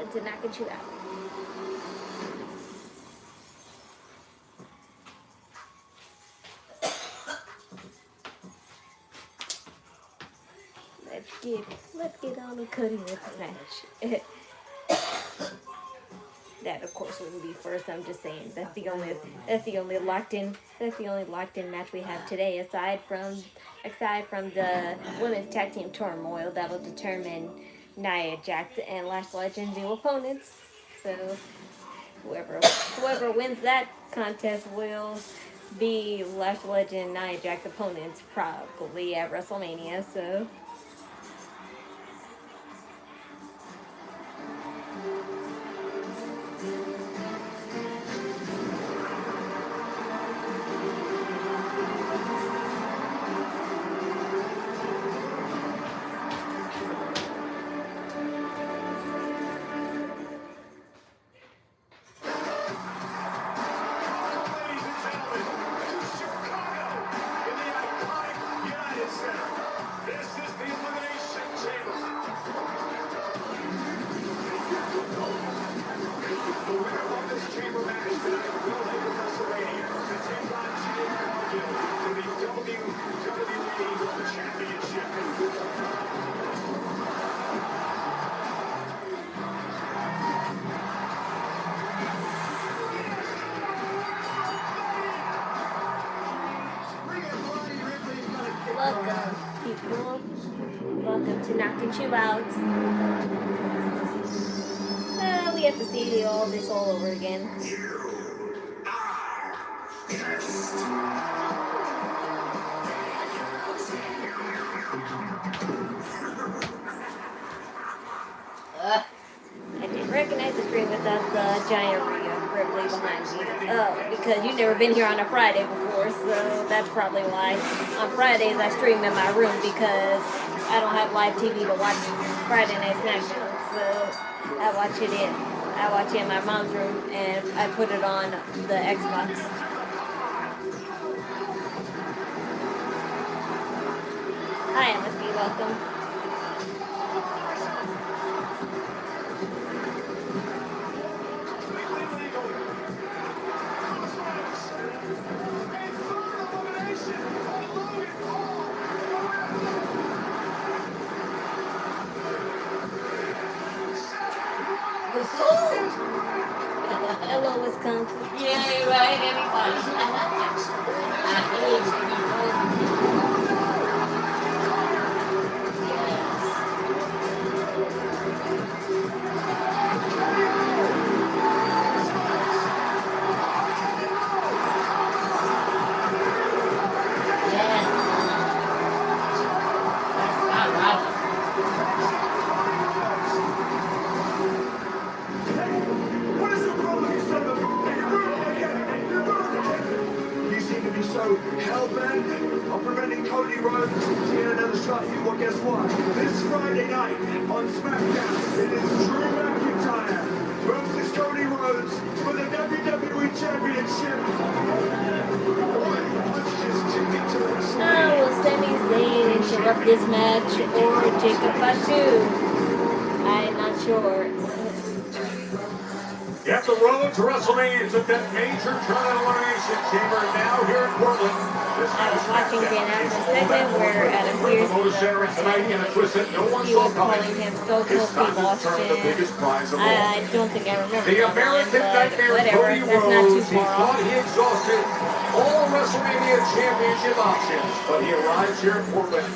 welcome to Knockin Chu Out. Let's get on and cutting this match. That of course wouldn't be first. I'm just saying that's the only locked in match we have today, aside from the women's tag team turmoil that will determine Nia Jax and Lash Legend's new opponents. So whoever wins that contest will be Lash Legend Nia Jax opponents probably at WrestleMania. So. Welcome, people. Welcome to Knockin Chu Out. We have to see all this all over again. I didn't recognize the screen without the giant Rhea Ripley behind me. Oh, because you've never been here on a Friday before, so that's probably why. On Fridays I stream in my room because I don't have live TV to watch Friday Night Smackdown, so I watch it in my mom's room, and I put it on the Xbox. Hi, MSP, welcome. Hello, Wisconsin. Yeah, right, everybody. I hate people. Hell-bent on preventing Cody Rhodes from getting another shot at you. Well, guess what? This Friday night on Smackdown, it is Drew McIntyre versus Cody Rhodes for the WWE Championship. Will Sami Zayn interrupt this match or Jacob Fatu? I'm not sure. Get the road to WrestleMania took that major turn in Elimination Chamber now here in Portland. I was watching the announcement segment where Adam Pearce he was calling him Stone Cold Steve Austin. I don't think I remember the American Nightmare Cody Rhodes. He thought he exhausted all WrestleMania Championship options, but he arrives here in Portland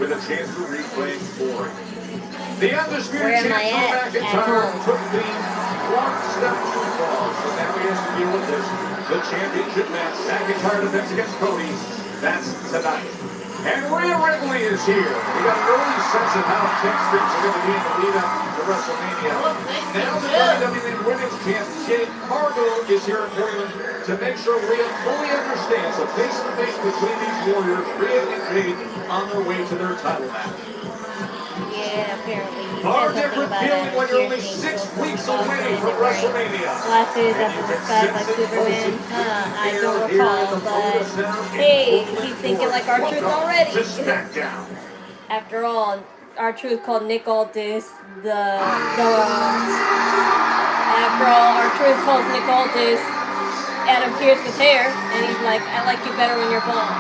with a chance to reclaim glory. The undisputed champion McIntyre took the one step too far, so now he has to deal with this. The championship match, McIntyre defense against Cody. That's tonight. And Rhea Ripley is here. We got an early sense of how tense things are going to be in the lead up to WrestleMania. Now the WWE Women's Champ, Jade Cargill, is here in Portland to make sure Rhea fully understands the face-to-face between these warriors, Rhea and Jade, on their way to their title match. Yeah, apparently. Far different feeling when you're only 6 weeks away from WrestleMania. Glasses up in the sky like Superman. I don't recall, but hey, he's thinking like our truth already. To Smackdown. After all, R-Truth called Nick Aldis after all, R-Truth calls Nick Aldis Adam Pearce with hair, and he's like, I like you better when you're bald.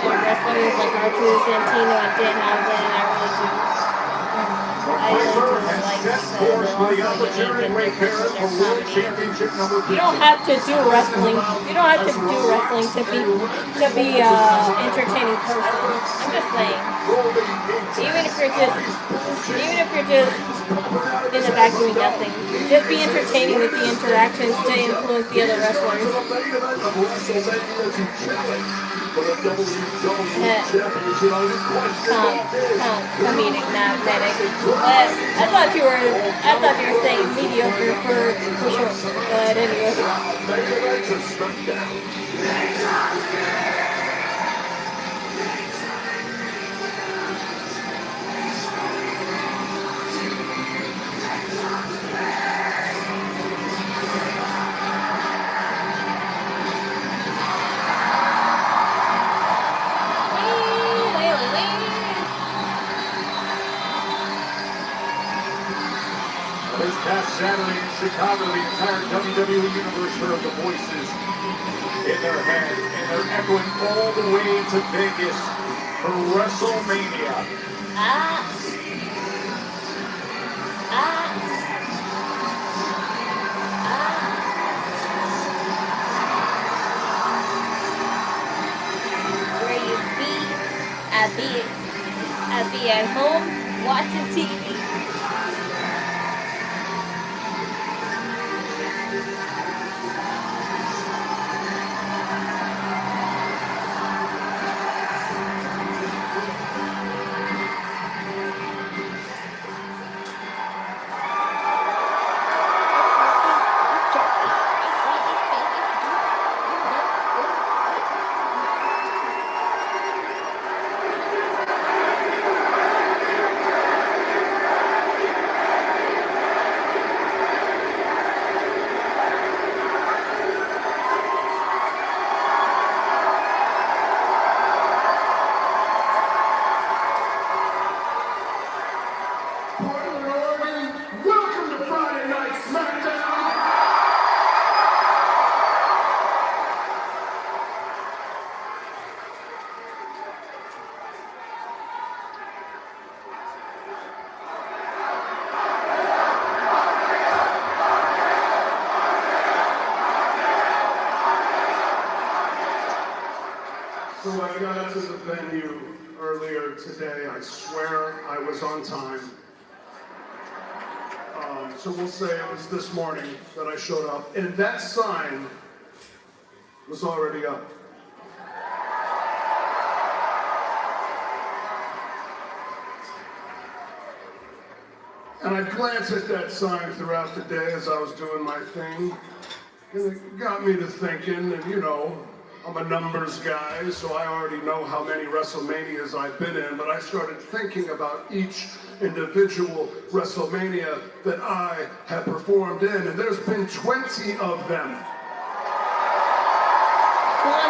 Wrestlers like R-Truth, Santino, and Danhausen, I really do like you don't have to do wrestling. You don't have to do wrestling to be entertaining person. I'm just saying. Even if you're just in the back doing nothing, just be entertaining with the interactions to influence the other wrestlers. Comedic, not medic. But I thought you were saying mediocre for sure. But anyway. This past Saturday in Chicago, the entire WWE Universe heard the voices in their head, and they're echoing all the way to Vegas for WrestleMania. Where you be? I be at home watching TV. Welcome to Friday Night Smackdown! So I got to the venue earlier today. I swear I was on time. So we'll say it was this morning that I showed up, and that sign was already up. And I glanced at that sign throughout the day as I was doing my thing, and it got me to thinking, and you know, I'm a numbers guy, so I already know how many WrestleManias I've been in, but I started thinking about each individual WrestleMania that I have performed in, and there's been 20 of them.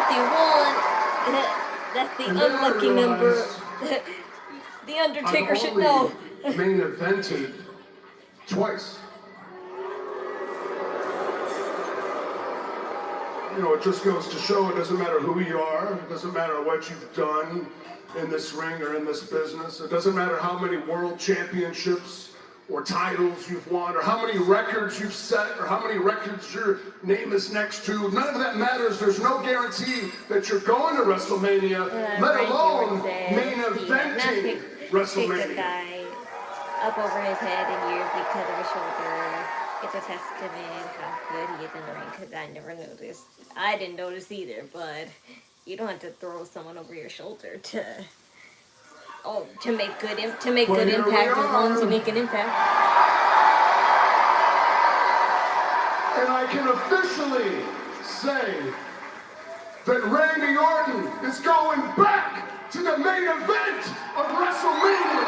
21. That's the unlucky number. The Undertaker should know. main evented twice. You know, it just goes to show it doesn't matter who you are, it doesn't matter what you've done in this ring or in this business, it doesn't matter how many world championships or titles you've won, or how many records you've set, or how many records your name is next to. None of that matters. There's no guarantee that you're going to WrestleMania, let alone main eventing WrestleMania. Picked a guy up over his head in years because of his shoulder. It's a testament how good he is in the ring, because I never noticed. I didn't notice either, but you don't have to throw someone over your shoulder to make good impact, as long as you make an impact. And I can officially say that Randy Orton is going back to the main event of WrestleMania.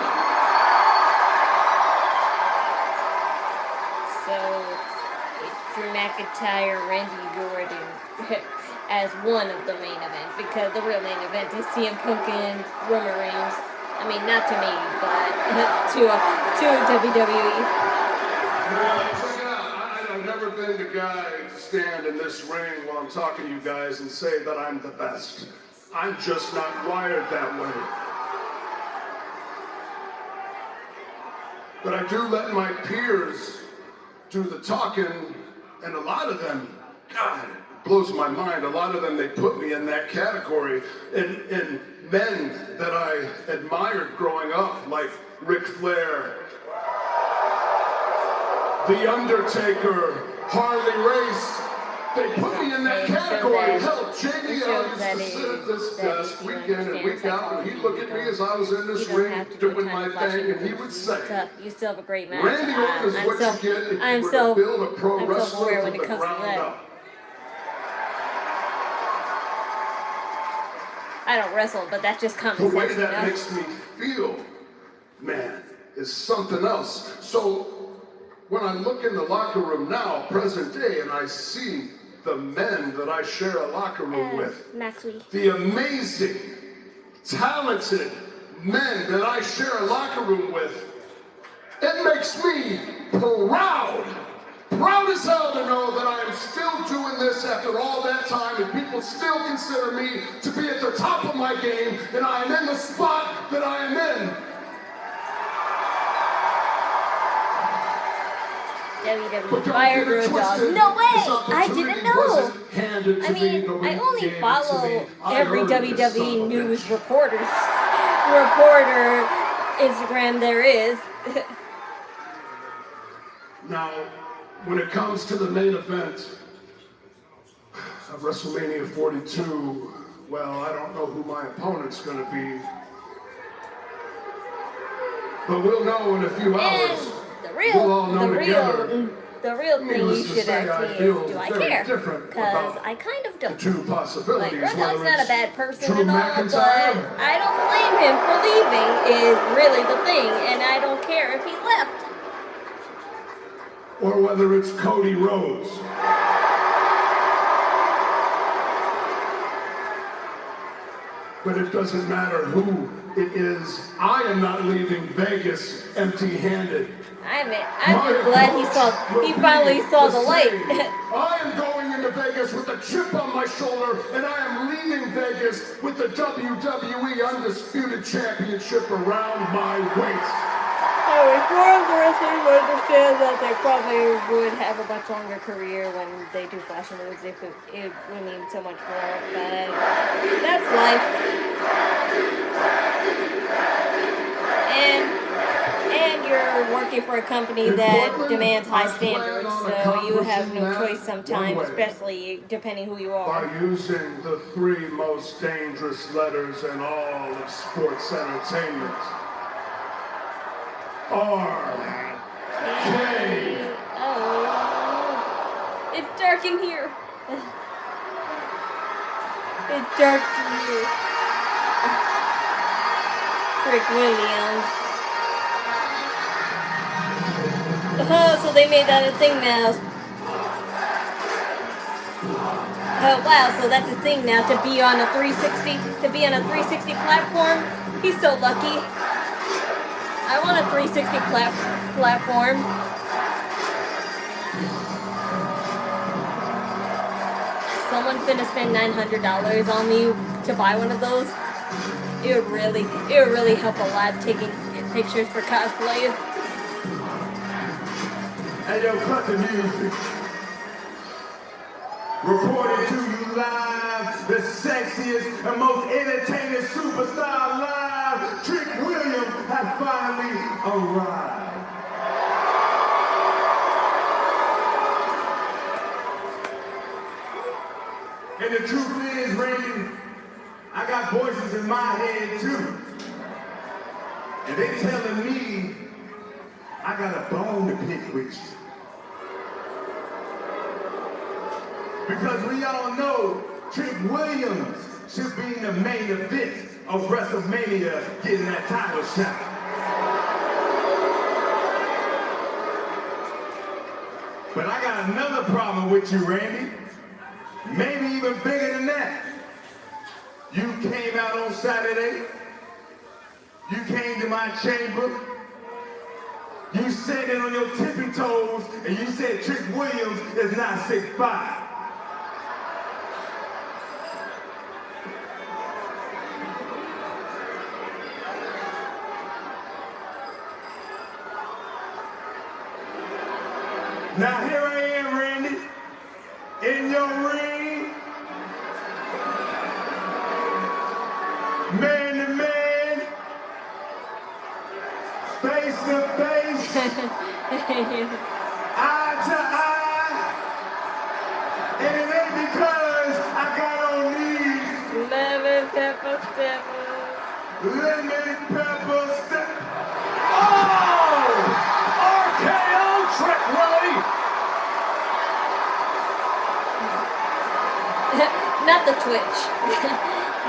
So it's Drew McIntyre, Randy Orton as one of the main events, because the real main event is CM Punk and Roman Reigns. I mean, not to me, but to WWE. Check it out. I've never been the guy to stand in this ring while I'm talking to you guys and say that I'm the best. I'm just not wired that way. But I do let my peers do the talking, and a lot of them, God, it blows my mind. A lot of them, they put me in that category. And men that I admired growing up, like Ric Flair, The Undertaker, Harley Race, they put me in that category. Hell, JD used to sit at this desk week in and week out, and he'd look at me as I was in this ring doing my thing, and he would say, you still have a great match. Randy Orton is what you get if you were to build a pro wrestler from the ground up. I don't wrestle, but that's just common sense. The way that makes me feel, man, is something else. So when I look in the locker room now, present day, and I see the men that I share a locker room with, the amazing, talented men that I share a locker room with, it makes me proud. Proud as hell to know that I am still doing this after all that time, and people still consider me to be at the top of my game, and I am in the spot that I am in. WWE Fire Drew Dog. No way! I didn't know! I mean, I only follow every WWE news reporter Instagram there is. Now, when it comes to the main event of WrestleMania 42, well, I don't know who my opponent's going to be. But we'll know in a few hours. The real thing you should ask me is, do I care? Because I kind of don't. Two possibilities. Like, Redog's not a bad person and all, but I don't blame him for leaving is really the thing, and I don't care if he left. Or whether it's Cody Rhodes. But it doesn't matter who it is. I am not leaving Vegas empty-handed. I'm glad he finally saw the light. I am going into Vegas with a chip on my shoulder, and I am leaving Vegas with the WWE Undisputed Championship around my waist. If more of the wrestlers would understand that they probably would have a much longer career when they do flash moves, it would mean so much more, but that's life. And you're working for a company that demands high standards, so you have no choice sometimes, especially depending who you are. By using the three most dangerous letters in all of sports entertainment. R-K. Oh. It's dark in here. It's dark in here. Trick Williams. Oh, so they made that a thing now. Oh wow, so that's a thing now to be on a 360 platform. He's so lucky. I want a 360 platform. Someone finna spend $900 on me to buy one of those. It would really help a lot taking pictures for cosplays. Hey, yo, cut the music. Reporting to you live, the sexiest and most entertaining superstar alive, Trick Williams has finally arrived. And the truth is, Randy, I got voices in my head too. And they telling me I got a bone to pick with you. Because we all know Trick Williams should be in the main event of WrestleMania getting that title shot. But I got another problem with you, Randy. Maybe even bigger than that. You came out on Saturday. You came to my chamber. You said it on your tippy toes, and you said Trick Williams is not 6'5". Now here I am, Randy, in your ring, man to man, face to face, eye to eye, and it ain't because I got on these Lemon pepper steppers. lemon pepper step. Oh! RKO Trick Willie! Not the Twitch.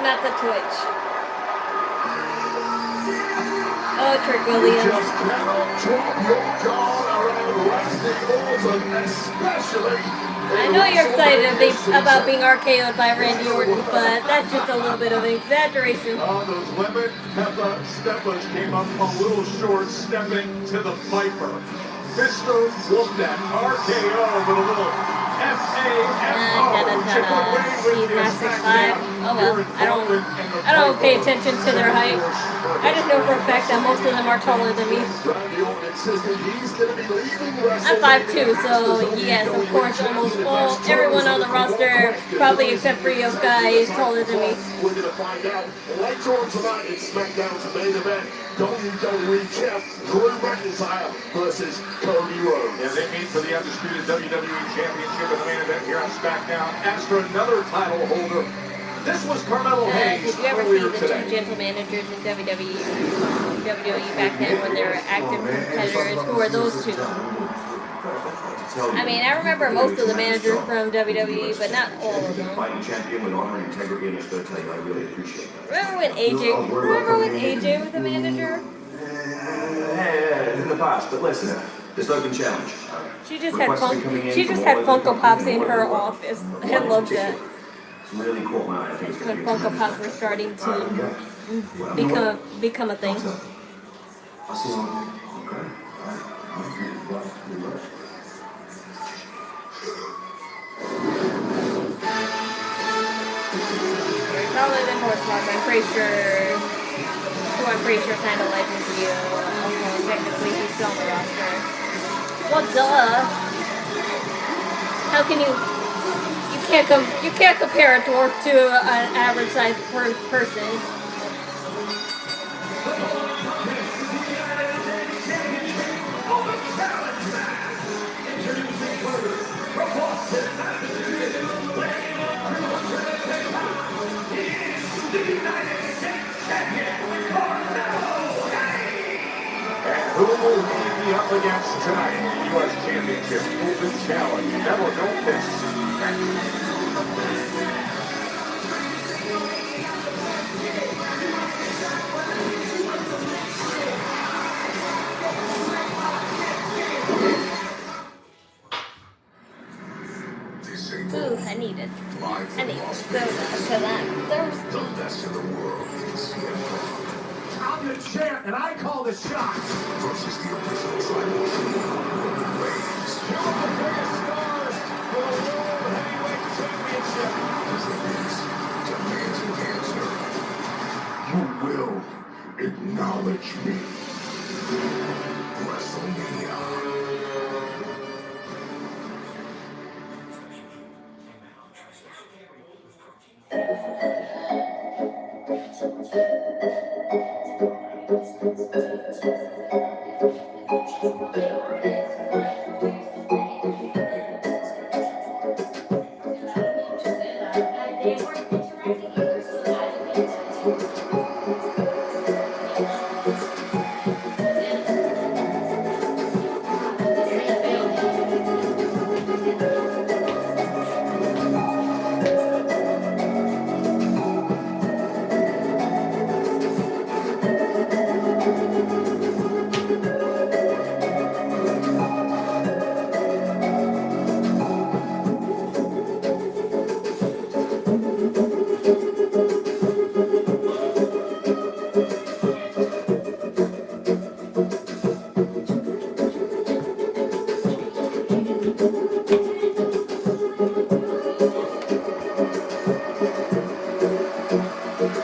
Not the Twitch. Oh, Trick Williams. Just cannot drop your guard around Rusty Orton, especially. I know you're excited about being RKO'd by Randy Orton, but that's just a little bit of an exaggeration. Oh, those lemon pepper steppers came up a little short, stepping to the Viper. Mr. whooped that RKO with a little He's not 6'5". Oh well, I don't pay attention to their height. I just know for a fact that most of them are taller than me. I'm 5'2", so yes, of course, almost everyone on the roster, probably except for Io Sky, is taller than me. We're going to find out later on tonight in Smackdown's main event. WWE Champ Drew McIntyre versus Cody Rhodes. As they meet for the undisputed WWE Championship in the main event here on Smackdown. As for another title holder, this was Carmelo Haii Did you ever see earlier the today. two gentle managers in WWE back then when they were active competitors? Who were those two? I mean, I remember most of the managers from WWE, but not all of them. Fighting champion with honor and integrity, and it's going to tell you I really appreciate that. Remember when AJ was a manager? Yeah, in the past, but listen, this open challenge. She just had Funko Pops in her office. I loved that. It's really cool, man. I think it's When going to be Funko Pops were starting to become a thing. I'll see you on. Okay. Taller than Horsemark, I'm pretty sure signed a legend deal. Also, technically, he's still on the roster. Well, duh. How can you can't compare a dwarf to an average sized person. Who will he be up against tonight in the U.S. Championship Open Challenge? Never know this. Ooh, I need it. I need soda because I'm thirsty. I'm the champ and I call the shots. Versus the original tribal chief, Roman Reigns. Two of the biggest stars for the World Heavyweight Championship. As the Miz demands an answer. You will acknowledge me. WrestleMania.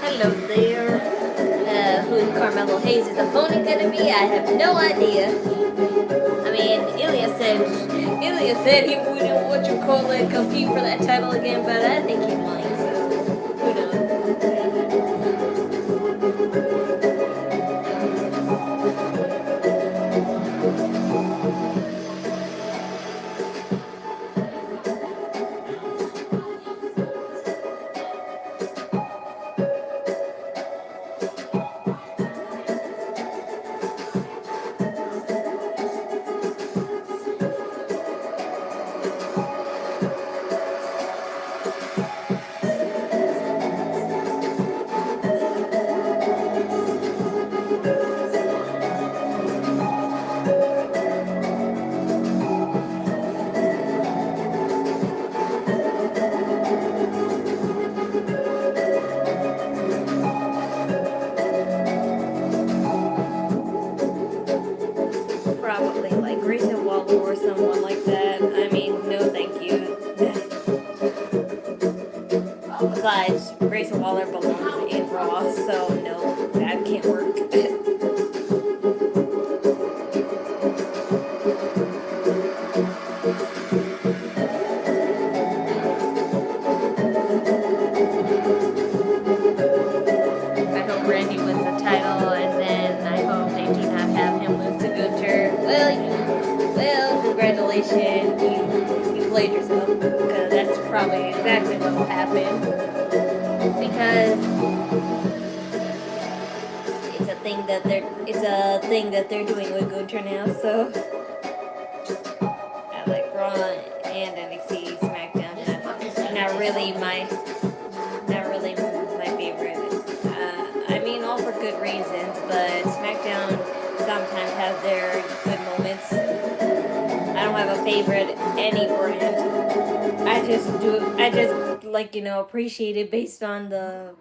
Hello there. Who's Carmelo Hayes' opponent gonna be? I have no idea. I mean, Ilya said he wouldn't compete for that title again, but I think he might. So who knows? Probably like Grayson Waller or someone like that. I mean, no thank you. Besides, Grayson Waller belongs in Raw, so no, that can't work. I hope Randy wins the title, and then I hope they do not have him lose to Gunter. Well, congratulations, you played yourself, because that's probably exactly what will happen. Because it's a thing that they're doing with Gunter now. So I like Raw and NXT, SmackDown. Not really my favorite. I mean, all for good reasons, but SmackDown sometimes has their good moments. I don't have a favorite any brand. I just like, appreciate it based on the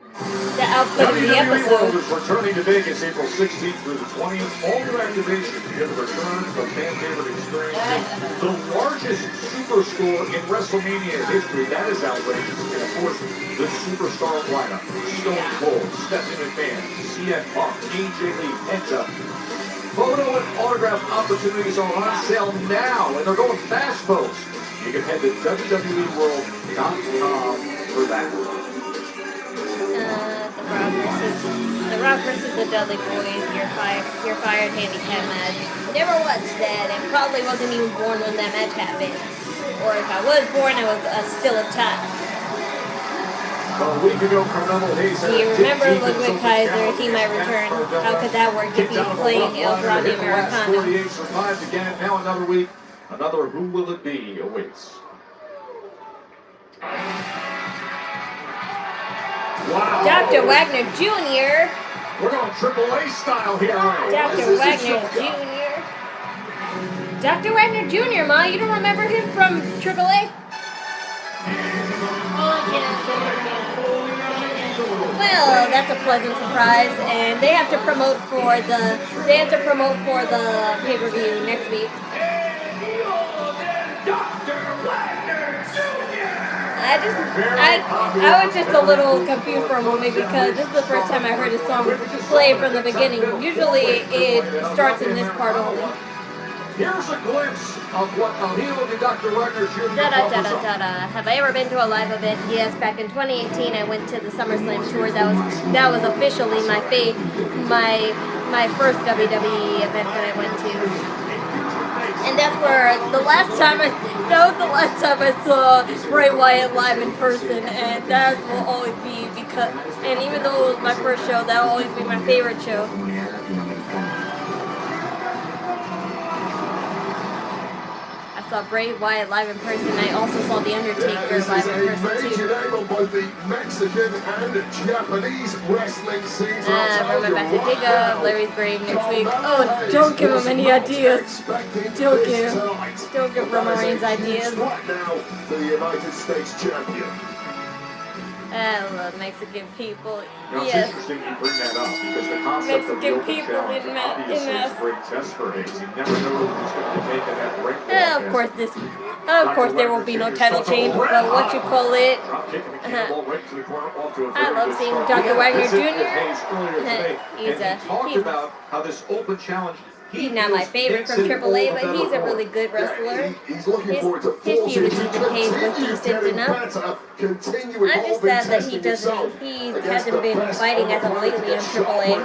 output of the WWE World episode. is returning to Vegas April 16th through the 20th. All new activation to get a return of fan favorite experiences. The largest superstore in WrestleMania history. That is outrageous. And of course, the superstar lineup. Stone Cold, Stephanie McMahon, CM Punk, AJ Lee, Penta. Photo and autograph opportunities are on sale now, and they're going fast, folks. You can head to WWEWorld.com for that. The Rock versus the Dudley Boys, your fired handicap match. Never watched that, and probably wasn't even born when that match happened. Or if I was born, I was still a child. A week ago, Carmelo Hayes Do you remember Ludwig Kaiser? He might return. How could that work if he's playing El Grande Americano? 48 survived again. Now another week. Another Who Will It Be awaits. Wow. Dr. Wagner Jr. We're going AAA style here. Dr. Wagner Jr. Dr. Wagner Jr., Ma, you don't remember him from AAA? Well, well, that's a pleasant surprise, and they have to promote for the pay-per-view next week. I was just a little confused for a moment because this is the first time I heard a song play from the beginning. Usually it starts in this part only. Here's a glimpse of what Haii and Dr. Wagner Jr. Have I ever been to a live event? Yes, back in 2018 I went to the SummerSlam tour. That was officially my first WWE event that I went to. And that's where that was the last time I saw Bray Wyatt live in person, and that will always be and even though it was my first show, that will always be my favorite show. I saw Bray Wyatt live in person. I also saw The Undertaker live in person too. On both the Mexican and Japanese wrestling scenes. Remember back to dig up Larry's grave next week. Oh, don't give him any ideas. Don't give Roman Reigns ideas. Right now, the United States champion. I love Mexican people. Now, it's Yes. interesting you bring that up because the concept of the Mexican open people challenge in obviously is a great test for Haii. You never know who's going to make it at break. Of course there will be no title change, but what you call it. I love seeing Dr. Wagner Jr. Talked about how this open challenge. He's not my favorite from AAA, but he's a really good wrestler. He's looking forward to His forcing feud with Ethan Page was decent enough. I'm just sad that he hasn't been fighting as of lately in AAA.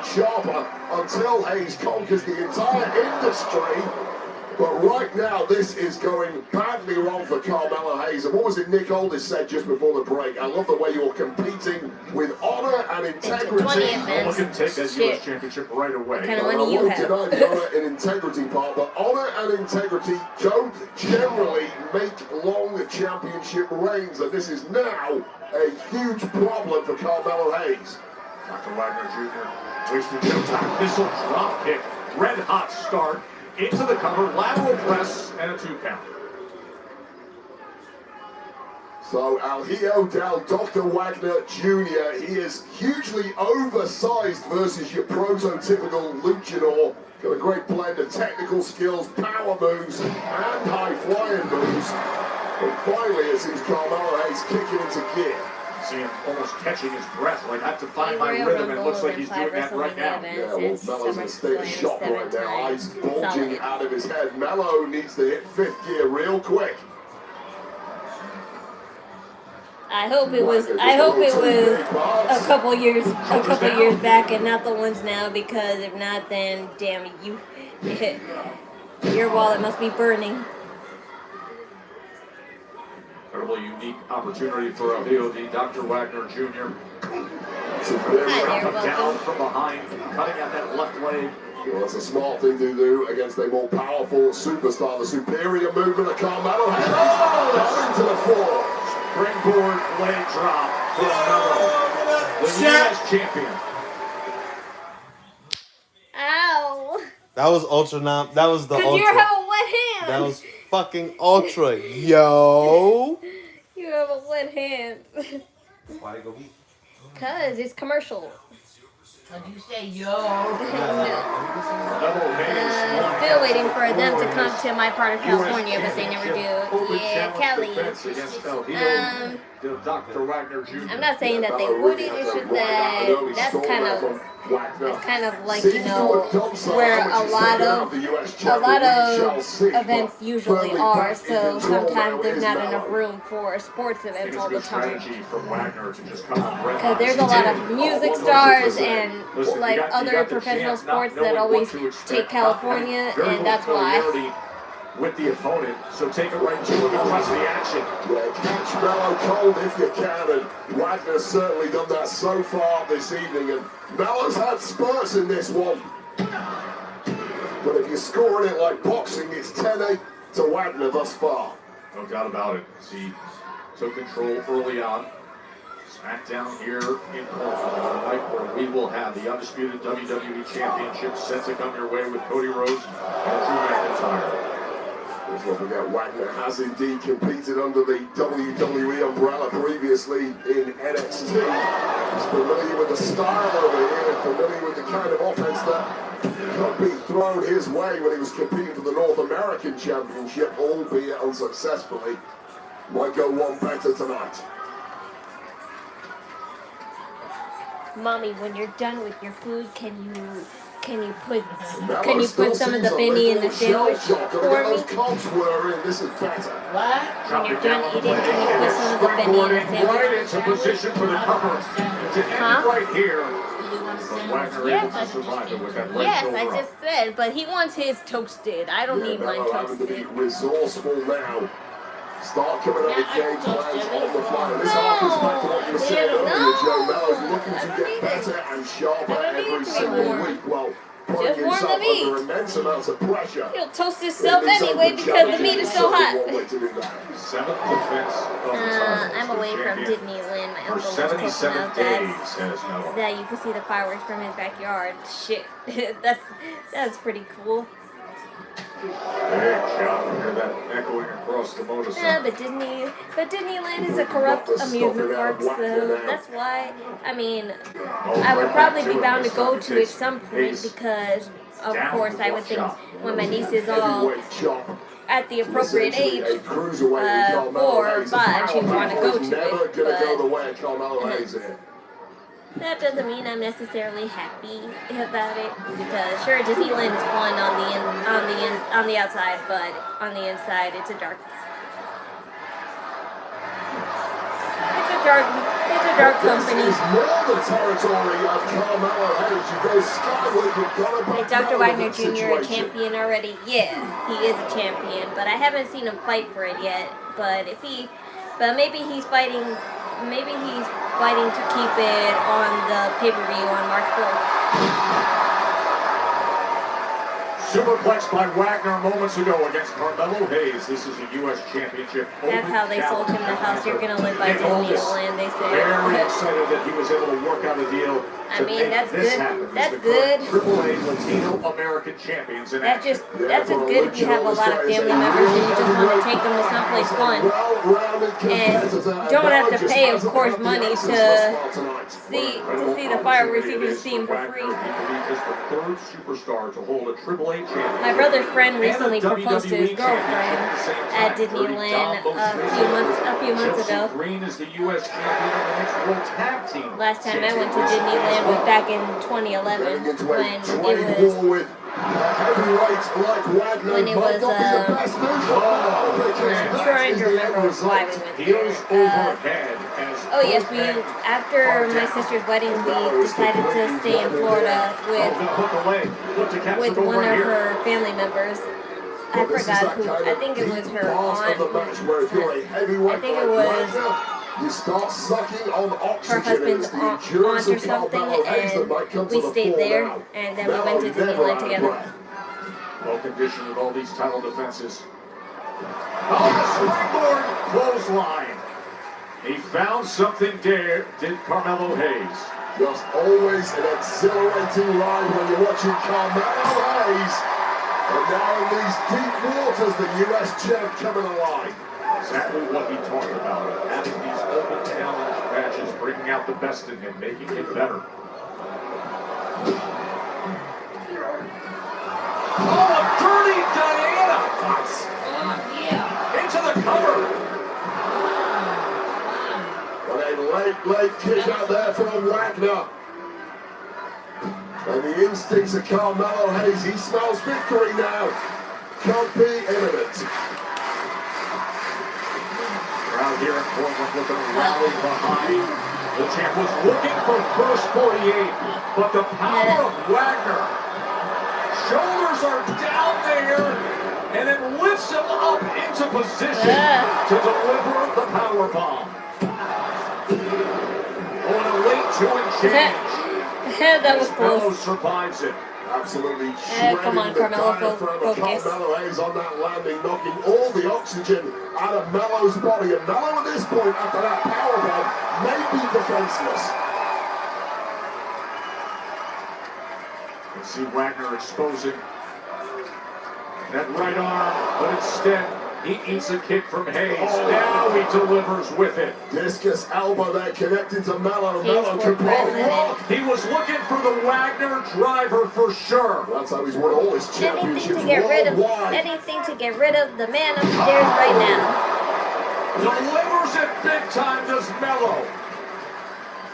Until Hayes conquers the entire industry. But right now, this is going badly wrong for Carmelo Hayes. And what was it Nick Aldis said just before the break? I love the way you're competing with honor and integrity. 20 events. Looking to take that U.S. Championship right away. What kind of money you have? I won't deny the honor and integrity part, but honor and integrity don't generally make long championship reigns. And this is now a huge problem for Carmelo Hayes. Dr. Wagner Jr. wasting no time. Missile drop kick. Red hot start. Into the cover, lateral press, and a 2 count. So El Hijo del Dr. Wagner Jr., he is hugely oversized versus your prototypical luchador. Got a great blend of technical skills, power moves, and high-flying moves. But finally, it seems Carmelo Hayes kicking into gear. See him almost catching his breath, like I have to find my rhythm, and it looks like he's doing that right now. Yeah, well, Melo's in a state of shock right now, eyes bulging out of his head. Melo needs to hit 5th gear real quick. I hope it was a couple years back and not the ones now, because if not, then damn you, your wallet must be burning. Incredible unique opportunity for Haii, Dr. Wagner Jr. Hi there, Down welcome. from behind, cutting at that left leg. Well, that's a smart thing to do against a more powerful superstar. The superior movement of Carmelo Hayes coming to the floor. Springboard leg drop for Carmelo, the U.S. champion. Ow! That was ultra not. That was the Cause ultra. you have a wet hand. That was fucking ultra, yo. You have a wet hand. Why go beat? Cause it's commercial. Did you say yo? No. Double hands. Still waiting for them to come to my part of California, but they never do. Yeah, Cali. Dr. Wagner Jr. I'm not saying that they wouldn't. It's just that that's kind of like, you know, where a lot of events usually are. So sometimes there's not enough room for sports events all the time. Because there's a lot of music stars and like other professional sports that always take California, and that's why. With the opponent, so take it right to him and press the action. Yeah, catch Melo cold if you can, and Wagner's certainly done that so far this evening, and Melo's had spurts in this one. But if you're scoring it like boxing, it's 10-8 to Wagner thus far. No doubt about it. He took control early on. Smackdown here in Portland tonight, where we will have the undisputed WWE Championship set to come your way with Cody Rhodes and Drew McIntyre. Let's not forget, Wagner has indeed competed under the WWE umbrella previously in NXT. He's familiar with the style over here, familiar with the kind of offense that could be thrown his way when he was competing for the North American Championship, albeit unsuccessfully. Might go one better tonight. Mommy, when you're done with your food, can you put some of the Benny in the sandwich for me? This is better. What? When you're done eating, can you put some of the Benny in the Right into sandwich? position for the cover. To end Huh? right here. Wagner Yes, able to survive it with that right Yes, shoulder I up. just said, but he wants his toasted. I don't need mine Mello having to be toasted. resourceful now. Start coming up with game plans on the fly. This harkens back to what you were saying earlier, Joe. Mello's looking to get better and sharper every single week. Well, putting Just warm himself the meat. under immense amounts of pressure. He'll toast himself anyway because the meat is so hot. Seventh defense of the title. I'm away from Disneyland. My For uncle was talking 77 about days, that. says Mello. That you can see the fireworks from his backyard. Shit, that's pretty cool. Big shot. Hear that echoing across the motor Yeah, center. but Disneyland is a corrupt amusement park, so that's why. I mean, I would probably be bound to go to it some point because, of course, I would think when my niece is all at the appropriate age, 4 or 5, she'd want to go to it. But that doesn't mean I'm necessarily happy about it because sure, Disneyland is fun on the outside, but on the inside, it's a dark company. Is Dr. Wagner Jr. a champion already? Yeah, he is a champion, but I haven't seen him fight for it yet. But maybe he's fighting to keep it on the pay-per-view on March 4th. Superplex by Wagner moments ago against Carmelo Hayes. This is a U.S. Championship. That's how they sold him the house. You're gonna live by Disneyland, they say. Very excited that he was able to work out a deal. I mean, that's good. That's good. AAA Latino American champions in That's just good if you have a lot of family members and you just want to take them to someplace fun and don't have to pay, of course, money to see the fireworks. You can just see them for free. Is the third superstar to hold a AAA championship. My brother's friend recently proposed to his girlfriend at Disneyland a few months ago. Green is the U.S. champion of the next World Tag Team. Last time I went to Disneyland was back in 2011 when it was I'm sure I remember why we went there. Oh yes, after my sister's wedding, we decided to stay in Florida with one of her family members. I forgot who. I think it was her aunt. I think it was you start sucking on her husband's aunt or something, and we stayed there, and then we went to Disneyland together. Well conditioned with all these title defenses. Oh, the springboard clothesline. He found something there, did Carmelo Hayes. Just always an exhilarating ride when you're watching Carmelo Hayes. And now in these deep waters, the U.S. champ coming alive. Exactly what he talked about. Having these open challenge matches, bringing out the best in him, making it better. Oh, a dirty Diana! Nice. Into the cover. But a late kick out there from Wagner. And the instincts of Carmelo Hayes, he smells victory now. Can't be imminent. Crowd here in Portland looking to rally behind. The champ was looking for first 48, but the power of Wagner. Shoulders are down there, and it lifts him up into position to deliver the power bomb. On a late 2 and change. That was Carmelo close. survives it. Absolutely Come on, Carmelo, focus. Carmelo Hayes on that landing, knocking all the oxygen out of Melo's body. And Melo at this point, after that powerbomb, may be defenseless. You can see Wagner exposing That right arm, but instead he eats a kick from Haii. Now he delivers with it. Discus elbow there connecting to Mello. He's Mello for can probably president. rock. He was looking for the Wagner driver for sure. That's how he's won all his Anything championships to get rid of worldwide. anything to get rid of the man upstairs right now. Delivers it big time, does Mello.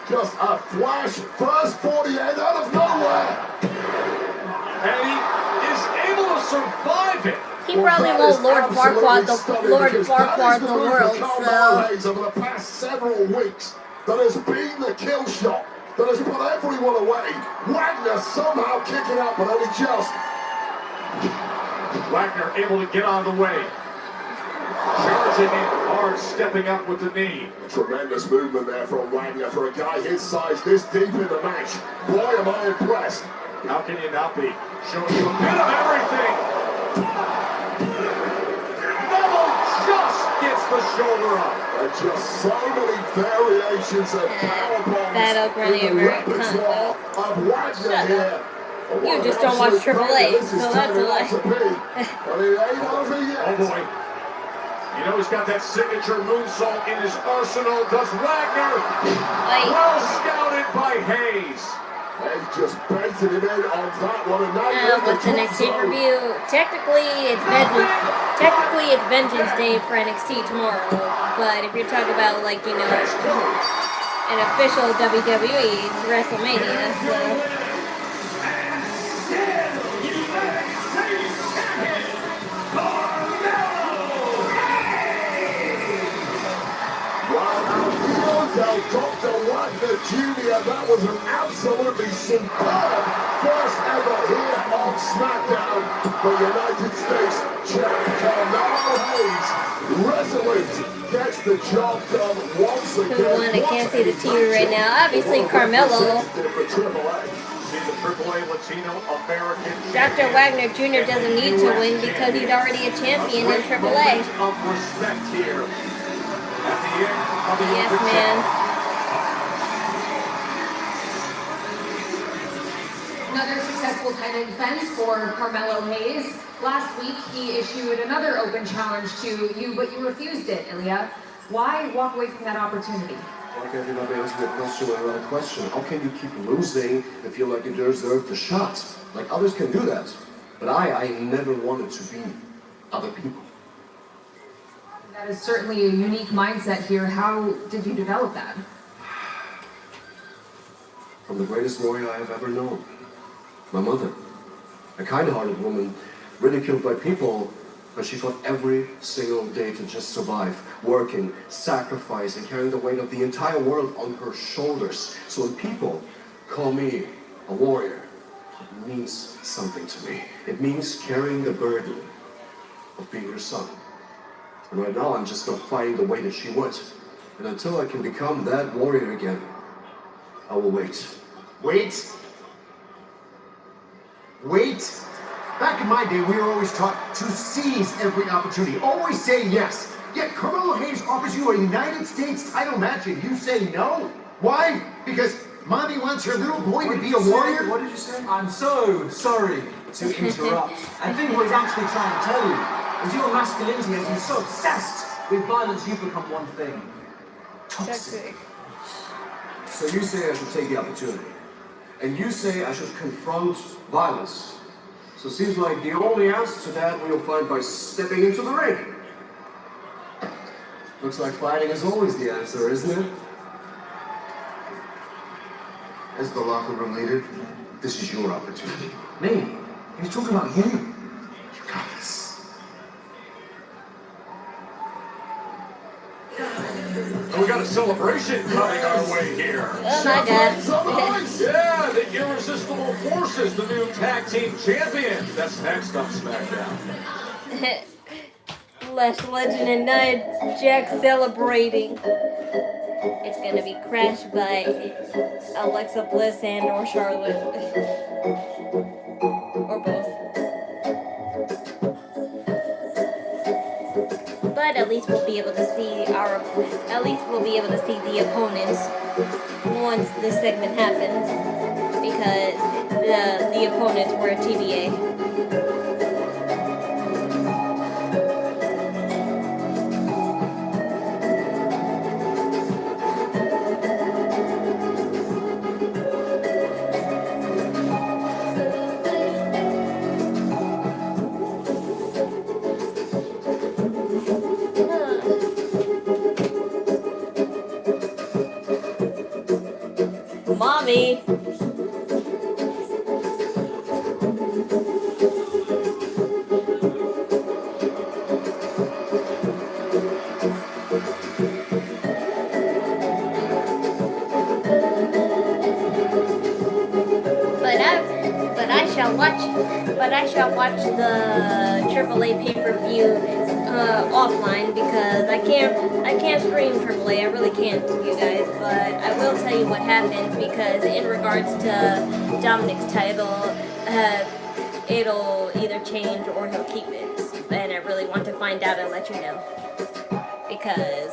Just a flash, first 48 out of nowhere. And he is able to survive it. He probably won't Lord Farquaad the world, so Over the past several weeks, that has been the kill shot, that has put everyone away. Wagner somehow kicking out, but only just. Wagner able to get on the way. Charging in hard, stepping up with the knee. Tremendous movement there from Wagner for a guy his size this deep in the match. Boy, am I impressed. How can you not be? Showing you a bit of everything. Mello just gets the shoulder up. And just so many variations of power bombs Battleground in the repertoire of Wagner here. You just don't watch AAA, so that's a lie. But it ain't over yet. Oh boy. You know he's got that signature moonsault in his arsenal. Does Wagner? Well scouted by Hayes. They just baited him in on that one, and now What's the next pay-per-view? Technically, it's Vengeance Day for NXT tomorrow. But if you're talking about, like, you know, an official WWE, it's WrestleMania. So. Dr. Wagner Jr., that was an absolutely superb first ever here on Smackdown. The United States champ Carmelo Hayes, resolute, gets the job done once again. I can't see the TV right now. Obviously, Carmelo. Dr. Wagner Jr. doesn't need to win because he's already a champion in AAA. Of respect here. At the end of the Yes, man. Another successful title defense for Carmelo Hayes. Last week, he issued another open challenge to you, but you refused it, Ilya. Why walk away from that opportunity? Why can't you not answer a question with another question? How can you keep losing and feel like you deserve the shot? Like others can do that. But I never wanted to be other people. That is certainly a unique mindset here. How did you develop that? From the greatest warrior I have ever known. My mother. A kind-hearted woman, ridiculed by people, but she fought every single day to just survive, working, sacrificing, carrying the weight of the entire world on her shoulders. So when people call me a warrior, it means something to me. It means carrying the burden of being her son. And right now I'm just not fighting the way that she would. And until I can become that warrior again, I will wait. Wait? Wait? Back in my day, we were always taught to seize every opportunity. Always say yes. Yet Carmelo Hayes offers you a United States title match and you say no? Why? Because mommy wants her little boy to be a warrior? What did you say? I'm so sorry to interrupt. I think what he's actually trying to tell you is your masculinity has been so obsessed with violence, you've become one thing. Toxic. So you say I should take the opportunity. And you say I should confront violence. So it seems like the only answer to that we'll find by stepping into the ring. Looks like fighting is always the answer, isn't it? As the locker room leader, this is your opportunity. Me? He's talking about you. You got this. We got a celebration coming our way here. Oh my God. Yeah, the Irresistible Forces, the new tag team champions. That's next on Smackdown. Lash Legend and Nia Jax celebrating. It's gonna be crashed by Alexa Bliss and or Charlotte. Or both. But at least we'll be able to see the opponents once this segment happens, because the opponents were a TBA. Baby. But I shall watch the AAA pay-per-view offline because I can't stream AAA. I really can't, you guys. But I will tell you what happens because in regards to Dominic's title, it'll either change or he'll keep it. And I really want to find out and let you know because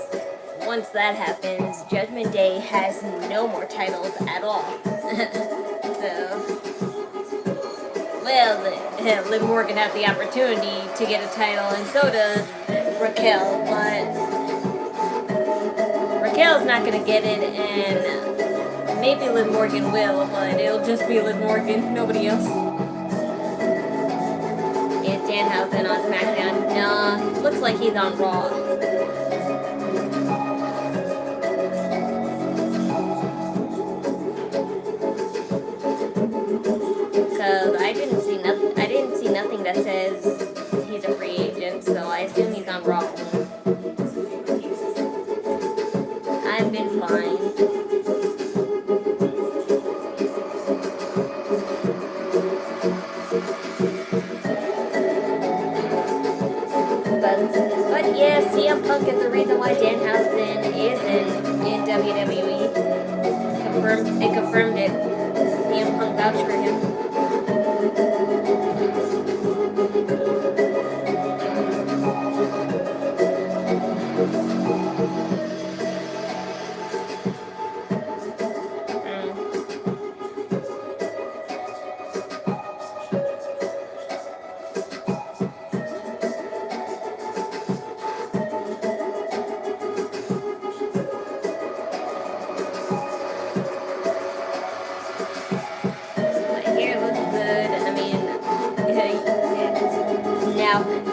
once that happens, Judgment Day has no more titles at all. So. Well, Liv Morgan had the opportunity to get a title, and so does Raquel, but Raquel's not going to get it, and maybe Liv Morgan will, but it'll just be Liv Morgan, nobody else. Is Danhausen on SmackDown? Nah, looks like he's on Raw. Because I didn't see nothing that says he's a free agent, so I assume he's on Raw. I've been fine. But yeah, CM Punk is the reason why Danhausen is in WWE. They confirmed it. CM Punk vouched for him.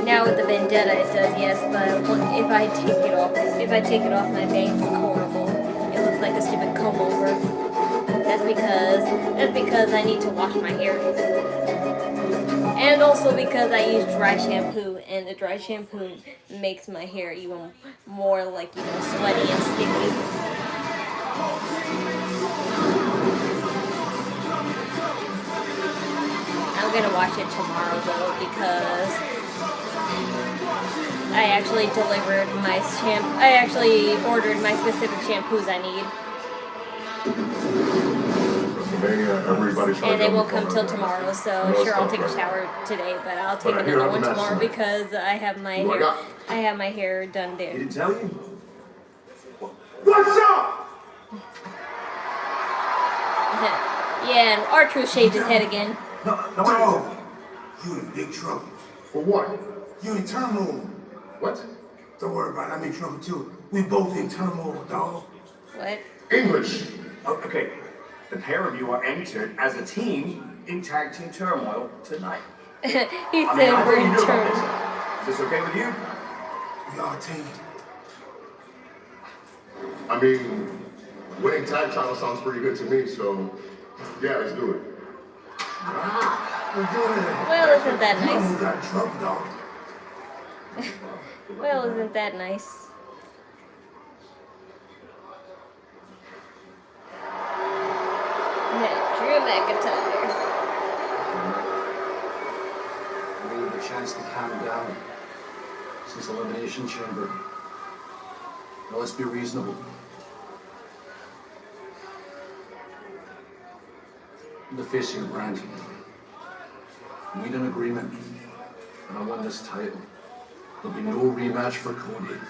Now with the vendetta it does, yes, but if I take it off my bank, it looks horrible. It looks like a stupid comb over. That's because I need to wash my hair. And also because I use dry shampoo, and the dry shampoo makes my hair even more like, you know, sweaty and sticky. I'm gonna wash it tomorrow though because I actually ordered my specific shampoos I need. And they won't come till tomorrow, so sure I'll take a shower today, but I'll take another one tomorrow because I have my hair done there. He didn't tell you? What's up? Yeah, and R-Truth shaved his head again. No, you in big trouble. For what? You in turmoil. What? Don't worry about it, I'm in trouble too. We both in turmoil, dog. What? English. Oh, okay. The pair of you are entered as a team in Tag Team Turmoil tonight. He said we're in turmoil. Is this okay with you? We are a team. I mean, winning tag title sounds pretty good to me, so yeah, let's do it. Well, isn't that nice? Got trouble, dog. Well, isn't that nice? Drew McIntyre. I need a chance to calm down since Elimination Chamber. Now let's be reasonable. The face of your brand. We need an agreement, and I won this title. There'll be no rematch for Cody.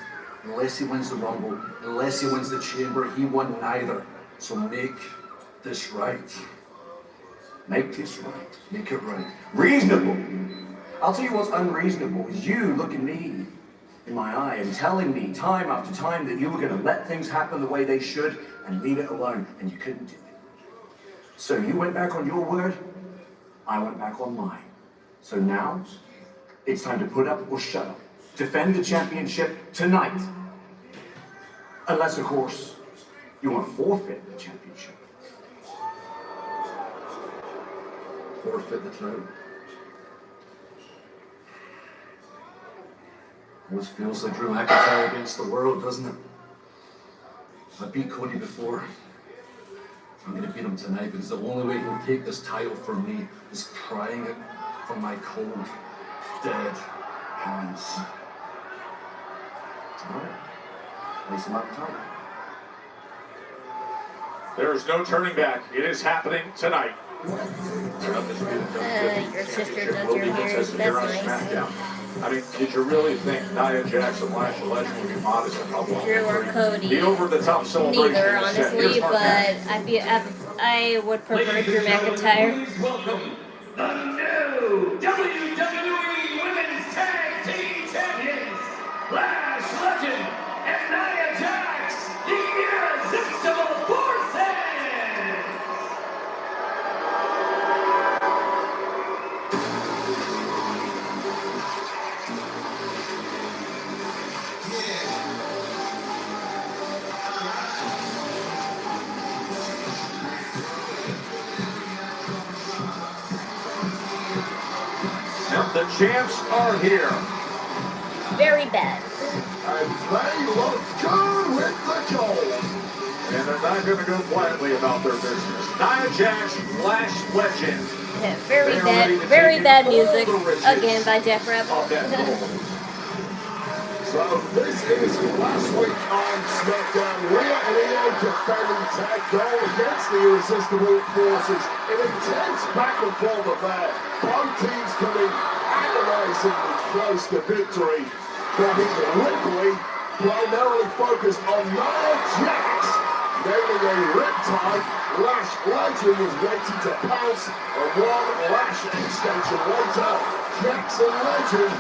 Unless he wins the Rumble, unless he wins the Chamber, he won neither. So make this right. Make this right. Make it right. Reasonable. I'll tell you what's unreasonable is you looking me in my eye and telling me time after time that you were going to let things happen the way they should and leave it alone, and you couldn't do it. So you went back on your word, I went back on mine. So now, it's time to put up or shut up. Defend the championship tonight. Unless, of course, you want to forfeit the championship. forfeit the title. Always feels like Drew McIntyre against the world, doesn't it? I beat Cody before. I'm gonna beat him tonight because the only way he'll take this title from me is prying it from my cold, dead hands. Alright. At least I'm out of time. There's no turning back. It is happening tonight. Your sister does your hair. That's nice. I mean, did you really think Nia Jax and Lash Legend would be modest in public? Drew or Cody? The over-the-top celebration. Neither, honestly, but I would prefer Drew McIntyre. Welcome the new WWE Women's Tag Team Champions, Lash Legend and Nia Jax, the Irresistible Forces! The champs are here. Very bad. And they look good with the gold. And they're not going to go quietly about their business. Nia Jax, Lash Legend. Yeah, very bad music. Again by Jeff Rebel. So this is last week on Smackdown. Rhea and Jade defending tag goal against the Irresistible Forces. An intense back and forth affair. Both teams coming agonizingly close to victory. But Ripley primarily focused on Nia Jax, naming a riptide. Lash Legend was waiting to pounce, and one Lash extension later, Jax and Legend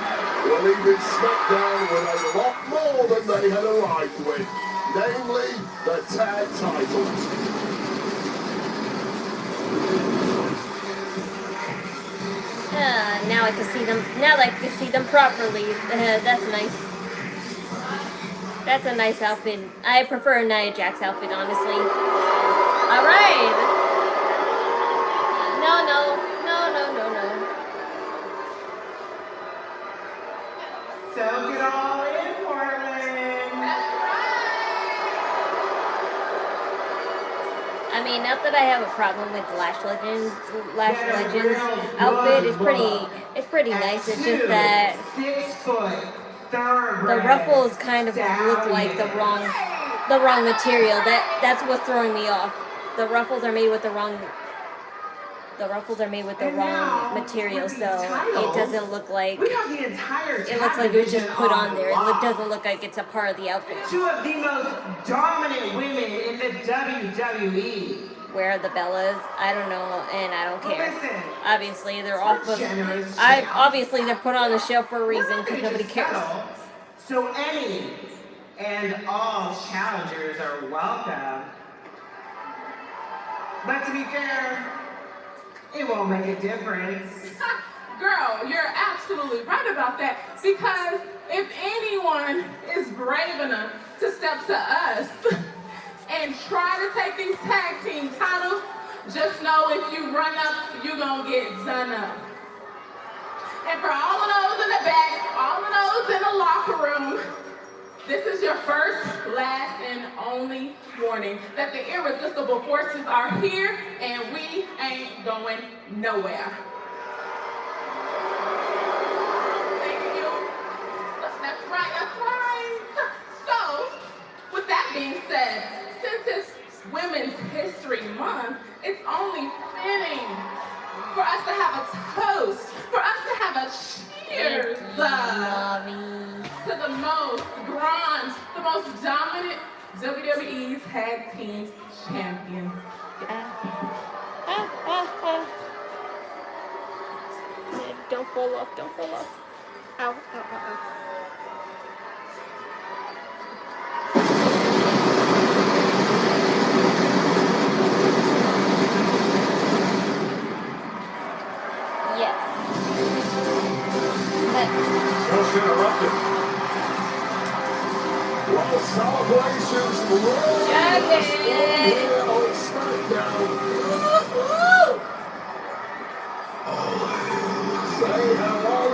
were leaving Smackdown with a lot more than they had arrived with, namely the tag titles. Now I can see them. Now I can see them properly. That's nice. That's a nice outfit. I prefer Nia Jax outfit, honestly. All right. No. Soak it all in, Portland. I mean, not that I have a problem with Lash Legends outfit. It's pretty nice. It's just that 6 foot the thoroughbred ruffles kind of look like the wrong material. That's what's throwing me off. The ruffles are made with the wrong material, so it doesn't look like We got the entire it looks like it was just put on there. It doesn't look like it's a part of the outfit. Two of the most dominant women in the WWE. Where are the Bellas? I don't know, and I don't care. Listen, Obviously, they're off of. Obviously, they're put on the shelf for a reason because nobody cares. So any and all challengers are welcome. But to be fair, it won't make a difference. Girl, you're absolutely right about that. Because if anyone is brave enough to step to us and try to take these tag team titles, just know if you run up, you're gonna get done up. And for all of those in the back, all of those in the locker room, this is your first, last, and only warning that the Irresistible Forces are here and we ain't going nowhere. Thank you. That's right. So, with that being said, since it's Women's History Month, it's only fitting for us to have a toast, for us to have a cheers to the most bronze, the most dominant WWE Tag Team Champions. Don't fall off. Ow. Yes. Just interrupted. While celebrations roll here on Smackdown.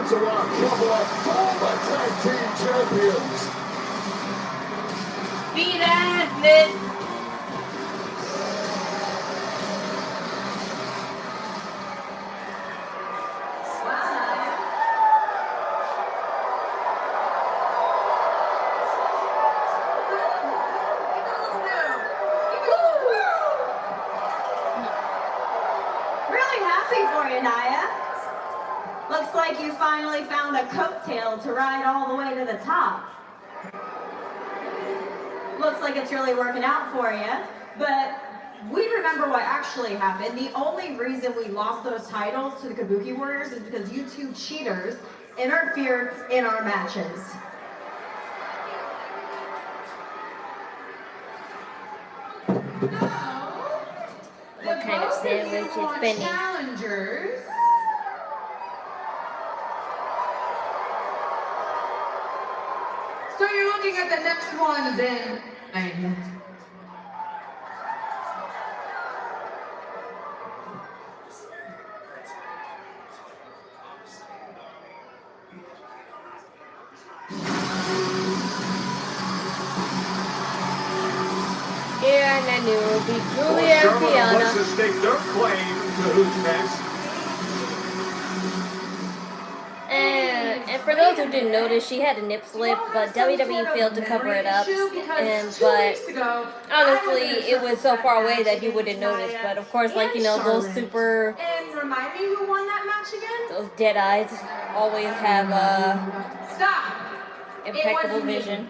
to our couple of former tag team champions. Beat ass, Miz. Really happy for you, Nia. Looks like you finally found a coattail to ride all the way to the top. Looks like it's really working out for you, but we remember what actually happened. The only reason we lost those titles to the Kabuki Warriors is because you two cheaters interfered in our matches. What kind of sandwich is Benny? Challengers. So you're looking at the next one then. Yeah, and I knew it would be Julia and Charlotte and Kiana. Alexa stake their claim to who's next. And for those who didn't notice, she had a nip slip, but WWE failed to cover it up. But honestly, it was so far away that you wouldn't notice. But of course, like, you know, those super, And remind me who won that match again? those dead eyes always have Stop. impeccable vision.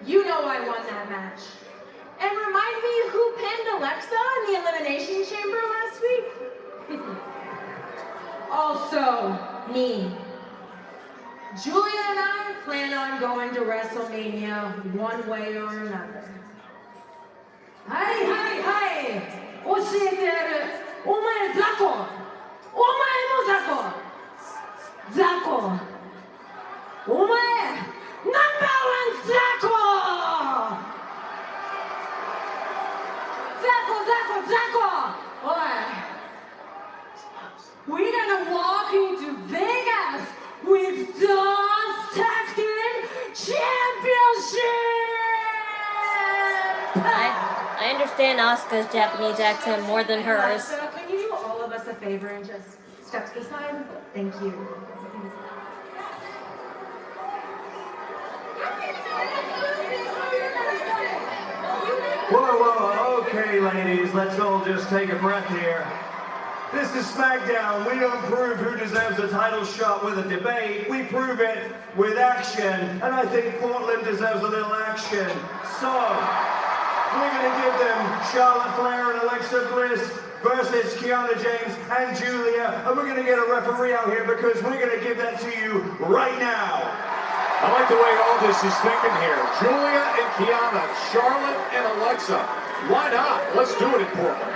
You know I won that match. And remind me who pinned Alexa in the Elimination Chamber last week? Also, me. Julia and I plan on going to WrestleMania one way or another. Haii! 教えてやる。お前雑魚。お前も雑魚。雑魚。お前、ナンバーワン雑魚。Zaco! Oi! We're gonna walk into Vegas with Dawn's Tag Team Championship! I understand Asuka's Japanese accent more than hers. So can you do all of us a favor and just step to the side? Thank you. Whoa, okay, ladies, let's all just take a breath here. This is Smackdown. We don't prove who deserves a title shot with a debate. We prove it with action. And I think Portland deserves a little action. So, we're going to give them Charlotte Flair and Alexa Bliss versus Kiana James and Julia. And we're going to get a referee out here because we're going to give that to you right now. I like the way all this is thinking here. Julia and Kiana, Charlotte and Alexa. Why not? Let's do it in Portland.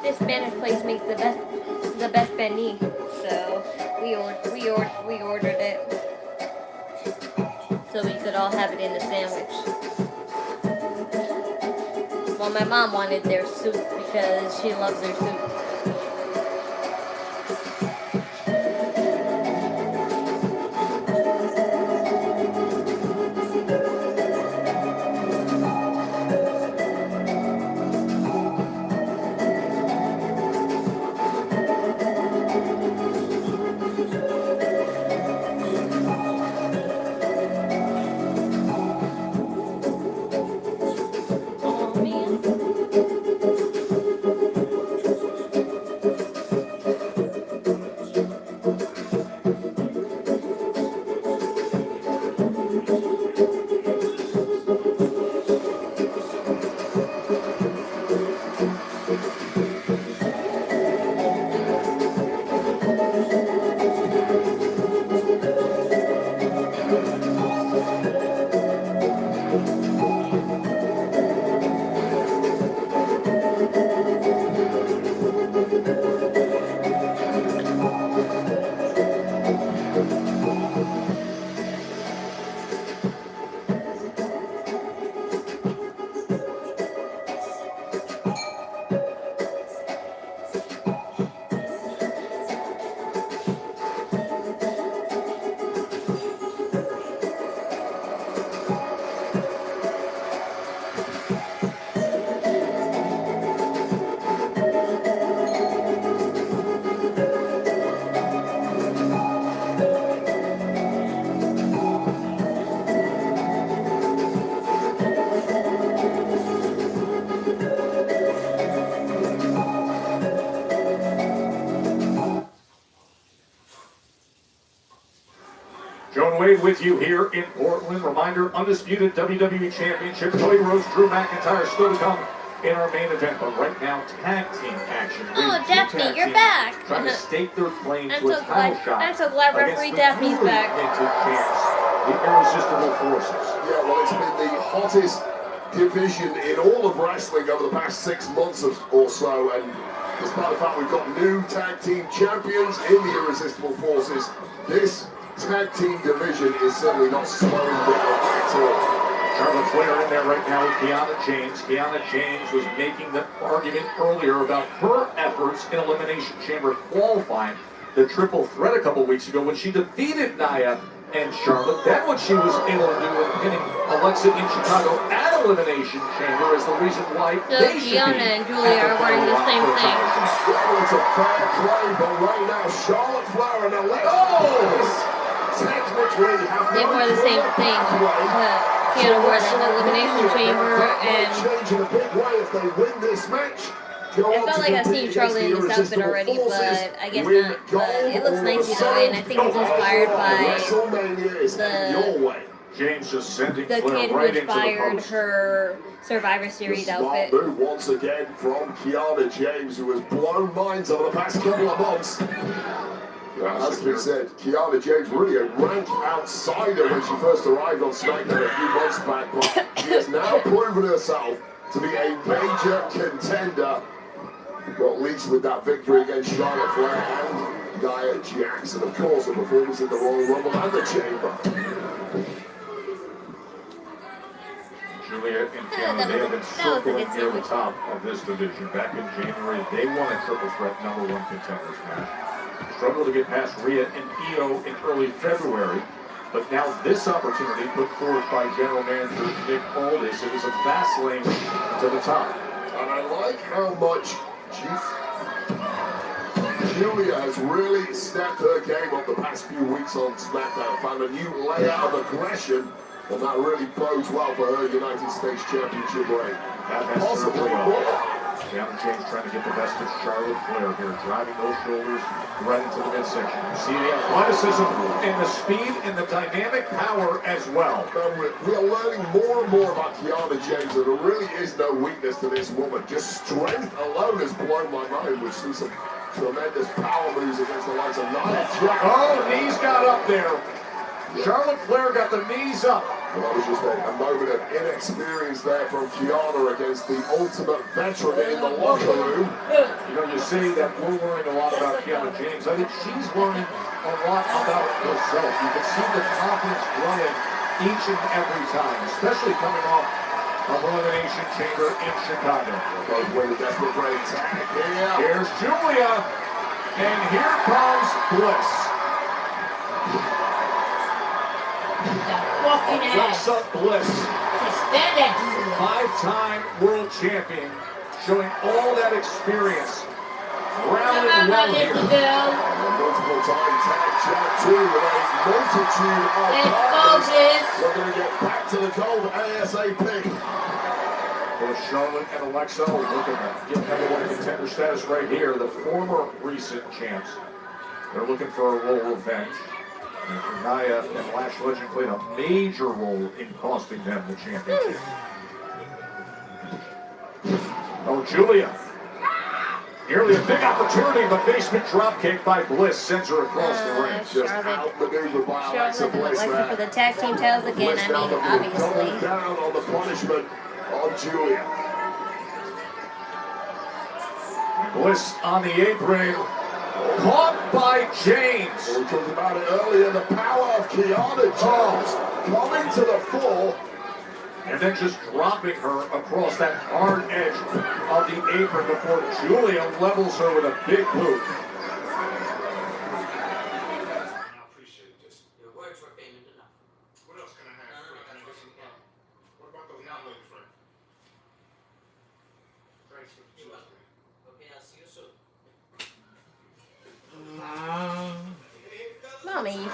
This Spanish place makes the best beni, so we ordered it. but I'll have it in the sandwich. Well, my mom wanted their soup because she loves their soup. With you here in Portland. Reminder, undisputed WWE Championship. Cody Rhodes, Drew McIntyre still to come in our main event. But right now, tag team action. Oh, Daphne, you're back. Trying to stake their claim I'm to a so title glad. shot. I'm so glad referee Daphne's back. The irresistible forces. Yeah, well, it's been the hottest division in all of wrestling over the past 6 months or so, and despite the fact we've got new tag team champions in the irresistible forces, this tag team division is certainly not slowing down at all. Charlotte Flair in there right now with Kiana James. Kiana James was making the argument earlier about her efforts in Elimination Chamber qualifying the triple threat a couple weeks ago when she defeated Nia and Charlotte. Then what she was able to do in pinning Alexa in Chicago at Elimination Chamber is the reason why they should Kiana and Julia are wearing the same thing. Well, it's a fair play, but right now Charlotte Flair and Alexa technically have they wore the same thing. Kiana wore the Elimination Chamber, and change in a big way if they win this match. I felt like I've seen Charlotte in this outfit already, but I guess not. But it looks nice either way, and I think it's inspired by James just sending the kid who inspired her Survivor Series outfit. Move once again from Kiana James, who has blown minds over the past couple of months. As we said, Kiana James really a rank outsider when she first arrived on SmackDown a few months back, but she has now proven herself to be a major contender, not least with that victory against Charlotte Flair and Nia Jax, and of course a performance in the Royal Rumble and the Chamber. Julia and Kiana, they have been circling near the top of this division. Back in January, they won a triple threat #1 contenders match. Struggled to get past Rhea and Io in early February, but now this opportunity put forth by General Manager Nick Aldis. It was a fast lane to the top. And I like how much Julia has really stepped her game up the past few weeks on SmackDown, found a new layout of aggression, and that really bodes well for her United States Championship reign. That has served her well. Kiana James trying to get the best of Charlotte Flair here, driving those shoulders right into the midsection. You see the athleticism and the speed and the dynamic power as well. We are learning more and more about Kiana James, and there really is no weakness to this woman. Just strength alone has blown my mind. We've seen some tremendous power moves against the likes of Nia Jax. Oh, knees got up there. Charlotte Flair got the knees up. Well, that was just a moment of inexperience there from Kiana against the ultimate veteran in the locker room. You know, you say that we're learning a lot about Kiana James. I think she's learning a lot about herself. You can see the confidence growing each and every time, especially coming off of Elimination Chamber in Chicago. Both win the desperate for a tag. Here's Julia, and here comes Bliss. Alexa Bliss, five-time world champion, showing all that experience. Rallying well here. Multiple time tag champ too with a multitude of partners. We're going to get back to the gold ASAP. Both Charlotte and Alexa, look at them, getting number one contender status right here. The former recent champs. They're looking for a royal revenge. And Nia and Lash Legend played a major role in costing them the championship. Oh, Julia. Nearly a big opportunity, but basement dropkick by Bliss sends her across the ring. Just outmaneuvered by Alexa Bliss Alexa for the tag team titles again. I mean, obviously. Down on the punishment on Julia. Bliss on the apron, caught by James. We talked about it earlier, the power of Kiana James coming to the fore. And then just dropping her across that hard edge of the apron before Julia levels her with a big boot. I appreciate this. Your words were payment enough. What else can I have? What about those young ladies, right? Thanks for the choice. Okay, I'll see you soon. Mommy.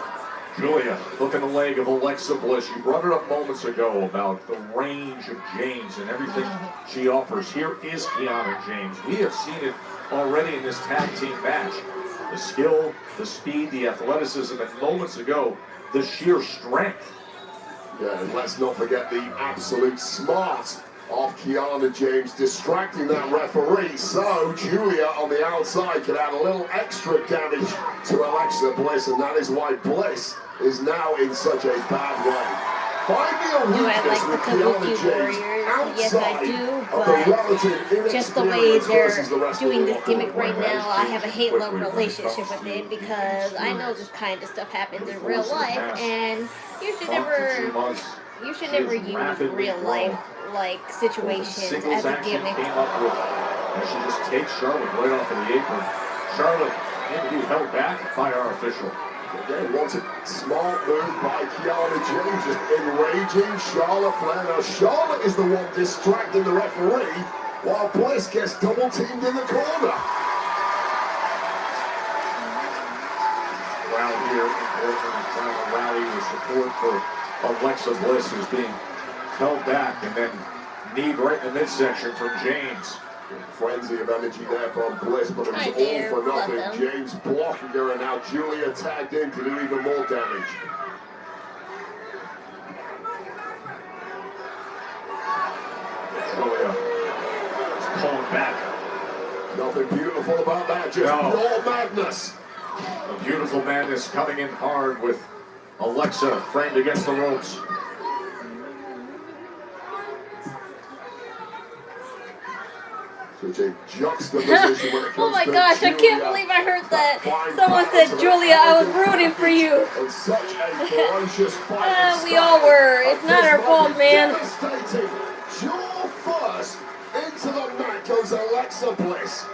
Julia, hooking the leg of Alexa Bliss. You brought it up moments ago about the range of James and everything she offers. Here is Kiana James. We have seen it already in this tag team match. The skill, the speed, the athleticism, and moments ago, the sheer strength. Yeah, and let's not forget the absolute smart of Kiana James distracting that referee, so Julia on the outside can add a little extra damage to Alexa Bliss, and that is why Bliss is now in such a bad way. Finding a weakness with Kiana James outside of the relative just the way inexperience they're versus the doing this gimmick right now, I have a hate-love relationship with it because I know this kind of stuff happens in real life, and you should never use real life like situations as a gimmick. And she just takes Charlotte right off of the apron. Charlotte maybe held back by our official. Again, what's a smart move by Kiana James, just enraging Charlotte Flair. Now Charlotte is the one distracting the referee, while Bliss gets double teamed in the corner. Around here, Orton is trying to rally the support for Alexa Bliss, who's being held back, and then knee right in the midsection from James. Frenzy of energy there from Bliss, but it was all for nothing. James blocking her, and now Julia tagged in to do even more damage. Julia is pulling back. Nothing beautiful about that, just pure madness. A beautiful madness coming in hard with Alexa framed against the ropes. Such a juxtaposition when it comes oh my to gosh, Julia. I can't believe I heard that. Someone said, Julia, I was rooting for you. And such a ferocious fight. We all were. It's not our fault, man. Devastating. Jaw first into the mat goes Alexa Bliss.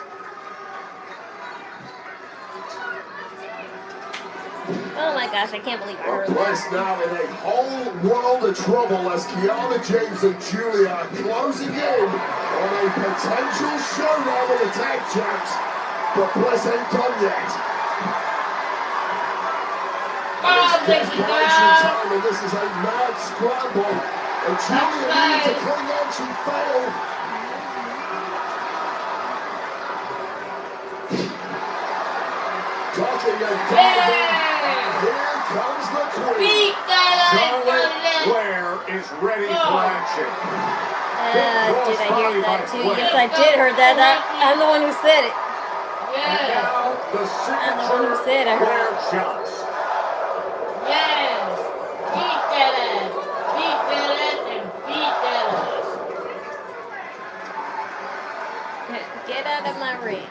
Oh my gosh, I can't believe I heard Bliss that. now in a whole world of trouble as Kiana James and Julia are closing in on a potential showdown with the tag champs, but Bliss ain't done yet. It's desperation time, and this is a mad scramble. And Julia needs to cling on, she failed. Talking and diving. Here comes the queen. Charlotte Flair is ready for action. Did I hear that too? Yes, I did hear that. I'm the one who said it. And now the I'm the one who said I heard Flair it. shots. Yes! Beat that ass! Beat that ass and beat that ass! Get out of my ring.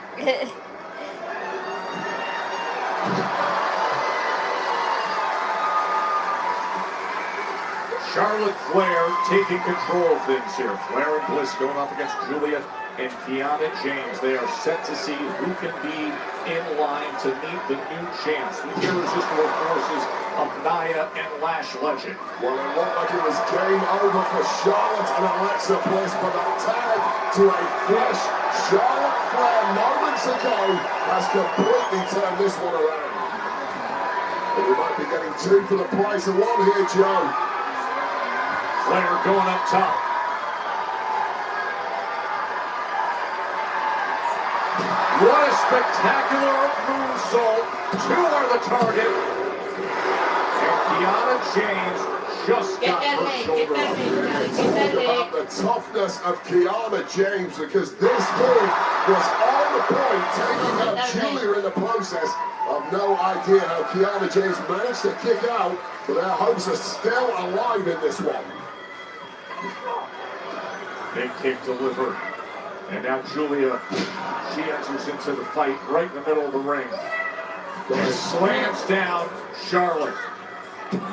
Charlotte Flair taking control of things here. Flair and Bliss going up against Julia and Kiana James. They are set to see who can be in line to meet the new champs, the irresistible forces of Nia and Lash Legend. Well, it looked like it was game over for Charlotte and Alexa Bliss, but that tag to a flush Charlotte Flair moments ago has completely turned this one around. But we might be getting two for the price of one here, Joe. Flair going up top. What a spectacular moonsault. Two are the target. And Kiana James just got her shoulder up. About the toughness of Kiana James, because this move was on the point, taking out Julia in the process. I've no idea how Kiana James managed to kick out, but our hopes are still alive in this one. Big kick delivered. And now Julia, she enters into the fight right in the middle of the ring. And slams down Charlotte.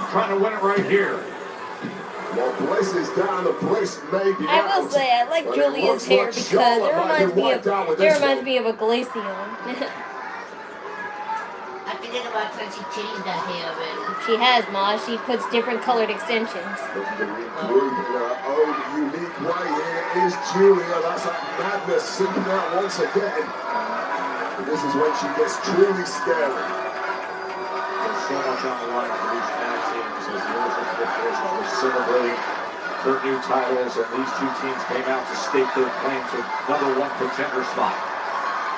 Trying to win it right here. Well, Bliss is down, the Bliss may be I will say, I like Julia's hair because it reminds me of a glacial. I think about trying to change that hair already. She has, Ma. She puts different colored extensions. Looking to regroup in her own unique way here is Julia. That's a madness seeping out once again. And this is when she gets truly scary. There's so much on the line for these tag teams as the irresistible forces were celebrating their new titles, and these two teams came out to stake their claim to #1 contender spot.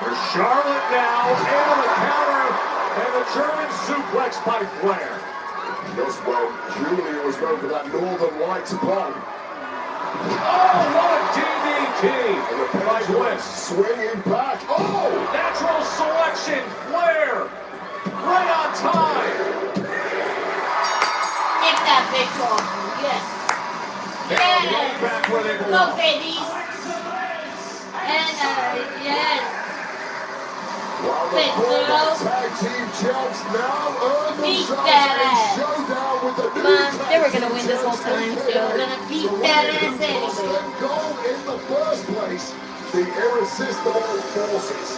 There's Charlotte now, able to counter, and the German suplex by Flair. Just when Julia was going for that Northern Lights bomb. Oh, what a DDT by Bliss. Swinging back. Oh! Natural selection, Flair. Right on time. Take that bitch off. Yes. Yes. Back where they Go, belong. babies. And, yes. While the tag team champs now earn Beat themselves that a ass. showdown with the new Ma, they were tag gonna win this whole time, so. They were gonna beat that ass anyway. The goal in the first place, the irresistible forces.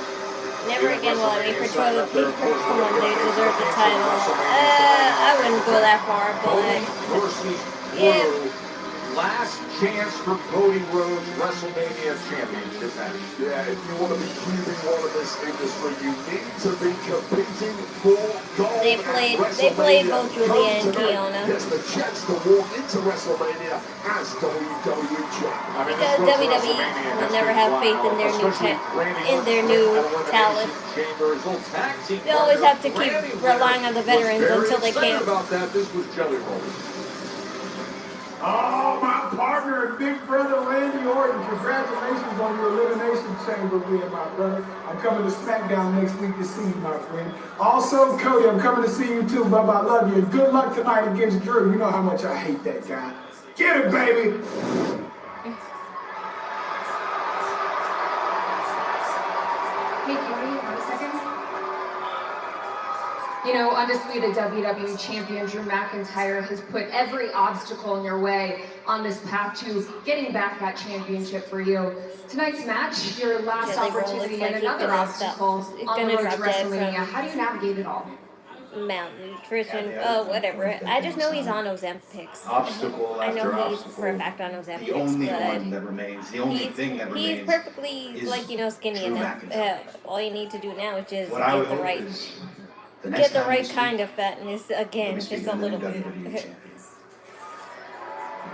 Never again will I wait for toilet paper. Come on, they deserve the title. I wouldn't go that far, but Versus yeah. Drew. Last chance for Cody Rhodes WrestleMania Championship match. Yeah, if you want to be keeping one of this industry, you need to be competing for gold. They played both Julia and Kiana. Gets the chance to walk into WrestleMania as WWE champ. Because WWE will never have faith in their new talent. They always have to keep relying on the veterans until they can't. About that, this was Jelly Roll. Oh, my partner and big brother Randy Orton, congratulations on your elimination chamber win, my brother. I'm coming to Smackdown next week to see you, my friend. Also, Cody, I'm coming to see you too, Bubba. I love you. And good luck tonight against Drew. You know how much I hate that guy. Get it, baby. Hey, Cody, 1 second. You know, undisputed WWE Champion Drew McIntyre has put every obstacle in your way on this path to getting back that championship for you. Tonight's match, your last opportunity and another obstacle on the road to WrestleMania. How do you navigate it all? Mountain, Christian, whatever. I just know he's on Ozempics. Obstacle I know after he's obstacle. for a fact on Ozempics, The only but one that remains, the only thing that remains. he's perfectly, is like, skinny Drew enough. McIntyre. All you need to do now is just What I would get the hope right, is the next time we speak, kind of fatness again, we just speak a of the little bit. WWE champion.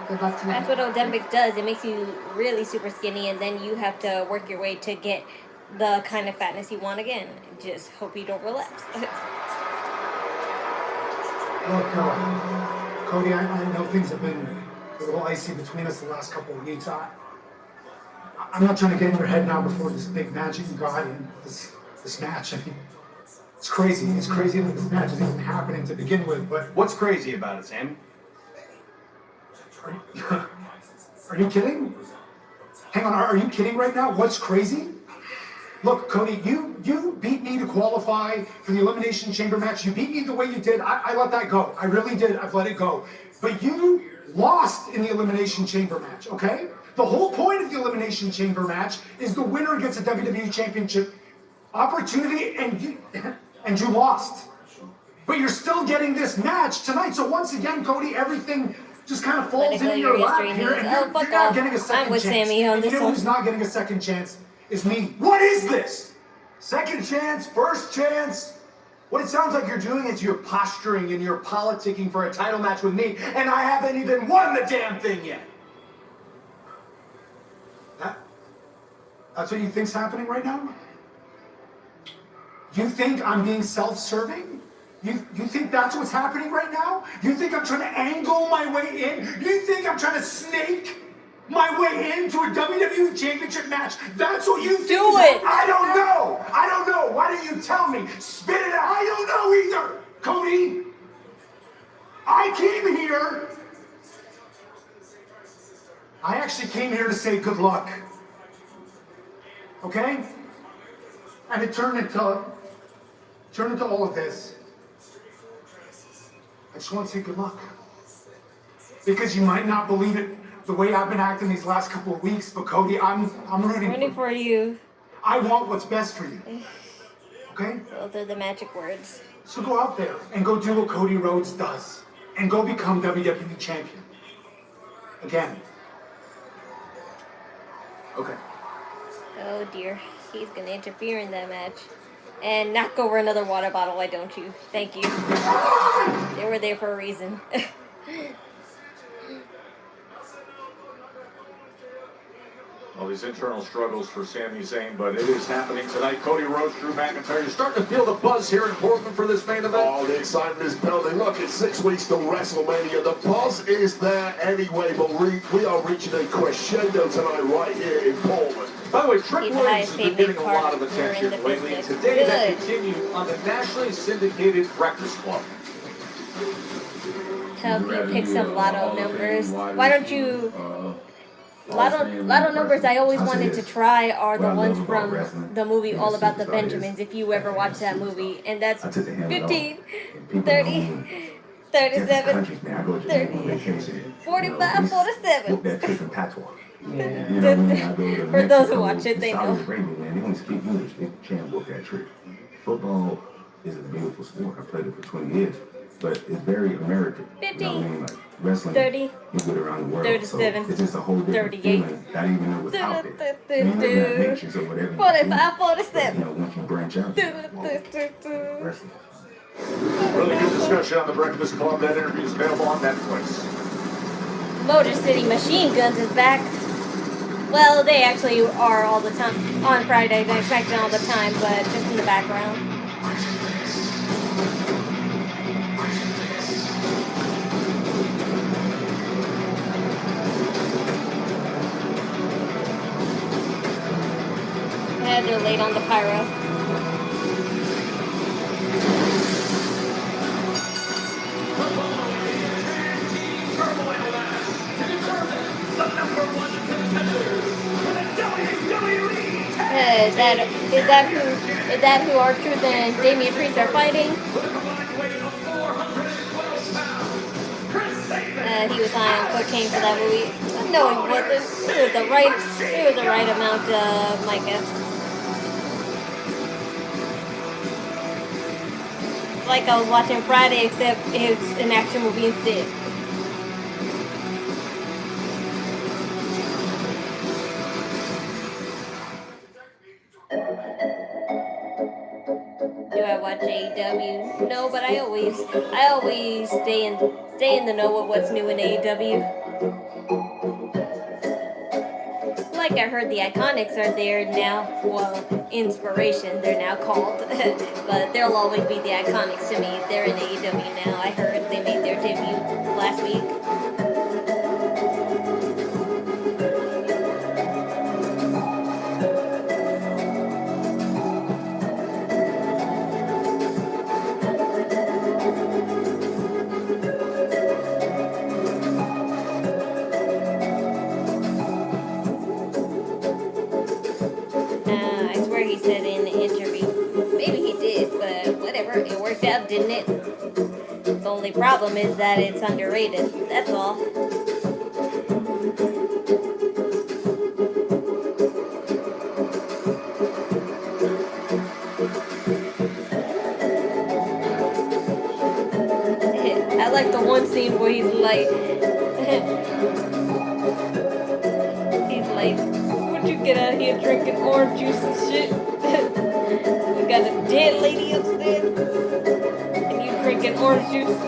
Good luck tonight. That's what Ozempic does. It makes you really super skinny, and then you have to work your way to get the kind of fatness you want again. Just hope you don't relapse. Look, Cody, I know things have been a little icy between us the last couple of weeks. I'm not trying to get in your head now before this big match that you got and this match. I mean, it's crazy. It's crazy that this match is even happening to begin with, but... What's crazy about it, Sam? Are you kidding? Hang on, are you kidding right now? What's crazy? Look, Cody, you beat me to qualify for the Elimination Chamber match. You beat me the way you did. I let that go. I really did. I've let it go. But you lost in the Elimination Chamber match, okay? The whole point of the Elimination Chamber match is the winner gets a WWE Championship opportunity, and you lost. But you're still getting this match tonight. So once again, Cody, everything just kind of falls into your lap here, and you're not getting a second I'm with chance. Sammy on And this you know one. who's not getting a second chance is me. What is this? Second chance? First chance? What it sounds like you're doing is you're posturing and you're politicking for a title match with me, and I haven't even won the damn thing yet. That's what you think's happening right now? You think I'm being self-serving? You think that's what's happening right now? You think I'm trying to angle my way in? You think I'm trying to snake my way into a WWE Championship match? That's what you think? Do it! I don't know! I don't know! Why don't you tell me? Spit it out! I don't know either! Cody! I came here... I actually came here to say good luck. Okay? And it turned into all of this. I just want to say good luck. Because you might not believe it the way I've been acting these last couple of weeks, but Cody, I'm rooting for you. I want what's best for you. Okay? Those are the magic words. So go out there and go do what Cody Rhodes does. And go become WWE Champion. Again. Okay. Oh dear, he's gonna interfere in that match. And knock over another water bottle, why don't you? Thank you. They were there for a reason. All these internal struggles for Sami Zayn, but it is happening tonight. Cody Rhodes, Drew McIntyre. You're starting to feel the buzz here in Portland for this main event. Oh, the excitement is building. Look, it's 6 weeks to WrestleMania. The buzz is there anyway, but we are reaching a crescendo tonight right here in Portland. By the way, Trick Williams has been getting a lot of attention lately, and today that continued on the nationally syndicated Breakfast Club. Help you pick some lotto numbers. Why don't you... Lotto numbers I always wanted to try are the ones from the movie All About the Benjamins, if you ever watched that movie. And that's 15, 30, 37, 30, 45, 47. For those who watch it, they know. Football is a beautiful sport. I played it for 20 years. But it's very American. 50, you know what I mean? Like wrestling, 30, you get around the world. 37, so it's just a whole different 38, feeling. Not even know what's out there. I mean, you're not matrix or whatever. 45, 47. You know, once you branch out, wrestling. Really good discussion on the Breakfast Club. That interview is available on Netflix. Motor City Machine Guns is back. Well, they actually are all the time on Friday Night Smackdown all the time, but just in the background. Yeah, they're late on the pyro. Is that who R-Truth and Damian Priest are fighting? He was high on cocaine for that movie. No, he wasn't. It was the right amount, Micah. Like I was watching Friday, except it's an action movie instead. Do I watch AEW? No, but I always stay in the know of what's new in AEW. Like I heard the Iconics are there now. Well, Inspiration they're now called, but they'll always be the Iconics to me. They're in AEW now. I heard they made their debut last week. He said in the interview. Maybe he did, but whatever. It worked out, didn't getting it. The only problem is that it's underrated. That's all. I like the one scene where he's like, would you get out here drinking orange juice and shit? We got a dead lady upstairs, and you drinking orange juice.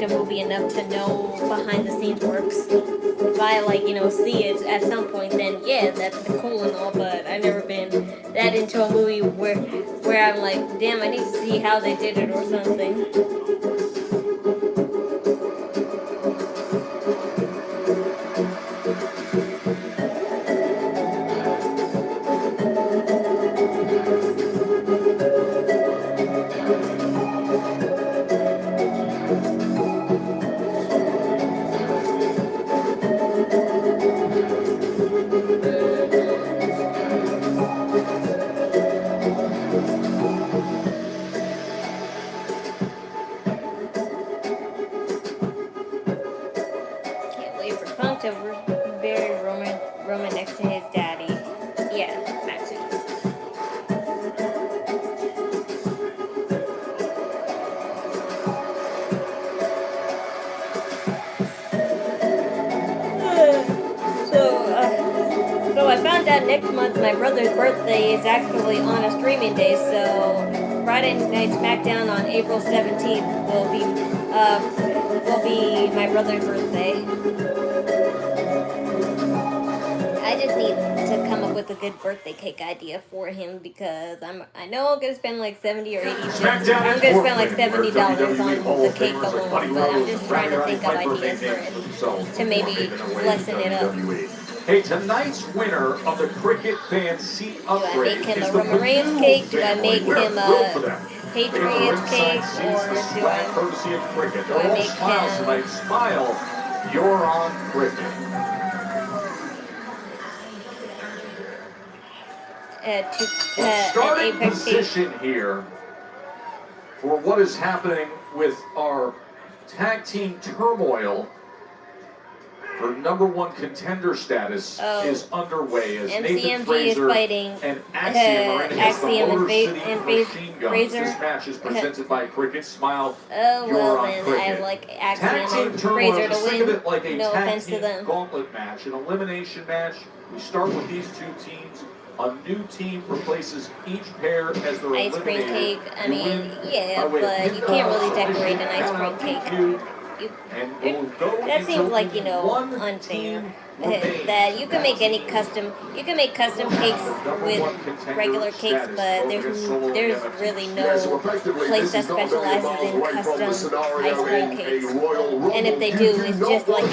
A movie enough to know behind the scenes works. If I see it at some point, then yeah, that's cool and all, but I've never been that into a movie where I'm like, damn, I need to see how they did it or something. Next month, my brother's birthday is actually on a streaming day, so Friday Night Smackdown on April 17th will be my brother's birthday. I just need to come up with a good birthday cake idea for him because I know I'm gonna spend like $70 or $80. I'm gonna spend like $70 on the cake alone, but I'm just trying to think of ideas for him to maybe lessen it up. Hey, tonight's winner of the Cricket Fan Seat Upgrade do I make him a Roman Reigns cake? Do I make him a Patriots cake? Or do I make him... Smile, you're on Cricket. Starting position here for what is happening with our tag team turmoil for #1 contender status is underway as Nathan Fraser and Axiom are in against the Motor City Machine Guns. This match is presented by Cricket. Smile, you're on Cricket. I like Axiom and Fraser to win. It like a No tag offense to team them. gauntlet match, an elimination match. We start with these two teams. A new team replaces each pair as their ice cream eliminator. cake. I mean, yeah, but you can't really decorate an ice cream cake. That seems like, unfair. That you can make any custom cakes with regular cakes, but there's really no place that specializes in custom ice cream cakes. And if they do, it's just like,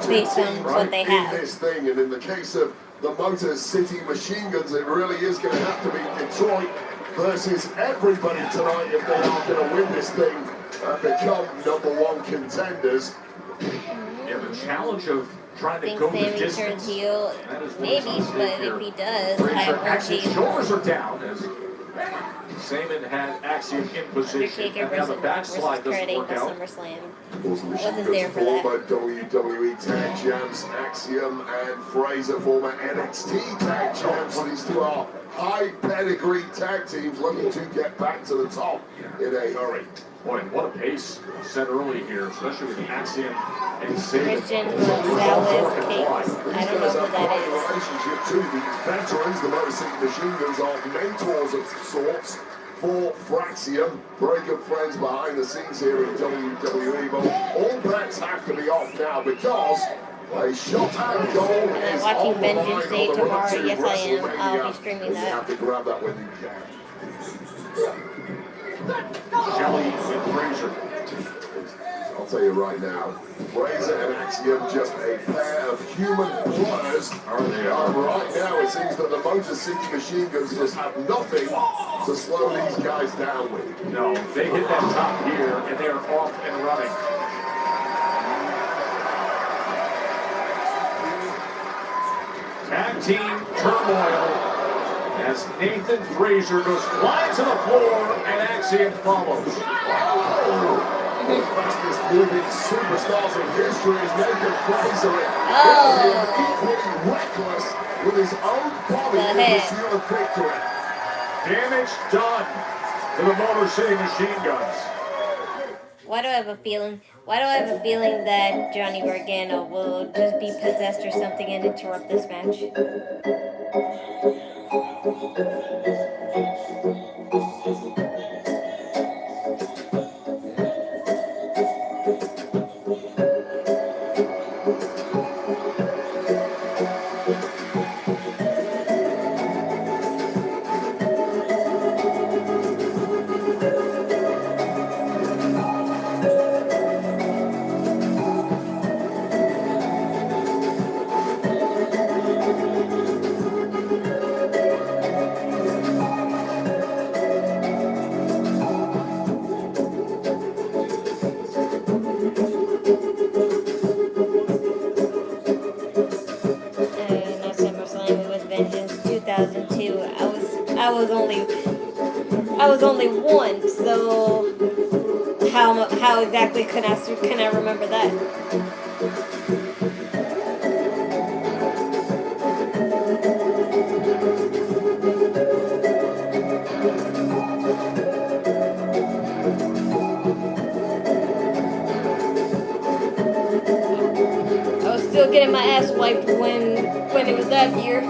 based on what they have. And in the case of the Motor City Machine Guns, it really is going to have to be Detroit versus everybody tonight if they are going to win this thing and become #1 contenders. Yeah, the challenge of trying to go the Sammy distance. turns heel, maybe, but if he does, I won't Axion's be. shoulders are down as Saman had Axiom in position, and now the backslide doesn't work out. SummerSlam. Wasn't there for that. By WWE Tag Champs Axiom and Fraser, former NXT Tag Champs. These two are high pedigree tag teams looking to get back to the top in a hurry. Boy, what a pace set early here, especially with Axiom and Saban. Christian Gonzalez cakes. I don't know who that is. Relationship to these veterans, the Motor City Machine Guns are mentors of sorts for Fraxium. Very good friends behind the scenes here in WWE, but all bets have to be off now because a shot at goal is watching on the line Vengeance on Day the tomorrow. road to Yes, I am. I'll be WrestleMania, streaming and you that. have to grab that when you can. Shelley and Fraser. I'll tell you right now, Fraser and Axiom just a pair of human plotters. They are. Right now it seems that the Motor City Machine Guns just have nothing to slow these guys down with. No, they hit that top gear and they're off and running. Tag team turmoil as Nathan Fraser goes flying to the floor and Axiom follows. The fastest moving superstars in history is Nathan Fraser. Equally reckless with his own body in pursuit of victory. Damage done to the Motor City Machine Guns. Why do I have a feeling? Why do I have a feeling that Johnny Gargano will just be possessed or something and interrupt this match? I was only one, so how exactly can I remember that? I was still getting my ass wiped when it was that year.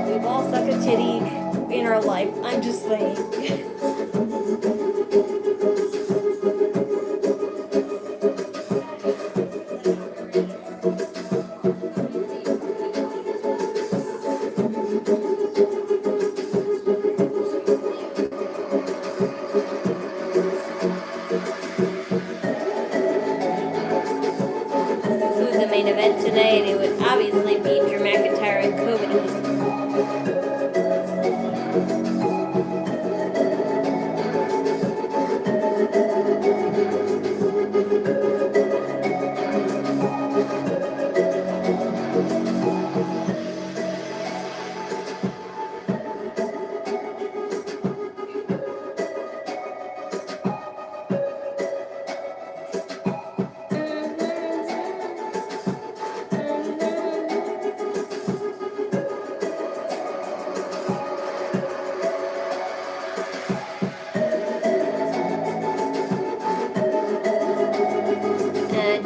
We've all sucked a titty in our life. I'm just saying. Who's the main event today? And it would obviously be Drew McIntyre and Cody.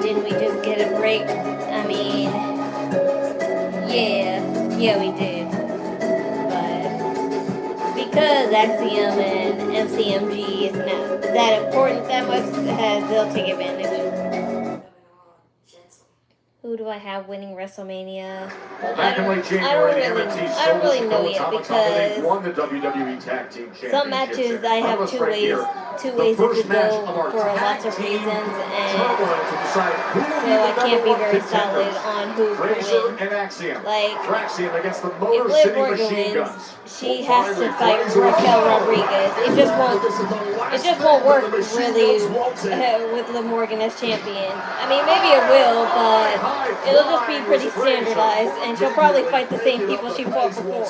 Didn't we just get a break? I mean, yeah, we did. But because Axiom and MCMG is not that important that much, they'll take advantage. Who do I have winning WrestleMania? Well, back in late January, NXT I don't really know Soul yet Tama because won the WWE Tag Team Championship. some matches I have two ways it could go for lots of reasons, and so I can't be very solid on who can win. Like, if Liv Morgan wins, she has to fight Raquel Rodriguez. It just won't work really with Liv Morgan as champion. I mean, maybe it will, but it'll just be pretty standardized, and she'll probably fight the same people she fought before.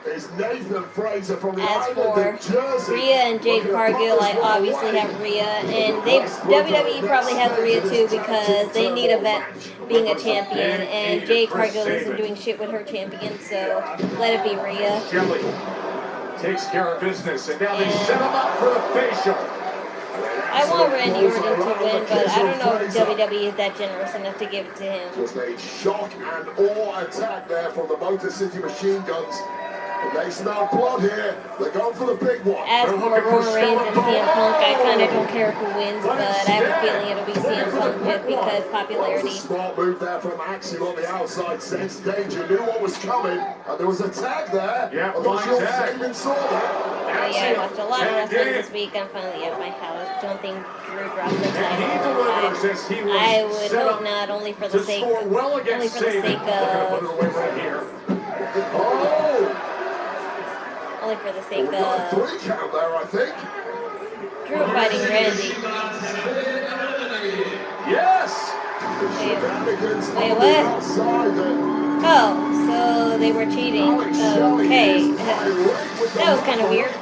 Is Nathan Fraser from the As island for of Jersey. Rhea and Jade Cargill, I obviously have Rhea, and WWE probably has Rhea too because they need a vet being a champion, and Jade Cargill isn't doing shit with her champion, so let it be Rhea. Kelly takes care of business, and now they set him up for the facial. I want Randy Orton to win, but I don't know if WWE is that generous enough to give it to him. Just a shock and awe attack there from the Motor City Machine Guns. And they smell blood here. They're going for the big one. As for Roman Reigns and CM Punk, I kind of don't care who wins, but I have a feeling it'll be CM Punk just because popularity. Well, smart move there from Axiom on the outside. Sensed danger, knew what was coming, and there was a tag there. Yeah, I'm not sure tag. Saban saw that. Oh yeah, I watched a lot of wrestling this week. I'm finally at my house. Don't think Drew dropped the title. I would hope not, only for the sake of only for the sake of 3 count there, I think. Drew fighting Randy. Yes. Wait, what? Oh, so they were cheating. Okay. That was kind of weird.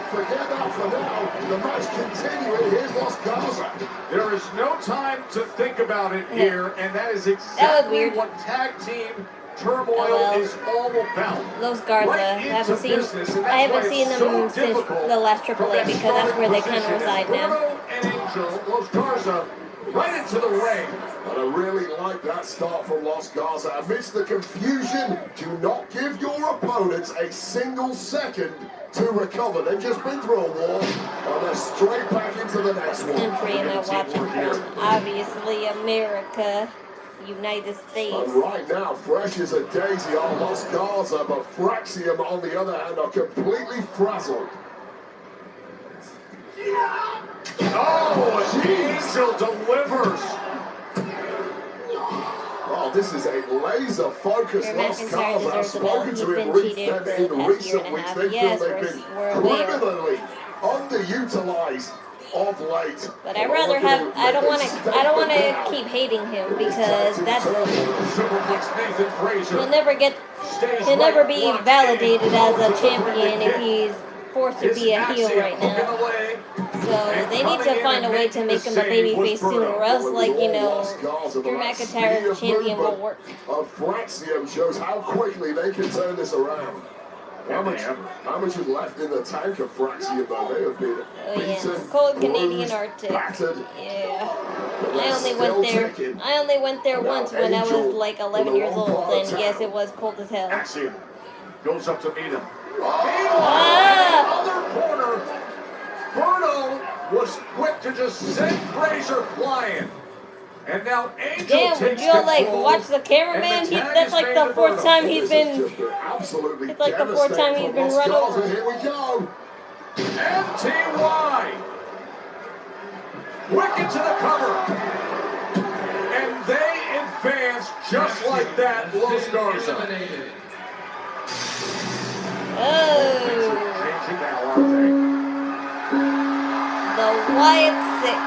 Forget that for now. The match continuing. Here's Los Garza. There is no time to think about it here, and that is exactly what tag team turmoil is all about. Los Garza, I haven't seen them since the last AAA because that's where they kind of reside now. And Angel, Los Garza, right into the ring. And I really like that start from Los Garza. Amidst the confusion, do not give your opponents a single second to recover. They've just been through a war, and they're straight back into the next one. Country am I watching from? Obviously, America. United States. And right now, fresh as a daisy are Los Garza, but Fraxium, on the other hand, are completely frazzled. Oh, Angel delivers. Oh, this is a laser-focused Los Garza. I've spoken to him in recent weeks. They feel they've been criminally underutilized of late. But I'd rather have. I don't want to keep hating him because that's. He'll never be validated as a champion if he's forced to be a heel right now. So they need to find a way to make him a babyface soon, or else, like, you know, Drew McIntyre as champion won't work. Fraxium shows how quickly they can turn this around. How much is left in the tank of Fraxium, though? They have been beaten, Cold Canadian Arctic. battered. Yeah. I only went there once when I was like 11 years old, and yes, it was cold as hell. Axiom goes up to meet him. Ah! Other corner. Berto was quick to just send Fraser flying. And now Angel Damn, would you like watch the cameraman? That's like the fourth time he's been. It's like the fourth time he's been run over. Here we go. MTY. Quick into the cover. And they advance just like that. Los Garza. Oh. The Wyatt Six.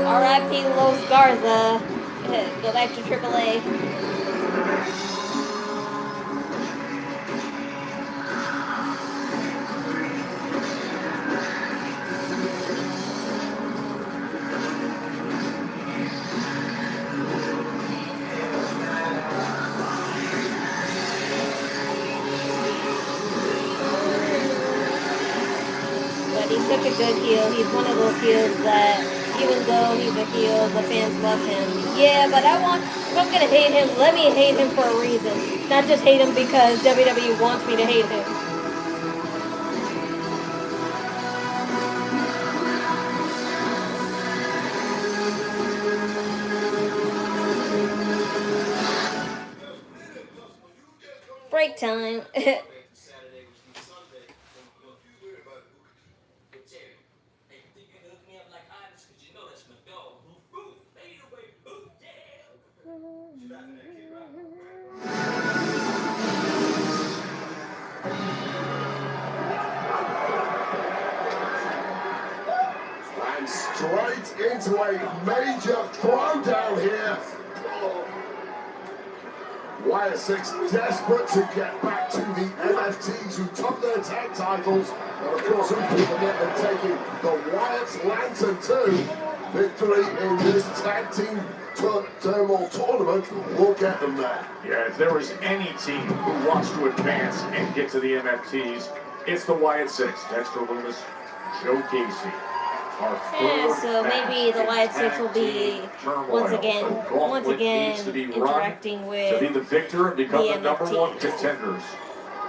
R.I.P. Los Garza. Go back to AAA. But he's such a good heel. He's one of those heels that even though he's a heel, the fans love him. Yeah, but if I'm gonna hate him, let me hate him for a reason. Not just hate him because WWE wants me to hate him. time. And straight into a major throwdown here. Wyatt 6 desperate to get back to the MFTs who took their tag titles. And of course, who can forget them taking the Wyatt's Lantern 2 victory in this tag team turmoil tournament will get them there. Yeah, if there was any team who wants to advance and get to the MFTs, it's the Wyatt 6. Dexter Lumis, Joe Gacy. Yeah, so maybe the Wyatt 6 will be once again interacting with to be the victor and become the MFTs. #1 contenders.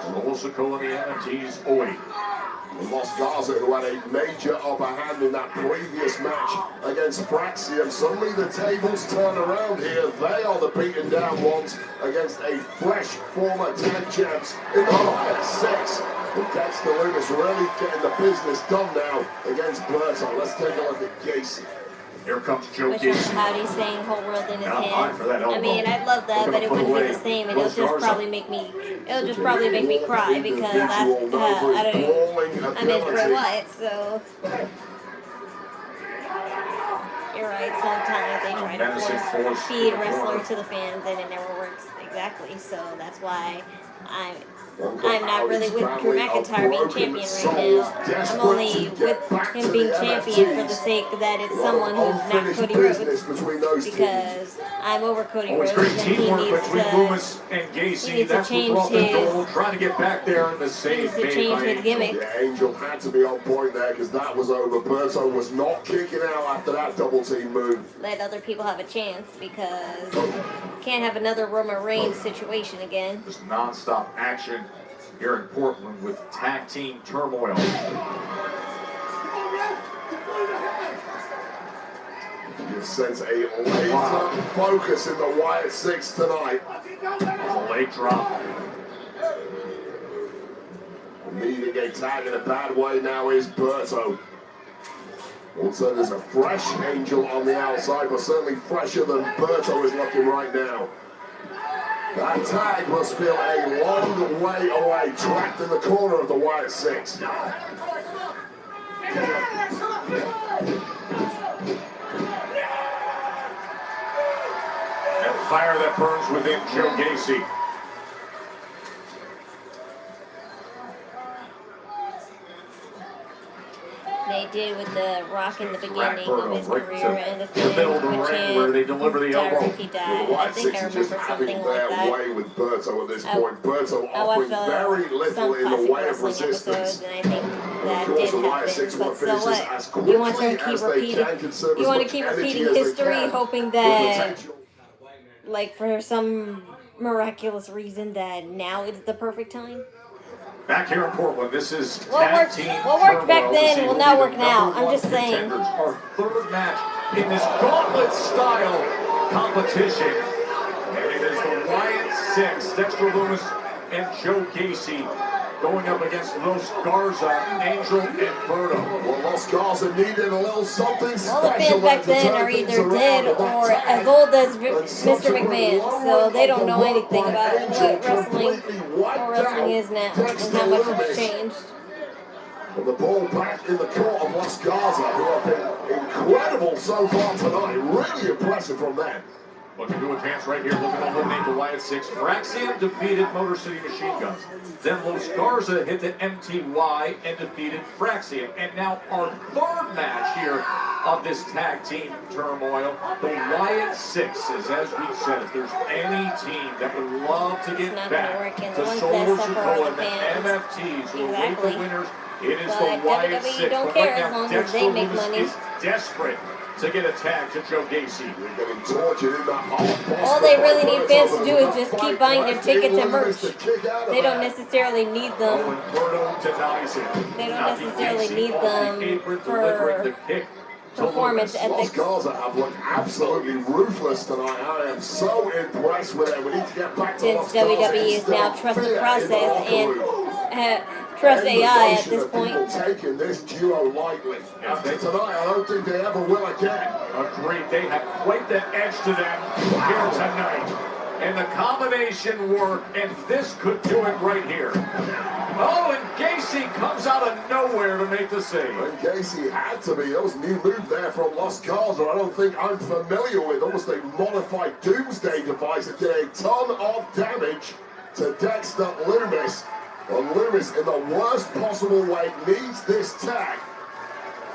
Solo Sikoa and the MFTs await. Los Garza, who had a major upper hand in that previous match against Fraxium. Suddenly the tables turn around here. They are the beaten down ones against a fresh former tag champs in the Wyatt 6. And Dexter Lumis really getting the business done now against Berto. Let's take a look at Gacy. Here comes Joe Which Gacy. Howdy's saying whole world in his Now, hands. for that elbow. I mean, I'd love that, but it wouldn't be the same, and it'll just probably make me cry because I don't know. I mean, Bray Wyatt, so you're right. Sometimes they try to force feed wrestler to the fans, and it never works exactly. So that's why I'm not really with Drew McIntyre being champion right now. I'm only with him being champion for the sake that it's someone who's not Cody Rhodes. Because I'm over Cody Rhodes and he needs to change his trying to get back there in the same gimmick. Yeah, Angel had to be on point there because that was over. Berto was not kicking out after that double team move. Let other people have a chance because can't have another Roman Reigns situation again. Just non-stop action here in Portland with tag team turmoil. You sense a laser focus in the Wyatt 6 tonight. A leg drop. Needing a tag in a bad way now is Berto. Also, there's a fresh Angel on the outside, but certainly fresher than Berto is looking right now. That tag must feel a long way away, trapped in the corner of the Wyatt 6. That fire that burns within Joe Gacy. They did with the Rock in the beginning of his career and the middle of the ring where they deliver the elbow. He died. I think I remember something like that. Way with Berto at this point. Berto offering very little in the way of resistance. And I think that did happen. But so what? You want to keep repeating? You want to keep repeating history, hoping that, like, for some miraculous reason, that now is the perfect time. Back here in Portland, this is what worked back then will not work now. I'm just saying. Our third match in this gauntlet-style competition. And it is the Wyatt 6, Dexter Lumis and Joe Gacy going up against Los Garza, Angel, and Berto. Well, Los Garza needed a little something special. All the fans back then are either dead or as old as Mr. McMahon, so they don't know anything about what wrestling is now and how much it's changed. Well, the ball back in the court of Los Garza, who have been incredible so far tonight. Really impressive from them. Looking to advance right here, looking to eliminate the Wyatt 6. Fraxium defeated Motor City Machine Guns. Then Los Garza hit the MTY and defeated Fraxium. And now our third match here of this tag team turmoil, the Wyatt 6 is, as we said, if there's any team that would love to get back to Solo Sikoa and the MFTs who are the winners, it is the Wyatt 6. Don't care as long as they make money. Is desperate to get a tag to Joe Gacy. All they really need fans to do is just keep buying their tickets and merch. They don't necessarily need them. They don't necessarily need them for performance Los ethics. Garza have looked absolutely ruthless tonight. I am so impressed with them. We need to get back to Since Los Garza WWE is instead now of trust the fear in process locker and room. trust And the AI at notion this of people point. taking this duo lightly. After tonight, I don't think they ever will again. Agreed. They have quite the edge to them here tonight. And the combination work, and this could do it right here. Oh, and Gacy comes out of nowhere to make the save. And Gacy had to be. That was a new move there from Los Garza. I don't think I'm familiar with. Almost a modified doomsday device that did a ton of damage to Dexter Lumis. Well, Lumis, in the worst possible way, needs this tag.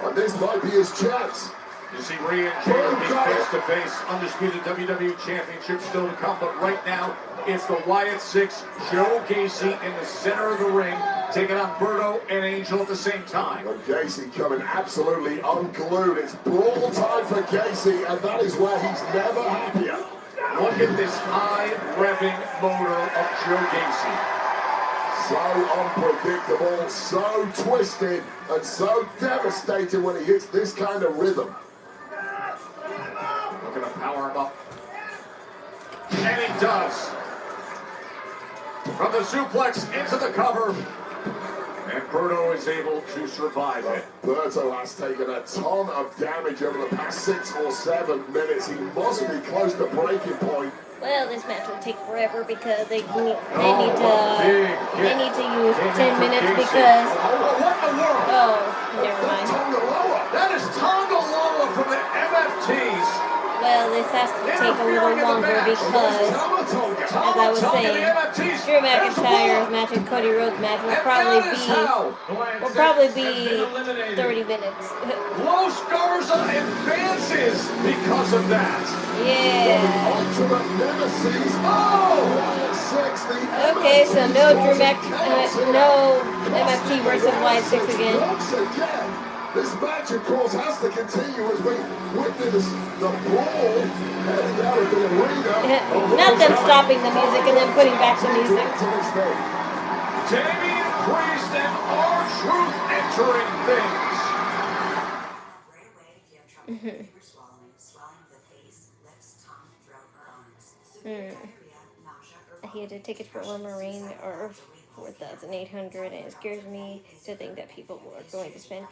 And this might be his chance. You see Rhea and Jade being face-to-face, undisputed WWE Championship still to come, but right now, it's the Wyatt Six, Joe Gacy in the center of the ring, taking on Berto and Angel at the same time. And Gacy coming absolutely unglued. It's brawl time for Gacy, and that is where he's never happier. Look at this high revving motor of Joe Gacy. So unpredictable, so twisted, and so devastating when he hits this kind of rhythm. Looking to power him up. And he does. From the suplex into the cover. And Berto is able to survive it. Berto has taken a ton of damage over the past 6 or 7 minutes. He must be close to breaking point. Well, this match will take forever because they need to use 10 minutes because never mind. That is Tonga Loa from the MFTs. Well, this has to take a little longer because, as I was saying, Drew McIntyre's match and Cody Rhodes match will probably be 30 minutes. Los Garza advances because of that. Yeah. Okay, so no no MFT versus Wyatt Six again. This match, of course, has to continue as we witness the brawl heading out of the arena. Not them stopping the music and then putting back the music. Damian Priest and R-Truth entering things. He had tickets for One Marine or 4,800, and it scares me to think that people are going to spend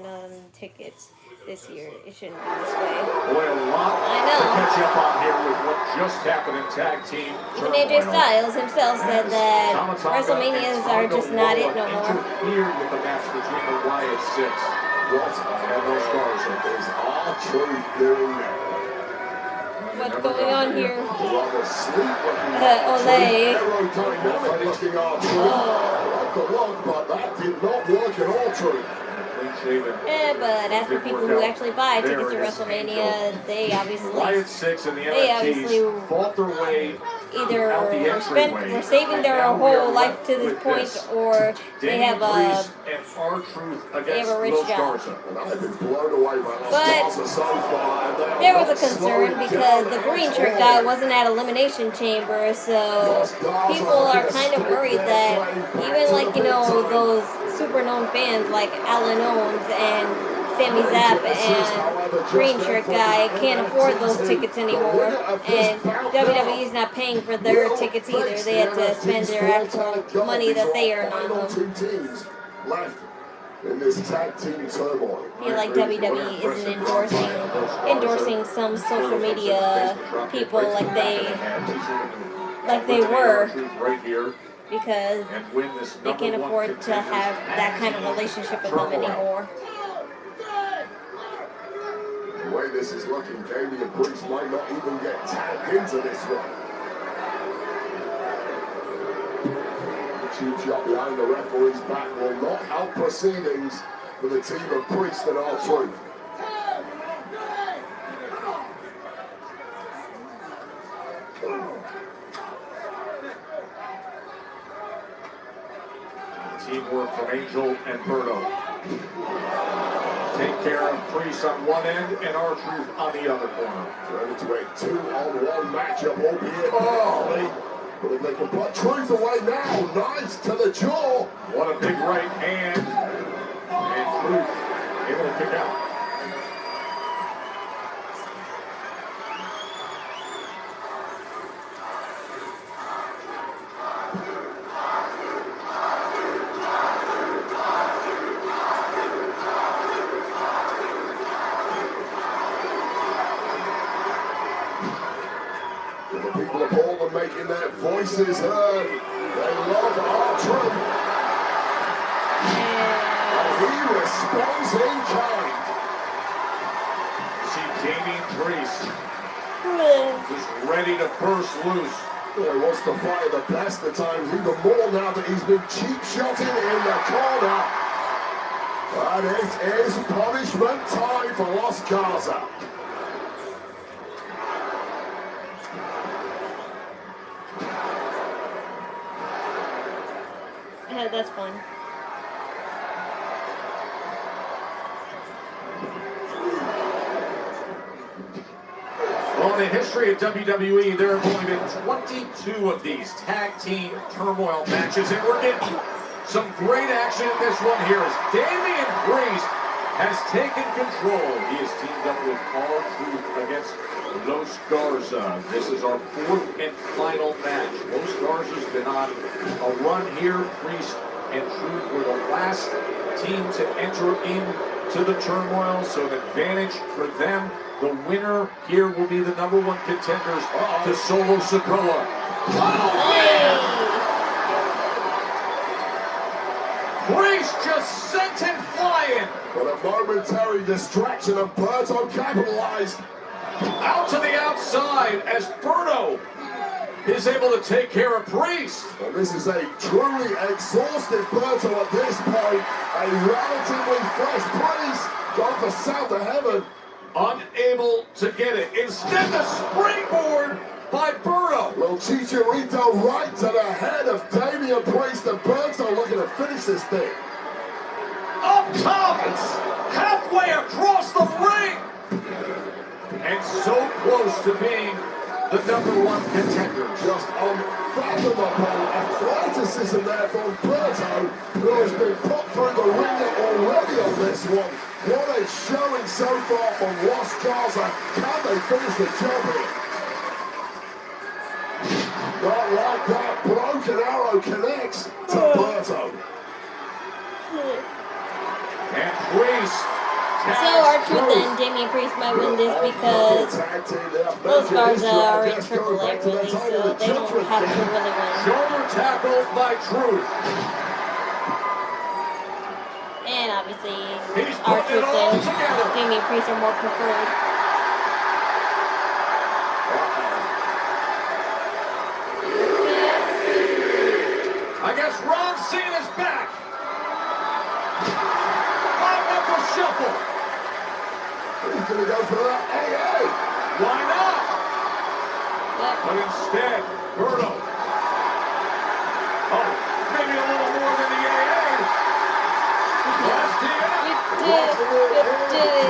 on tickets this year. It shouldn't be this way. Boy, a lot to catch up on here with what just happened in tag team. Even AJ Styles himself said that WrestleManias are just not it no more. Interfered with the match between the Wyatt Six. What Los Garza is R-Truth doing now? What's going on here? Ole. But that did not work at all, Truth. But as for people who actually buy tickets to WrestleMania, they obviously fought their way either were saving their whole life to this point, or they have a rich job. But there was a concern because the green shirt guy wasn't at Elimination Chamber, so people are kind of worried that even those super known fans like Alan Owens and Sami Zayn and Green Shirt Guy can't afford those tickets anymore, and WWE's not paying for their tickets either. They had to spend their actual money that they earn on them. In this tag team turmoil. I feel like WWE isn't endorsing some social media people like they were, because they can't afford to have that kind of relationship with them anymore. The way this is looking, Damian Priest might not even get tagged into this one. The cheap shot behind the referee's back will not help proceedings for the team of Priest and R-Truth. Teamwork from Angel and Berto. Take care of Priest on one end and R-Truth on the other corner. Turn into a 2-on-1 matchup, albeit but if they can put Truth away now, nice to the jaw. What a big right hand. And Truth able to kick out. The people of Portland making their voices heard. They love our truth. And he responds in kind. See Damian Priest just ready to burst loose. He wants to fight the best of times, even more now that he's been cheap shotting in the corner. And it is punishment time for Los Garza. Yeah, that's fun. Well, in the history of WWE, there have only been 22 of these tag team turmoil matches, and we're getting some great action in this one here as Damian Priest has taken control. He has teamed up with R-Truth against Los Garza. This is our fourth and final match. Los Garza's been on a run here. Priest and Truth were the last team to enter into the turmoil, so an advantage for them. The winner here will be the #1 contenders to Solo Sikoa. Priest just sent him flying. But a momentary distraction, and Berto capitalized. Out to the outside as Berto is able to take care of Priest. Well, this is a truly exhausted Berto at this point. A relatively fresh Priest gone for south of heaven. Unable to get it. Instead, the springboard by Berto. Well, Chicharito right to the head of Damian Priest, and Berto looking to finish this thing. Up top, halfway across the ring. And so close to being the #1 contender. Just unfathomable athleticism there from Berto, who has been put through the ringer already on this one. What a showing so far from Los Garza. Can they finish the job here? Not like that. Broken arrow connects to Berto. And Priest. So R-Truth and Damian Priest might win this because Los Garza are in AAA really, so they don't have to really win. Shoulder tackle by Truth. And obviously R-Truth and Damian Priest are more preferred. I guess Ron Cena's back. Five-knuckle shuffle. He's going to go for that AA. Why not? But instead, Berto. Oh, maybe a little more than the AA. Last You did it.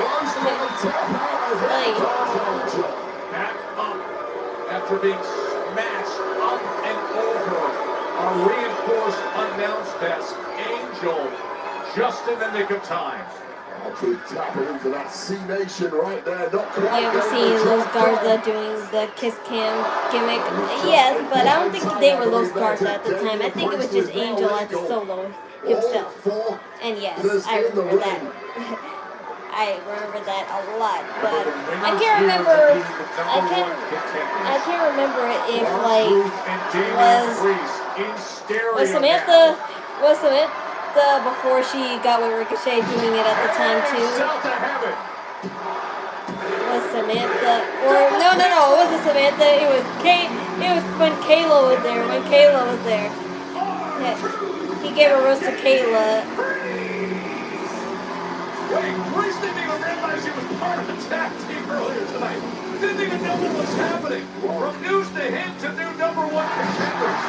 Back up after being smashed up and over. A reinforced announce desk. Angel just in the nick of time. Tapping into that C-Nation right there. Not quite. You ever seen Los Garza doing the kiss cam gimmick? Yes, but I don't think they were Los Garza at the time. I think it was just Angel as a solo himself. And yes, I remember that. I remember that a lot, but I can't remember. I can't remember if was Samantha before she got with Ricochet doing it at the time too. Was Samantha or no, it wasn't Samantha. It was when Kayla was there. Yeah, he gave a rose to Kayla. Wait, Priest didn't even realize he was part of the tag team earlier tonight. Didn't even know what was happening. From news to him to new #1 contenders.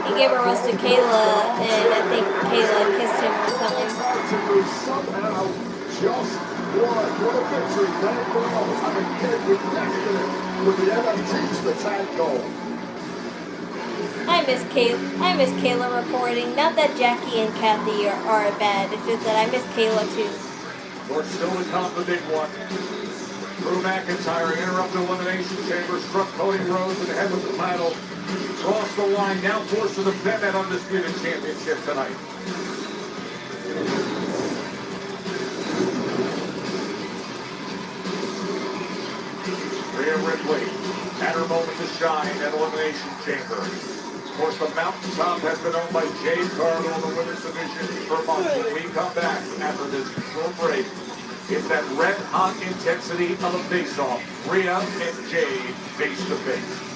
He gave a rose to Kayla, and I think Kayla kissed him or something. Somehow just what a victory. Very well. And again with destiny with the NFTs the tag goal. I miss Kayla reporting. Not that Jackie and Kathy are bad. It's just that I miss Kayla too. We're still to come, the big one. Drew McIntyre interrupted elimination chamber, struck Cody Rhodes in the head with the title. Crossed the line, now forced to defend that undisputed championship tonight. Rhea Ripley had her moment to shine at elimination chamber. Of course, the mountaintop has been owned by Jade Cargill in the women's division for months. When we come back after this short break, it's that red-hot intensity of a face-off. Rhea and Jade face-to-face.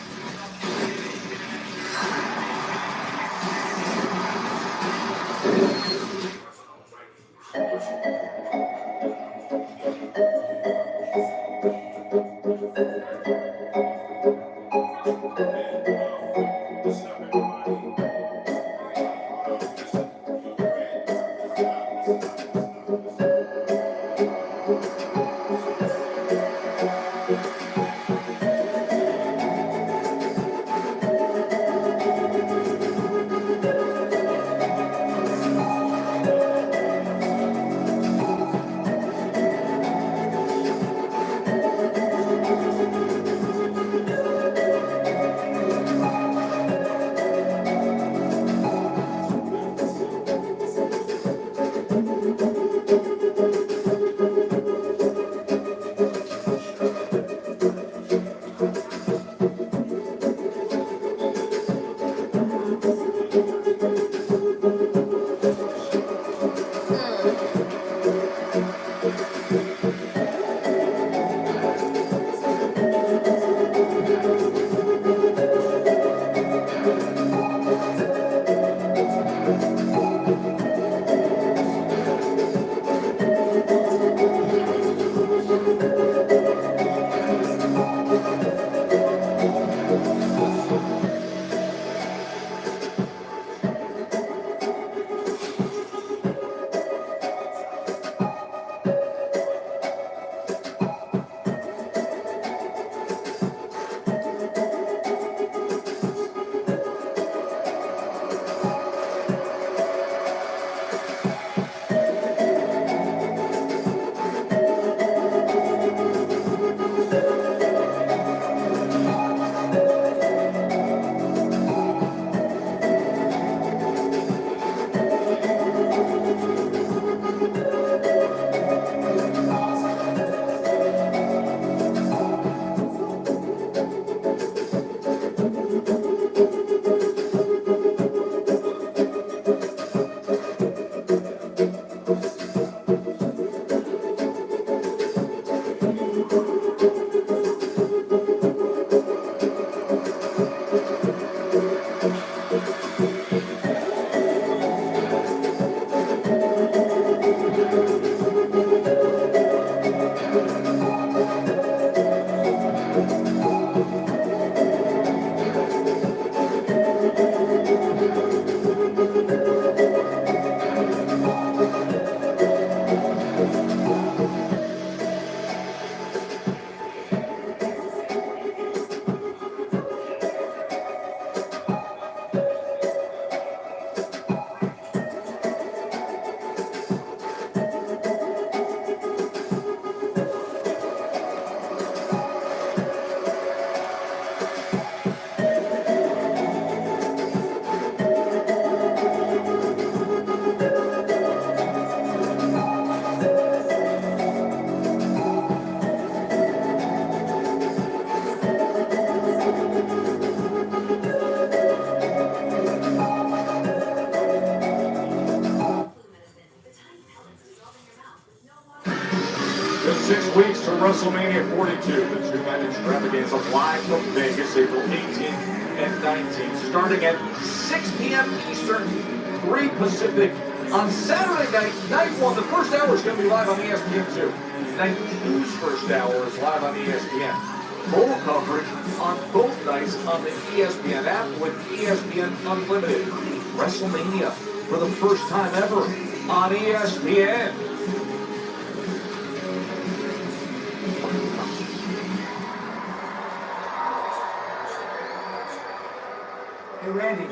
Just 6 weeks to WrestleMania 42, the two-night extravaganza live from Vegas, April 18th and 19th, starting at 6 p.m. Eastern, 3 Pacific. On Saturday night 1, the first hour is going to be live on ESPN2. Night 2's first hour is live on ESPN. Full coverage on both nights on the ESPN app with ESPN Unlimited. WrestleMania for the first time ever on ESPN. Hey, Randy.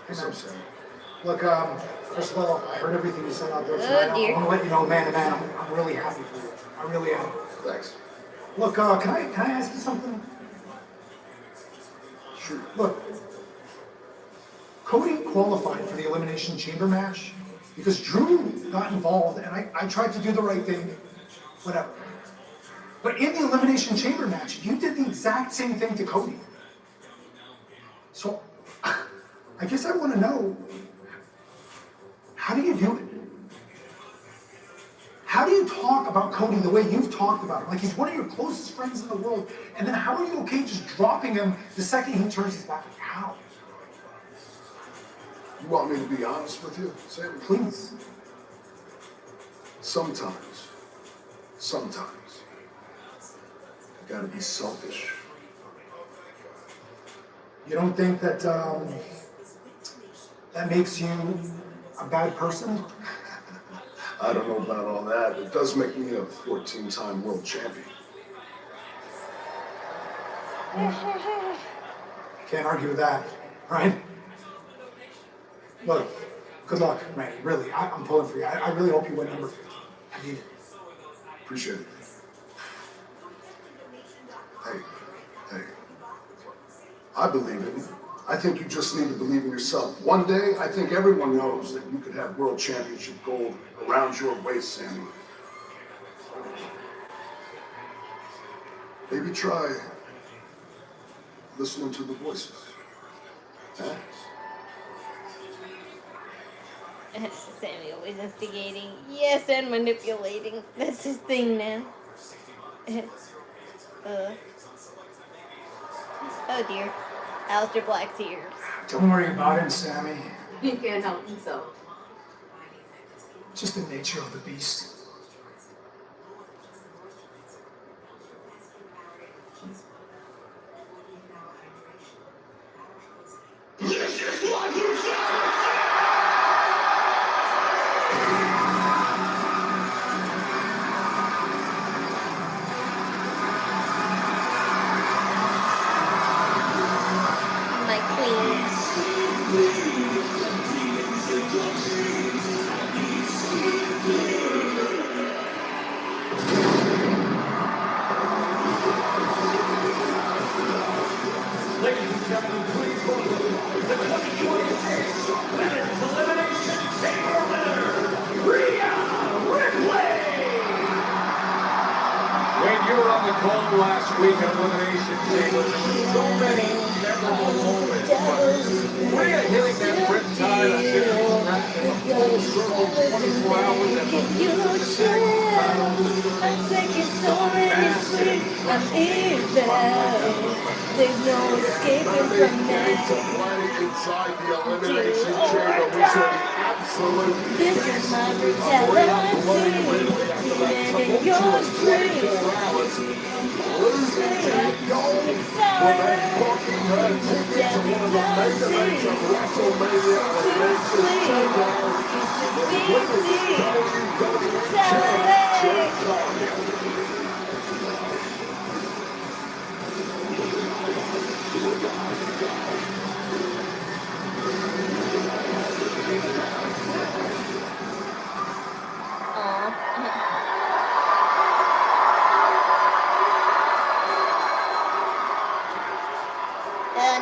What's up, Sam? Look, First of all, I heard everything you said out there Oh, tonight. dear. I want to let you know, man to man, I'm really happy for you. I really am. Thanks. Look, can I ask you something? Sure. Look, Cody qualified for the Elimination Chamber match because Drew got involved, and I tried to do the right thing, whatever. But in the Elimination Chamber match, you did the exact same thing to Cody. So, I guess I want to know, how do you do it? How do you talk about Cody the way you've talked about him? Like he's one of your closest friends in the world, and then how are you okay just dropping him the second he turns his back? How? You want me to be honest with you, Sam? Please. Sometimes, you gotta be selfish. You don't think that that makes you a bad person? I don't know about all that. It does make me a 14-time world champion. Can't argue with that, right? Look, good luck, Randy. Really, I'm pulling for you. I really hope you win number 50. I need it. Appreciate it. Hey. I believe it. I think you just need to believe in yourself. One day, I think everyone knows that you could have world championship gold around your waist, Sammy. Maybe try listening to the voices. Huh? Sammy always instigating. Yes, and manipulating. That's his thing now. Oh dear. Aleister Black's here. Don't worry about him, Sammy. He can't help himself. Just the nature of the beast. This is what you said! My queen. Ladies and gentlemen, please welcome the 2026 Women's Elimination Chamber winner, Rhea Ripley! When you were on the call last week at Elimination Chamber, there were so many memorable moments. Rhea hitting that riptide on Victor's match in a full circle 24 hours and the I'm taking so many sweet. I'm in there. There's no escaping from that. Inside the elimination chamber, we saw the absolute. This is my brutality. And in your dream. Losing that gold, but then booking her ticket to one of the main events of WrestleMania Championship.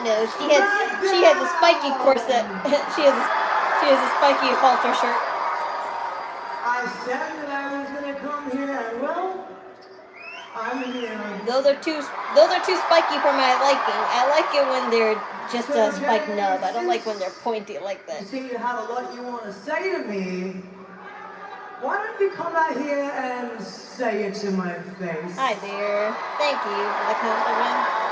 No, she has a spiky corset. she has a spiky halter shirt. I said that I was gonna come here, and well, I'm here. Those are too spiky for my liking. I like it when they're just a spike nub. I don't like when they're pointy like that. You see, you have a lot you want to say to me. Why don't you come out here and say it to my face? Hi there. Thank you for the compliment.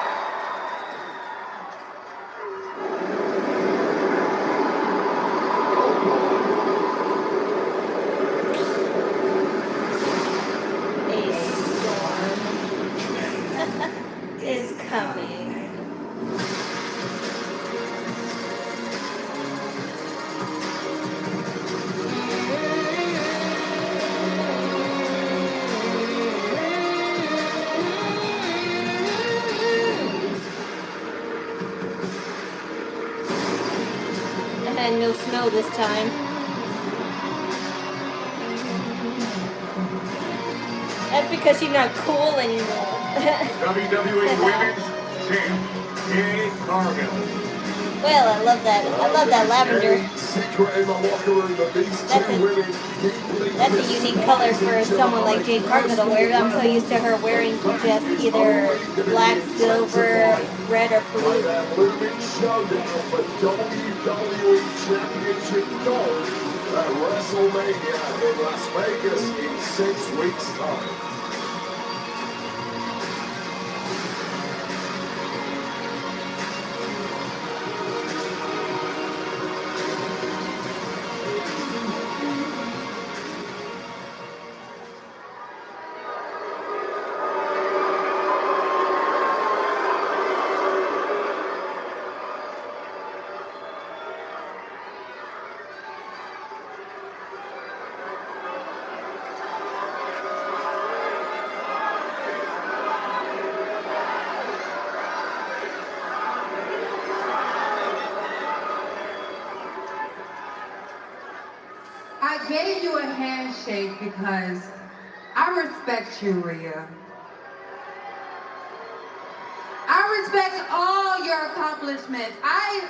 Is coming. And no snow this time. That's because she's not cool anymore. WWE Women's Champ, Jade Cargill. Well, I love that. I love that lavender. That's a unique color for someone like Jade Cargill to wear. I'm so used to her wearing just either black, silver, red, or blue. WWE Championship gold at WrestleMania in Las Vegas in 6 weeks' time. I gave you a handshake because I respect you, Rhea. I respect all your accomplishments. I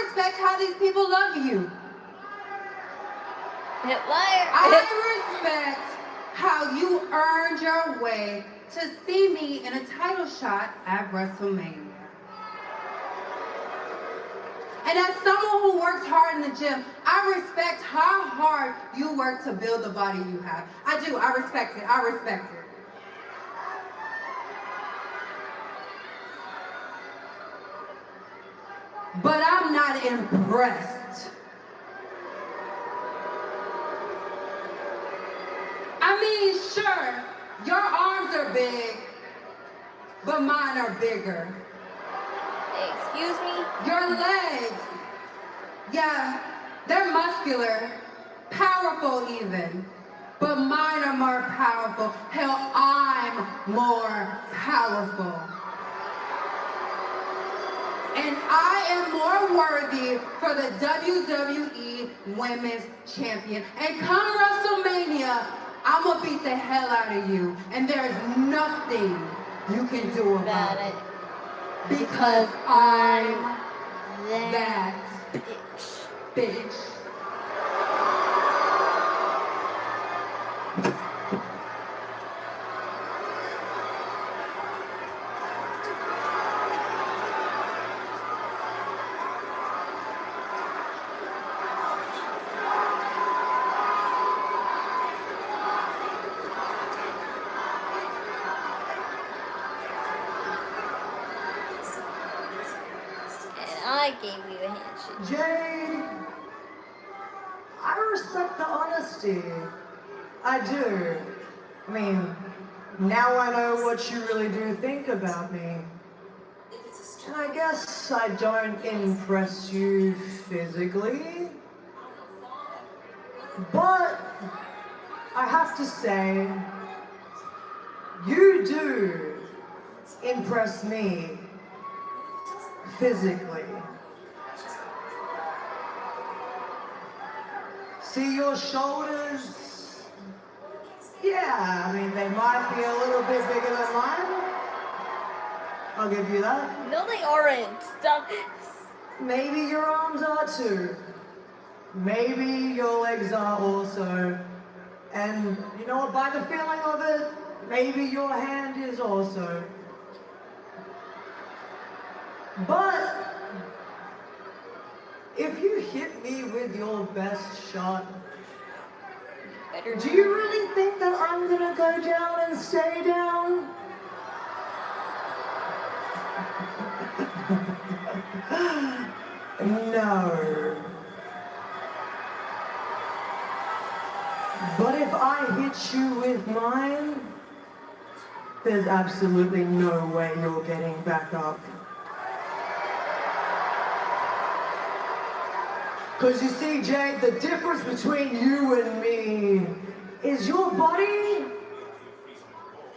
respect how these people love you. Liar. I respect how you earned your way to see me in a title shot at WrestleMania. And as someone who works hard in the gym, I respect how hard you work to build the body you have. I do. I respect it. I respect it. But I'm not impressed. I mean, sure, your arms are big, but mine are bigger. Excuse me? Your legs, yeah, they're muscular, powerful even, but mine are more powerful. Hell, I'm more powerful. And I am more worthy for the WWE Women's Champion. And come WrestleMania, I'm gonna beat the hell out of you. And there's nothing you can do about it. Because I'm that bitch. I gave you a handshake. Jade, I respect the honesty. I do. I mean, now I know what you really do think about me. And I guess I don't impress you physically. But I have to say, you do impress me physically. See your shoulders? Yeah, I mean, they might be a little bit bigger than mine. I'll give you that. No, they aren't. Stop. Maybe your arms are too. Maybe your legs are also. And you know what, by the feeling of it, maybe your hand is also. But if you hit me with your best shot, do you really think that I'm gonna go down and stay down? No. But if I hit you with mine, there's absolutely no way you're getting back up. Because you see, Jade, the difference between you and me is your body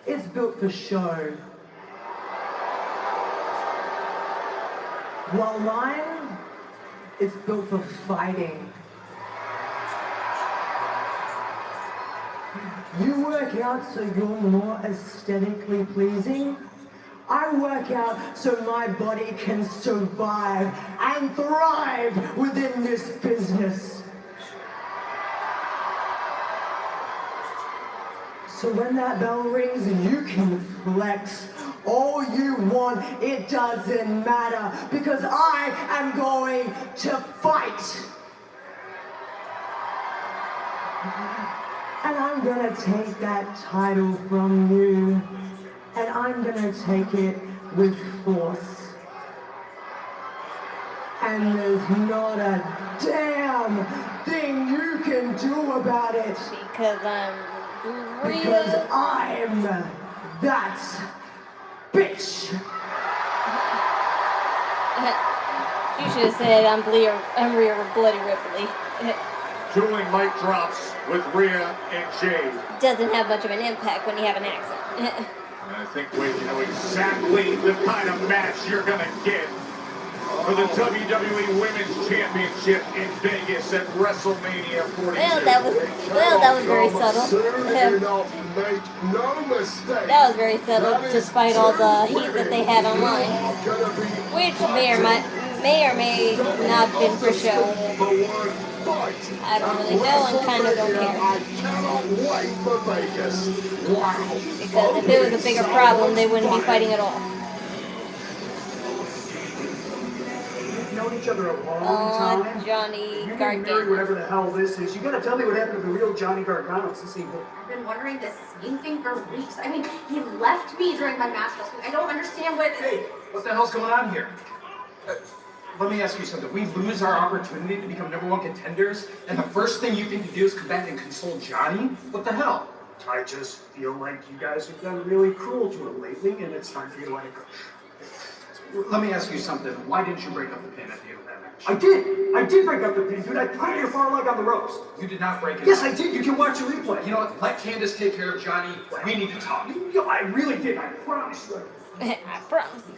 is built for show. While mine is built for fighting. You work out so you're more aesthetically pleasing. I work out so my body can survive and thrive within this business. So when that bell rings, you can flex all you want. It doesn't matter because I am going to fight. And I'm gonna take that title from you, and I'm gonna take it with force. And there's not a damn thing you can do about it. Because I'm that bitch. You should have said I'm Rhea Bloody Ripley. Dueling mic drops with Rhea and Jade. Doesn't have much of an impact when you have an accent. And I think we know exactly the kind of match you're going to get for the WWE Women's Championship in Vegas at WrestleMania 42. Well, that was very subtle. That was very subtle, despite all the heat that they had online, which may or may not have been for show. I don't really know and kind of don't care. Because if it was a bigger problem, they wouldn't be fighting at all. We've known each other a long time. Johnny Gargano. Gargano. Whatever the hell this is. You gotta tell me what happened to the real Johnny Gargano this evening. I've been wondering the same thing for weeks. I mean, he left me during my match last week. I don't understand what... Hey, what the hell's going on here? Let me ask you something. We lose our opportunity to become #1 contenders, and the first thing you think to do is come back and console Johnny? What the hell? I just feel like you guys have been really cruel to him lately, and it's time for you to let it go. Let me ask you something. Why didn't you break up the pin at the end of that match? I did break up the pin, dude. I put your far leg on the ropes. You did not break it Yes, up. I did. You can watch the replay. You know what? Let Candace take care of Johnny. We need to talk. Yo, I really did. I promise you. I promise you.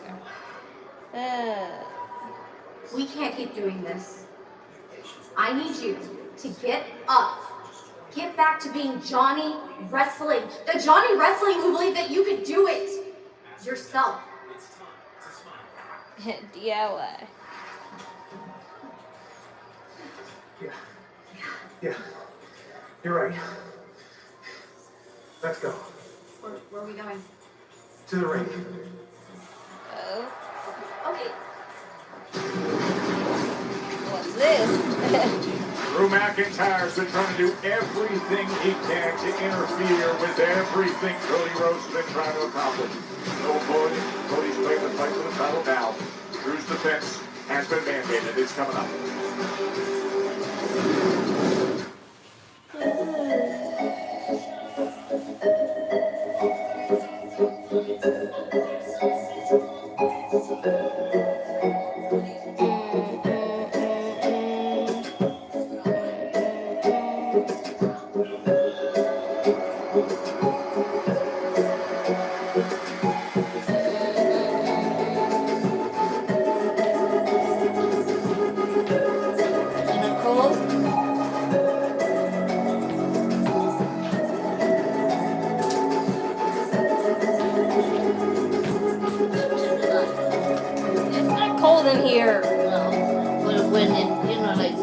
We can't keep doing this. I need you to get up. Get back to being Johnny Wrestling. The Johnny Wrestling who believed that you could do it yourself. DIY. Yeah. You're right. Let's go. Where are we going? To the ring. Oh. Okay. What's this? Drew McIntyre's been trying to do everything he can to interfere with everything Cody Rhodes has been trying to accomplish. No good. Cody's playing the fight for the title now. Drew's defense has been mandated. It's coming up. Here. When it, you know, like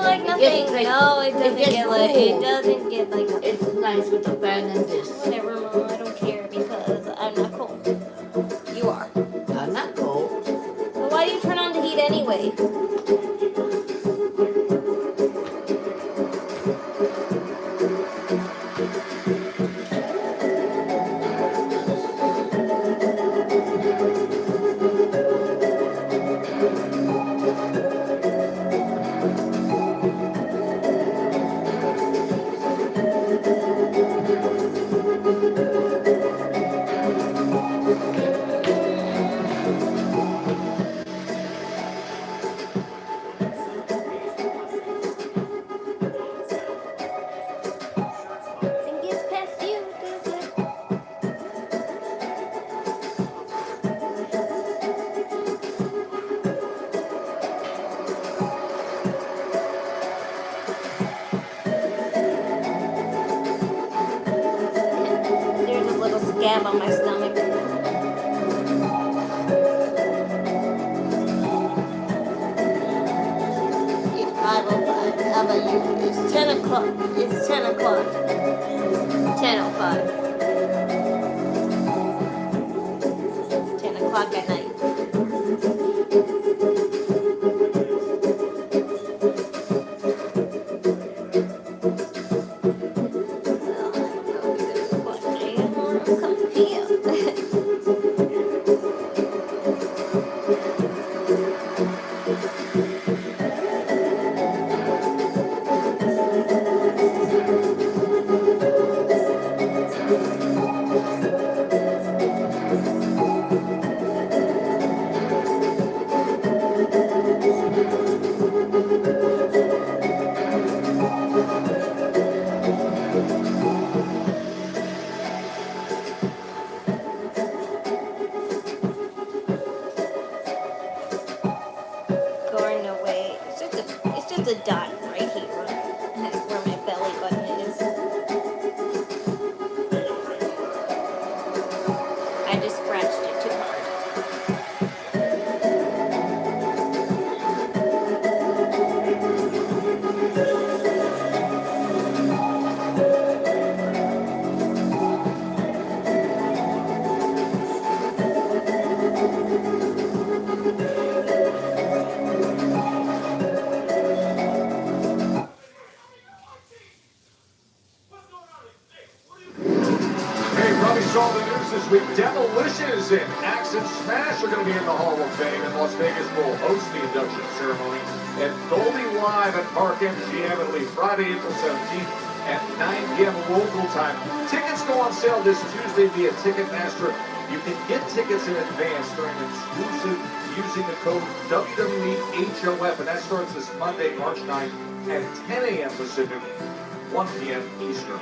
like nothing. No, it doesn't get like it doesn't get like it's nice with the bang and this. Whatever, Mom. I don't care because I'm not cold. You are. I'm not cold. So why do you turn on the heat anyway? scab on my stomach. It's 5:05. How about you? It's 10 o'clock. It's 10 o'clock. 10:05. 10 o'clock at night. A dot right here where my belly button is. I just scratched it too hard. Saw the news this week. Demolitions and Axe and Smash are going to be in the Hall of Fame, and Las Vegas will host the induction ceremony at Dolby Live at Park MGM. It'll be Friday, April 17th at 9 p.m. local time. Tickets go on sale this Tuesday via Ticketmaster. You can get tickets in advance during exclusive using the code WWEHOF, and that starts this Monday, March 9th at 10 a.m. Pacific, 1 p.m. Eastern.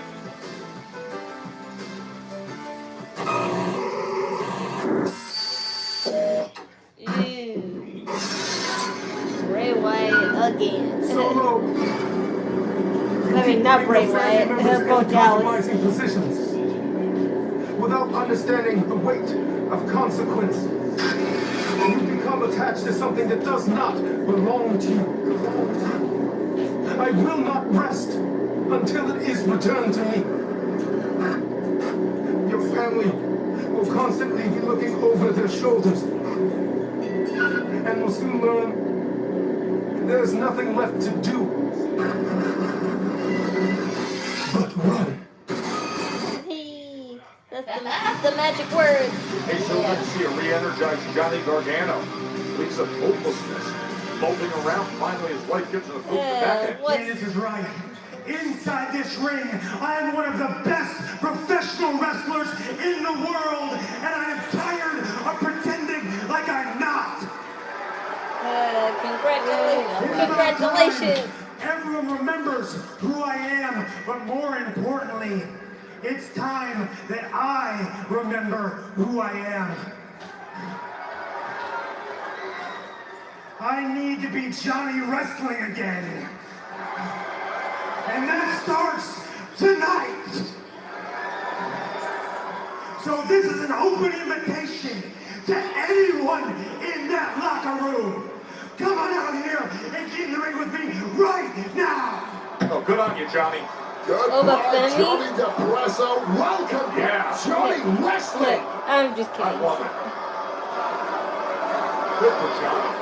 Bray Wyatt again. I mean, not Bray Wyatt. Bo Dallas. Positions without understanding the weight of consequence. You become attached to something that does not belong to you. I will not rest until it is returned to me. Your family will constantly be looking over their shoulders and will soon learn there's nothing left to do but run. Hey, that's the magic words. Hey, so good to see a re-energized Johnny Gargano. Leaves of hopelessness, moping around. Finally, his wife gives him a boot in the back end. This is right. Inside this ring, I am one of the best professional wrestlers in the world, and I am tired of pretending like I'm not. Congratulations. Everyone remembers who I am, but more importantly, it's time that I remember who I am. I need to be Johnny Wrestling again. And that starts tonight. So this is an open invitation to anyone in that locker room. Come on out here and get in the ring with me right now. Oh, good on you, Johnny. Goodbye, Johnny DePresso. Welcome, Johnny Wrestling. I'm just kidding. I love it. Good for Johnny.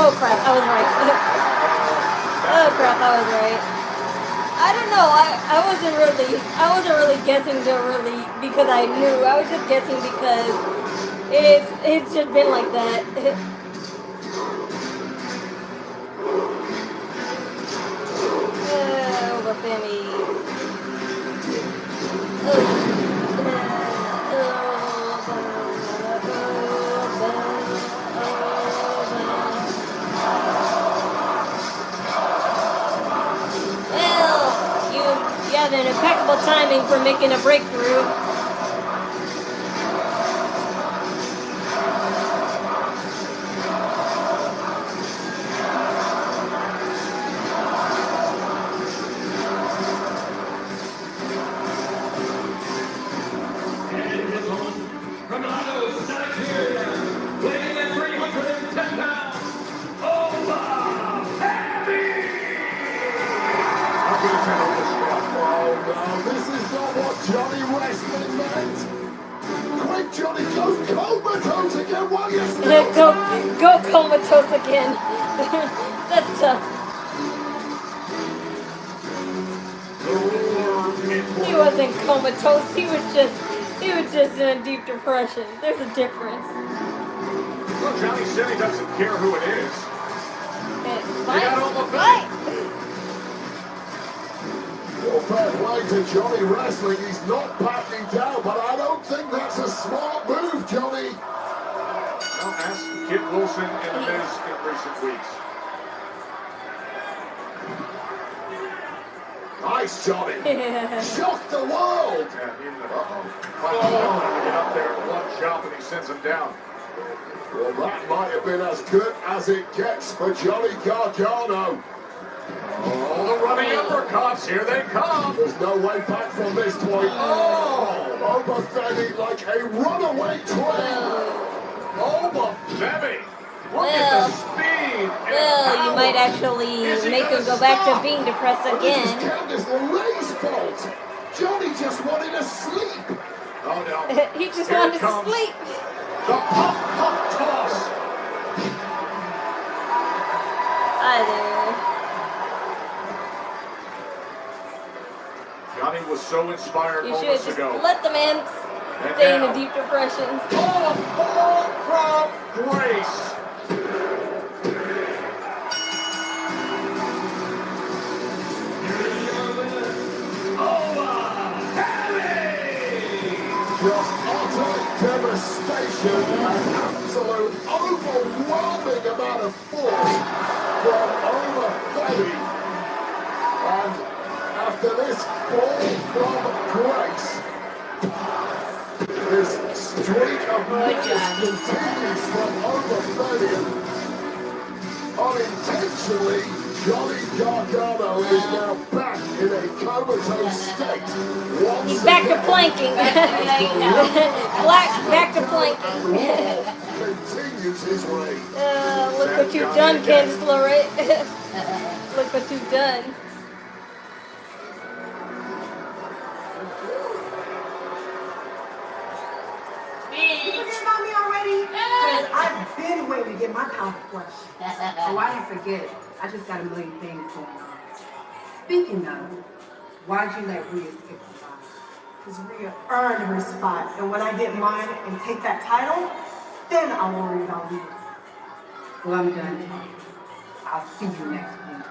Oh crap, I was right. Oh crap, I was right. I don't know, I wasn't really guessing because I knew. I was just guessing because it's just been like that. Over Femi. You have an impeccable timing for making a breakthrough. Oh no, this is not what Johnny Wrestling meant. Quick, Johnny, go comatose again while you're still Go comatose again. That's tough. He wasn't comatose. He was just in a deep depression. There's a difference. Well, Johnny said he doesn't care who it is. Fight. Got all the Fight. Well, fair play to Johnny Wrestling. He's not backing down, but I don't think that's a smart move, Johnny. Well, ask Kid Wilson and the Miz in recent weeks. Nice, Johnny. Shock the world. Get up there, one jump, and he sends him down. Well, that might have been as good as it gets for Johnny Gargano. Oh, the running uppercuts, here they come. There's no way back from this point. Oh, Obafemi like a runaway train. Obafemi. Look at the speed. Well, you might actually make him go back to being depressed again. This is Candice LeRae's fault. Johnny just wanted to sleep. Oh no. He just wanted to sleep. The pump toss. Hi there. Johnny was so inspired You should moments just ago. let the man stay in a deep depression. Oh, fall from grace. Just utter devastation and absolute overwhelming amount of force from Obafemi. And after this fall from grace, this streak of madness continues from Obafemi. Unintentionally, Johnny Gargano is now back in a comatose state. He's back to planking. Back to planking. Continues his reign. Look what you've done, Candice LeRae. Look what you've done. You forget about me already? Because I've been waiting to get my pound of flesh. Oh, I didn't forget. I just got a million things going on. Speaking of, why'd you let Rhea skip the line? Because Rhea earned her spot. And when I get mine and take that title, then I'll worry about you. Well, I'm done. I'll see you next week.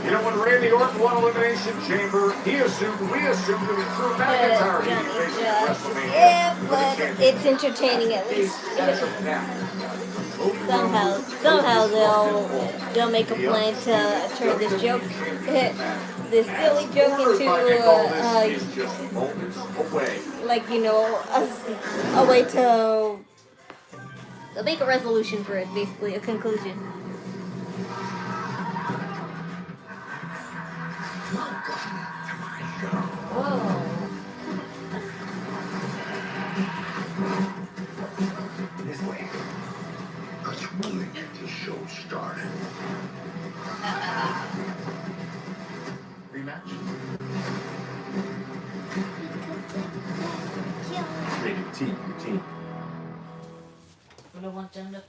You know, when Randy Orton won Elimination Chamber, we assumed it was Drew McIntyre he was facing at WrestleMania. Yeah, but it's entertaining at least. Somehow they'll make a plan to turn this joke, this silly joke into like, you know, a way to make a resolution for it, basically a conclusion. Whoa. This way. Let's really get this show started. Rematch? Rated T, routine. I don't want them to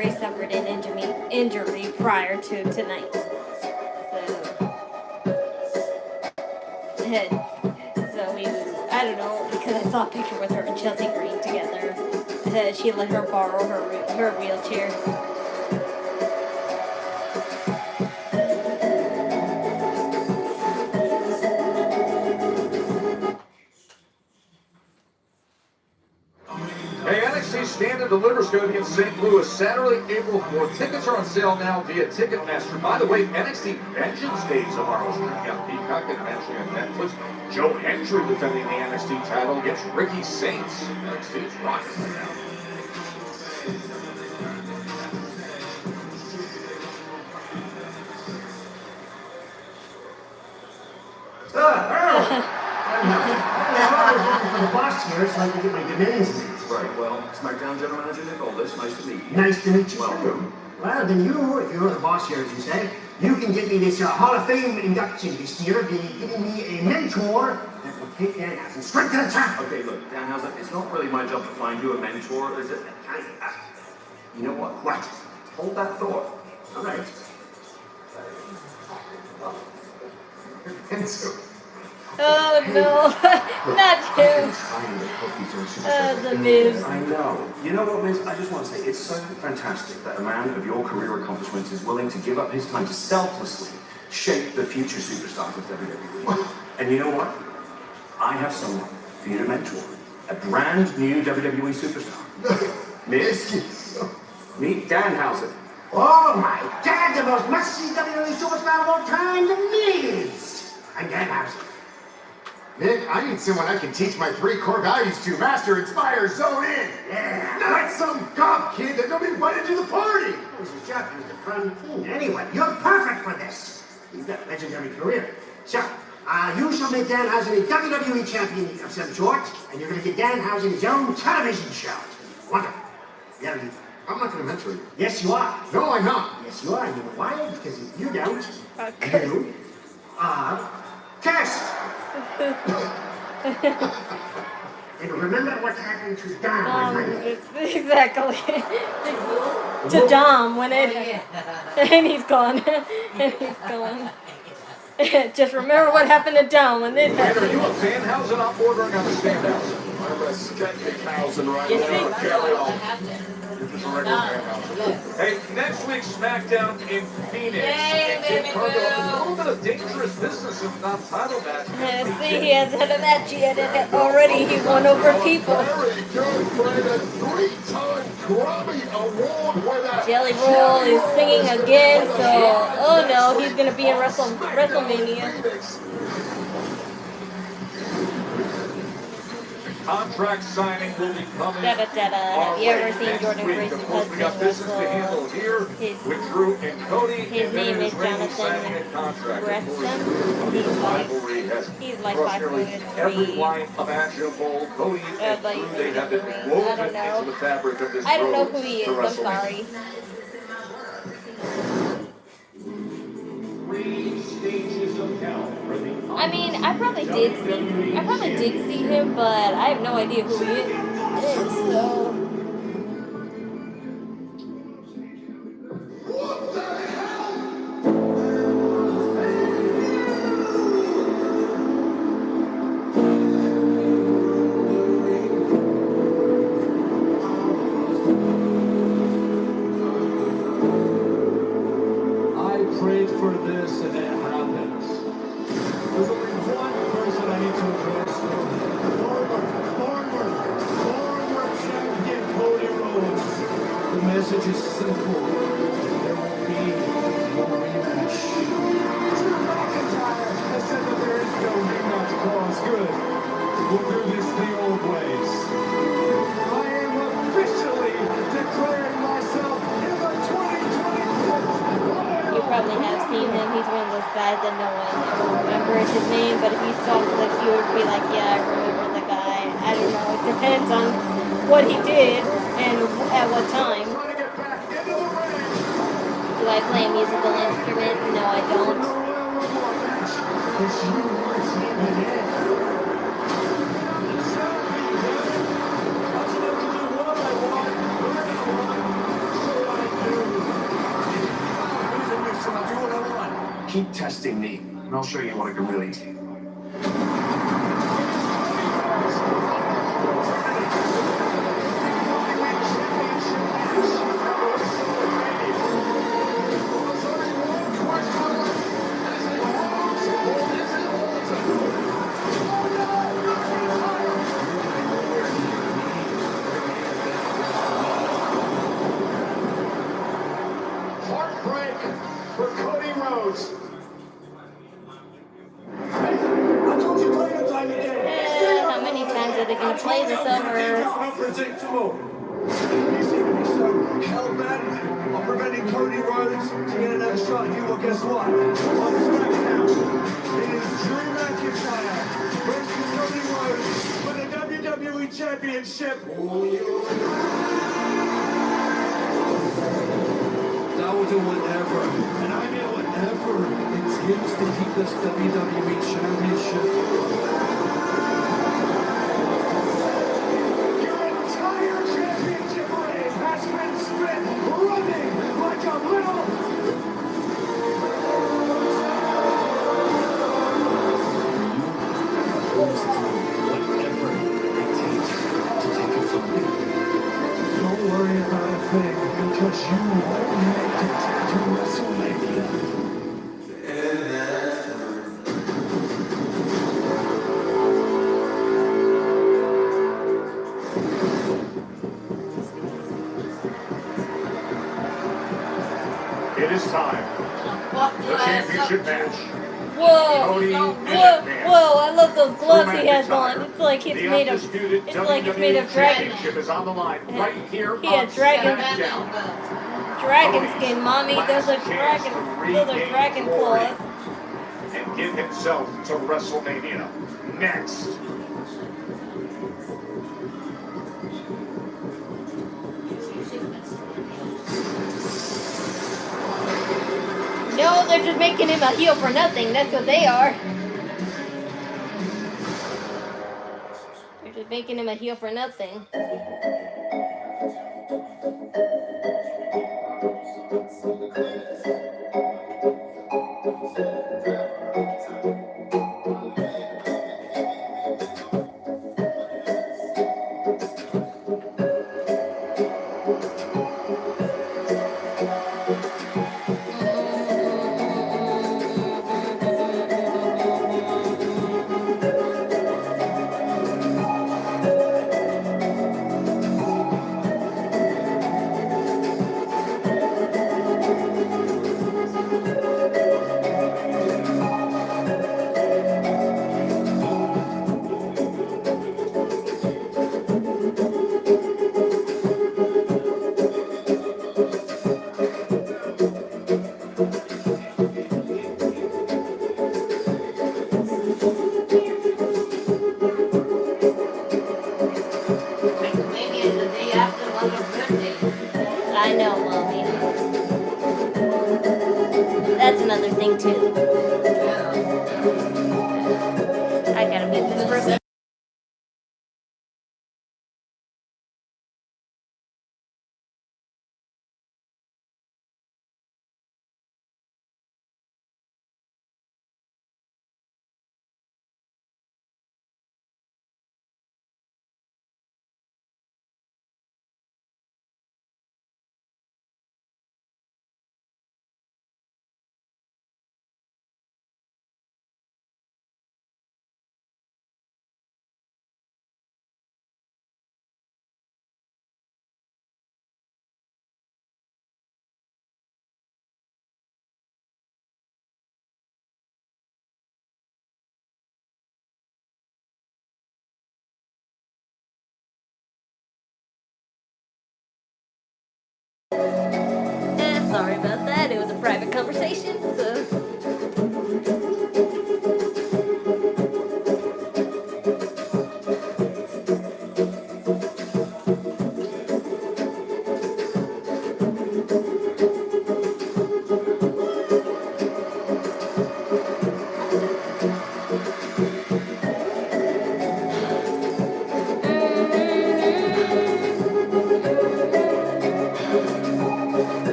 Ray suffered an injury prior to tonight. So I don't know, because I saw a picture with her and Chelsea Green together. She let her borrow her wheelchair. Hey, NXT Stand and Deliver is going to be in St. Louis Saturday, April 4th. Tickets are on sale now via Ticketmaster. By the way, NXT Vengeance Day tomorrow streaming on Peacock and eventually on Netflix. Joe Hendry defending the NXT title against Ricky Saints. NXT is rocking right now. The boss here, so I can get my demands in. Right, well, Smackdown General Manager Nick Aldis, nice to meet you. Nice to meet you. Welcome. Well, then you, if you're the boss here, as you say, you can get me this Hall of Fame induction this year, be giving me a mentor that will take Danhausen straight to the top. Okay, look, Danhausen, it's not really my job to find you a mentor, is it? You know what? What? Hold that thought. All right. Oh no, not him. The Miz. I know. You know what, Miz? I just want to say, it's so fantastic that a man of your career accomplishments is willing to give up his time to selflessly shape the future superstars of WWE. And you know what? I have someone for you to mentor. A brand new WWE superstar. Miz, meet Danhausen. Oh my God, the most must-see WWE superstar of all time, The Miz. I'm Danhausen. Nick, I need someone I can teach my 3 core values to. Master, inspire, zone in. Yeah. Not some cop kid that don't invite to the party. This is Jeff, who's the front team. Anyway, you're perfect for this. You've got a legendary career. So, you shall make Danhausen a WWE champion of some sort, and you're going to get Danhausen his own television show. Wonderful. Yeah, I'm not going to mentor you. Yes, you are. No, I'm not. Yes, you are. You know why? Because if you don't, you are cursed. And remember what happened to Dom. Exactly. To Dom when it and he's gone. And he's gone. Just remember what happened to Dom when it happened. Are you a Danhausen? I'm ordering on a Standhausen. I'm a Skeptic-hausen right You now. see? Carry on. Hey, next week's Smackdown in Phoenix. Yay, Jade baby Cargill, a girl. little bit of dangerous business if not title match. See, he hasn't had a match yet, and already he won over people. Very good for the 3-time Grammy Award winner. Jelly Roll is singing again, so oh no, he's gonna be in WrestleMania. Contract signing will be coming. Have you ever seen Jordan Grace's husband We got business to handle wrestle? here with Drew and Cody. His name is Jonathan Gresham. He's like 5'3". Every line imaginable. Cody and Drew, they have been woven into the fabric of this I don't know road who he to is, I'm WrestleMania. sorry. I mean, I probably did see him, but I have no idea who he is, so... I prayed for this and it happens. There's only one person I need to address. Former champion Cody Rhodes. The message is simple. There will be no rematch. Drew McIntyre has said that there is no rematch clause. Good. We'll do this the old ways. I am officially declaring myself in the 2024. You probably have seen him. He's one of those guys that no one ever remembers his name, but if you saw clips, you would be like, yeah, I remember the guy. I don't know. It depends on what he did and at what time. Do I play a musical instrument? No, I don't. testing me, and I'll show you what I can really do. Heartbreak for Cody Rhodes. How many times are they going to play this over? Unpredictable. You seem to be so hell-bent on preventing Cody Rhodes to get another shot at you. Well, guess what? On Smackdown, it is Drew McIntyre versus Cody Rhodes for the WWE Championship. That was a whatever, and I mean whatever it takes to keep this WWE Championship. Your entire championship reign has been spent running like a little... Whatever it takes to take it from me. Don't worry about a thing, because you won't make it to WrestleMania. It is time. The championship match. Whoa! Cody Whoa! and Dan. Whoa! I love those gloves Drew he has McIntyre. on. It's like it's The made of. undisputed It's like it's made of WWE dragon. Championship is on the line right here He had on dragon SmackDown. skin, mommy. Those are dragon. Those are dragon claws. And give himself to WrestleMania next. No, they're just making him a heel for nothing. That's what they are. They're just making him a heel for nothing. I know, mommy. That's another thing too. I gotta meet this person. Sorry about that. It was a private conversation, so.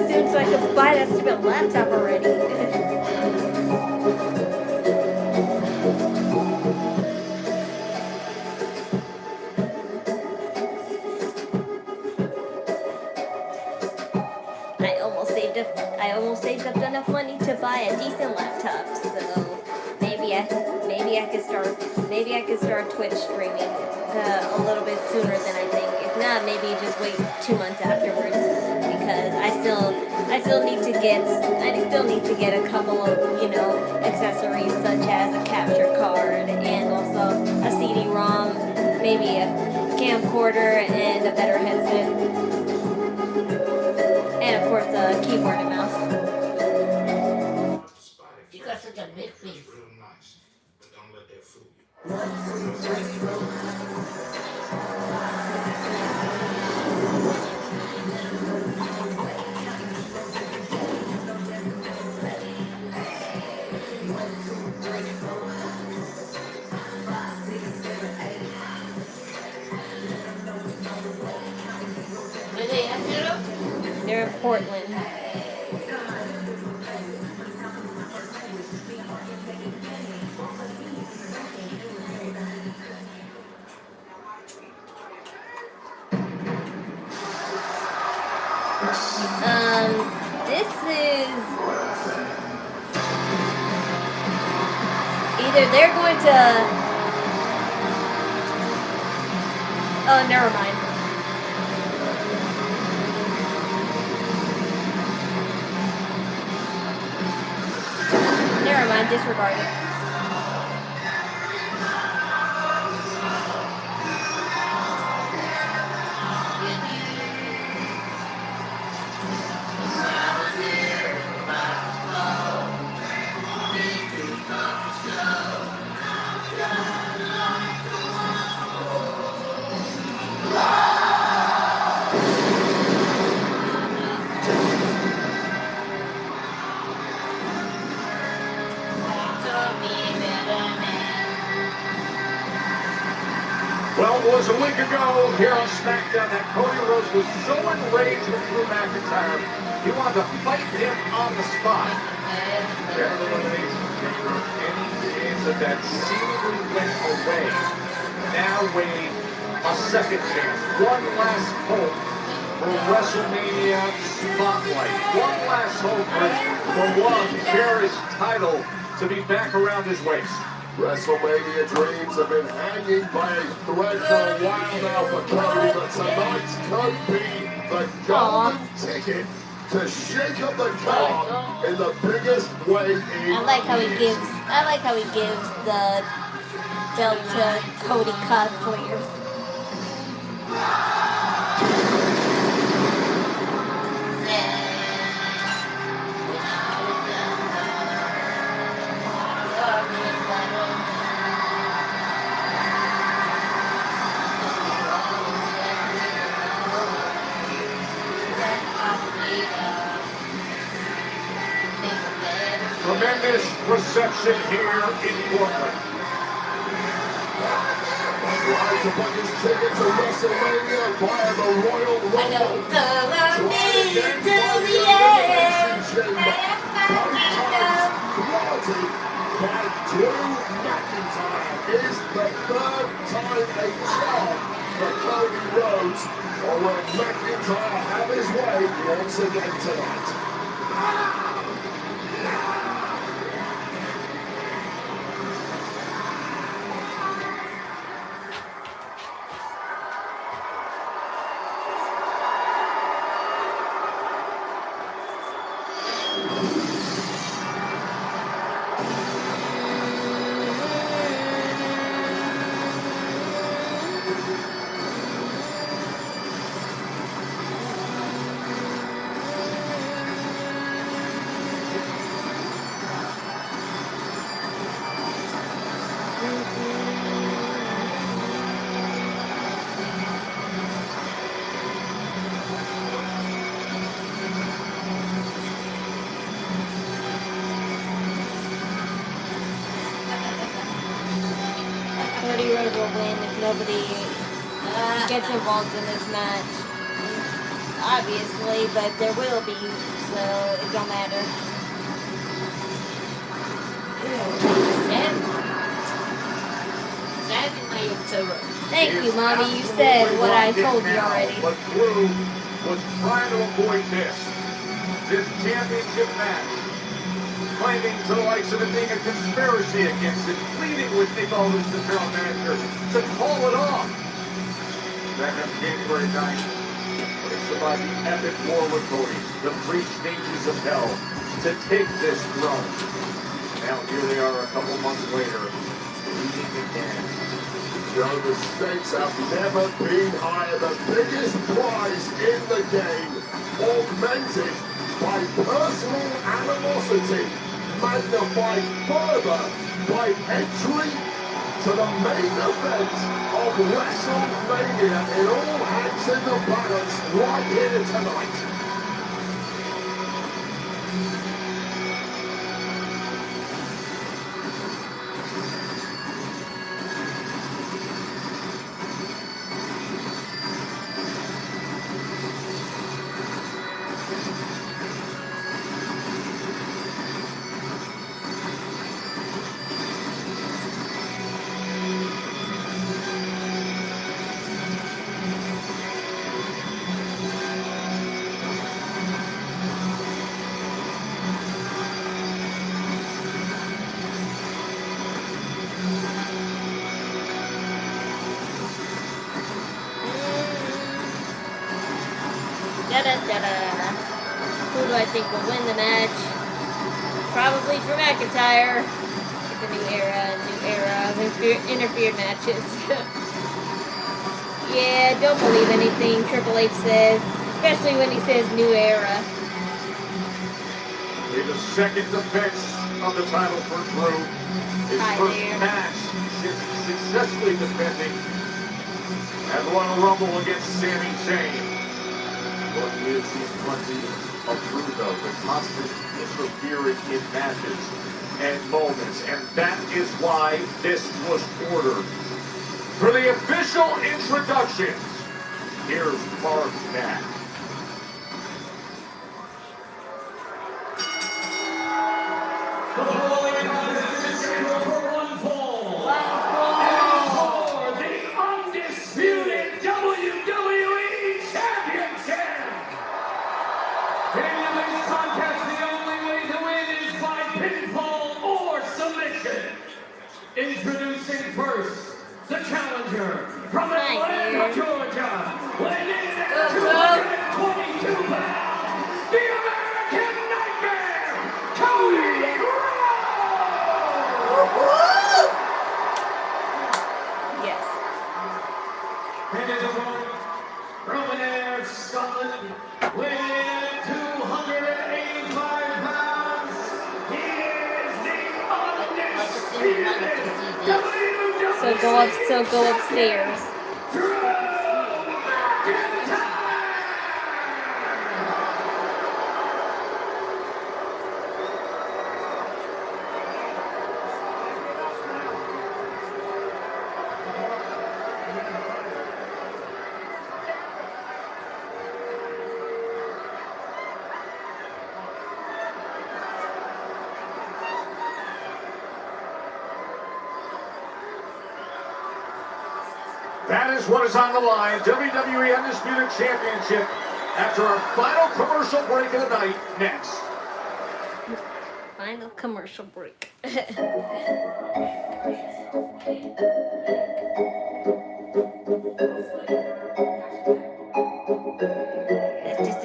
soon so I can buy that stupid laptop already. I almost saved up enough money to buy a decent laptop, so maybe I could start Twitch streaming a little bit sooner than I think. If not, maybe just wait 2 months afterwards, because I still need to get a couple of, you know, accessories such as a capture card and also a CD-ROM, maybe a camcorder and a better headset. And of course, the keyboard and mouse. You got such a big face. Real nice, but don't let that fool you. Where they at, you know? They're in Portland. This is either they're going to. Oh, never mind. Never mind, disregard it. Well, it was a week ago here on Smackdown that Cody Rhodes was so enraged with Drew McIntyre, he wanted to fight him on the spot. Barely elimination chamber, any chance of that seemingly went away. Now waiting a second chance. One last hope for WrestleMania Spotlight. One last hope for the one cherished title to be back around his waist. WrestleMania dreams have been hanging by a thread for a while now for Cody, but tonight could be the golden ticket to shake up the card in the biggest way in I like how he gives the belt to Cody cosplayers. Tremendous reception here in Portland. Trying to book his ticket to WrestleMania via the Royal Rumble. Trying to get by the Elimination Chamber. Quality by Drew McIntyre is the third time a charm for Cody Rhodes. Or will McIntyre have his way once again tonight? Cody Rhodes will win if nobody gets involved in this match. Obviously, but there will be so it don't matter. Thank you, Mommy. You said what I told you already. But Drew was trying to avoid this championship match, claiming to the likes of it being a conspiracy against it, pleading with Nick Aldis, the general manager, to call it off. Back on January 9th, when he survived the epic war with Cody, the 3 stages of hell, to take this throne. Now here they are a couple months later, leading again. Joe, the stakes have never been higher. The biggest prize in the game, augmented by personal animosity, magnified further by entry to the main event of WrestleMania. It all hangs in the balance right here tonight. Who do I think will win the match? Probably Drew McIntyre. It's a new era of interfered matches. Yeah, don't believe anything Triple H says, especially when he says new era. The second defense of the title for Drew. His first match since successfully defending at Royal Rumble against Sami Zayn. What is the plenty of Drew, though, the constant interfering in matches and moments, and that is why this was ordered. For the official introductions, here's Mark Nash. The following contest is scheduled for one fall. And for the undisputed WWE Championship. In this contest, the only way to win is by pinfall or submission. Introducing first, the challenger from Atlanta, Georgia, weighing in at 222 pounds, the American Nightmare, Cody Rhodes! Yes. And his opponent, from Ayr, Scotland, weighing in at 285 pounds, he is the undisputed WWE So go upstairs. Drew McIntyre! That is what is on the line. WWE Undisputed Championship after our final commercial break of the night. Next. Final commercial break. That's just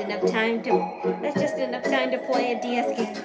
enough time to play a DS game.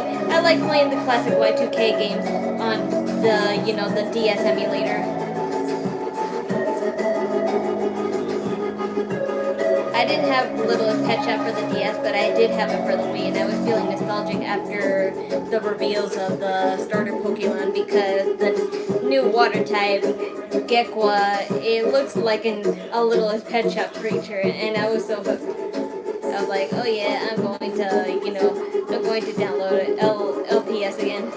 playing the classic Y2K games on the, you know, the DS emulator. I didn't have Littlest Pet Shop for the DS, but I did have it for the Wii, and I was feeling nostalgic after the reveals of the starter Pokemon because the new water type Gekwa, it looks like a Littlest Pet Shop creature, and I was so hooked. I was like, oh yeah, I'm going to, you know, I'm going to download LPS again.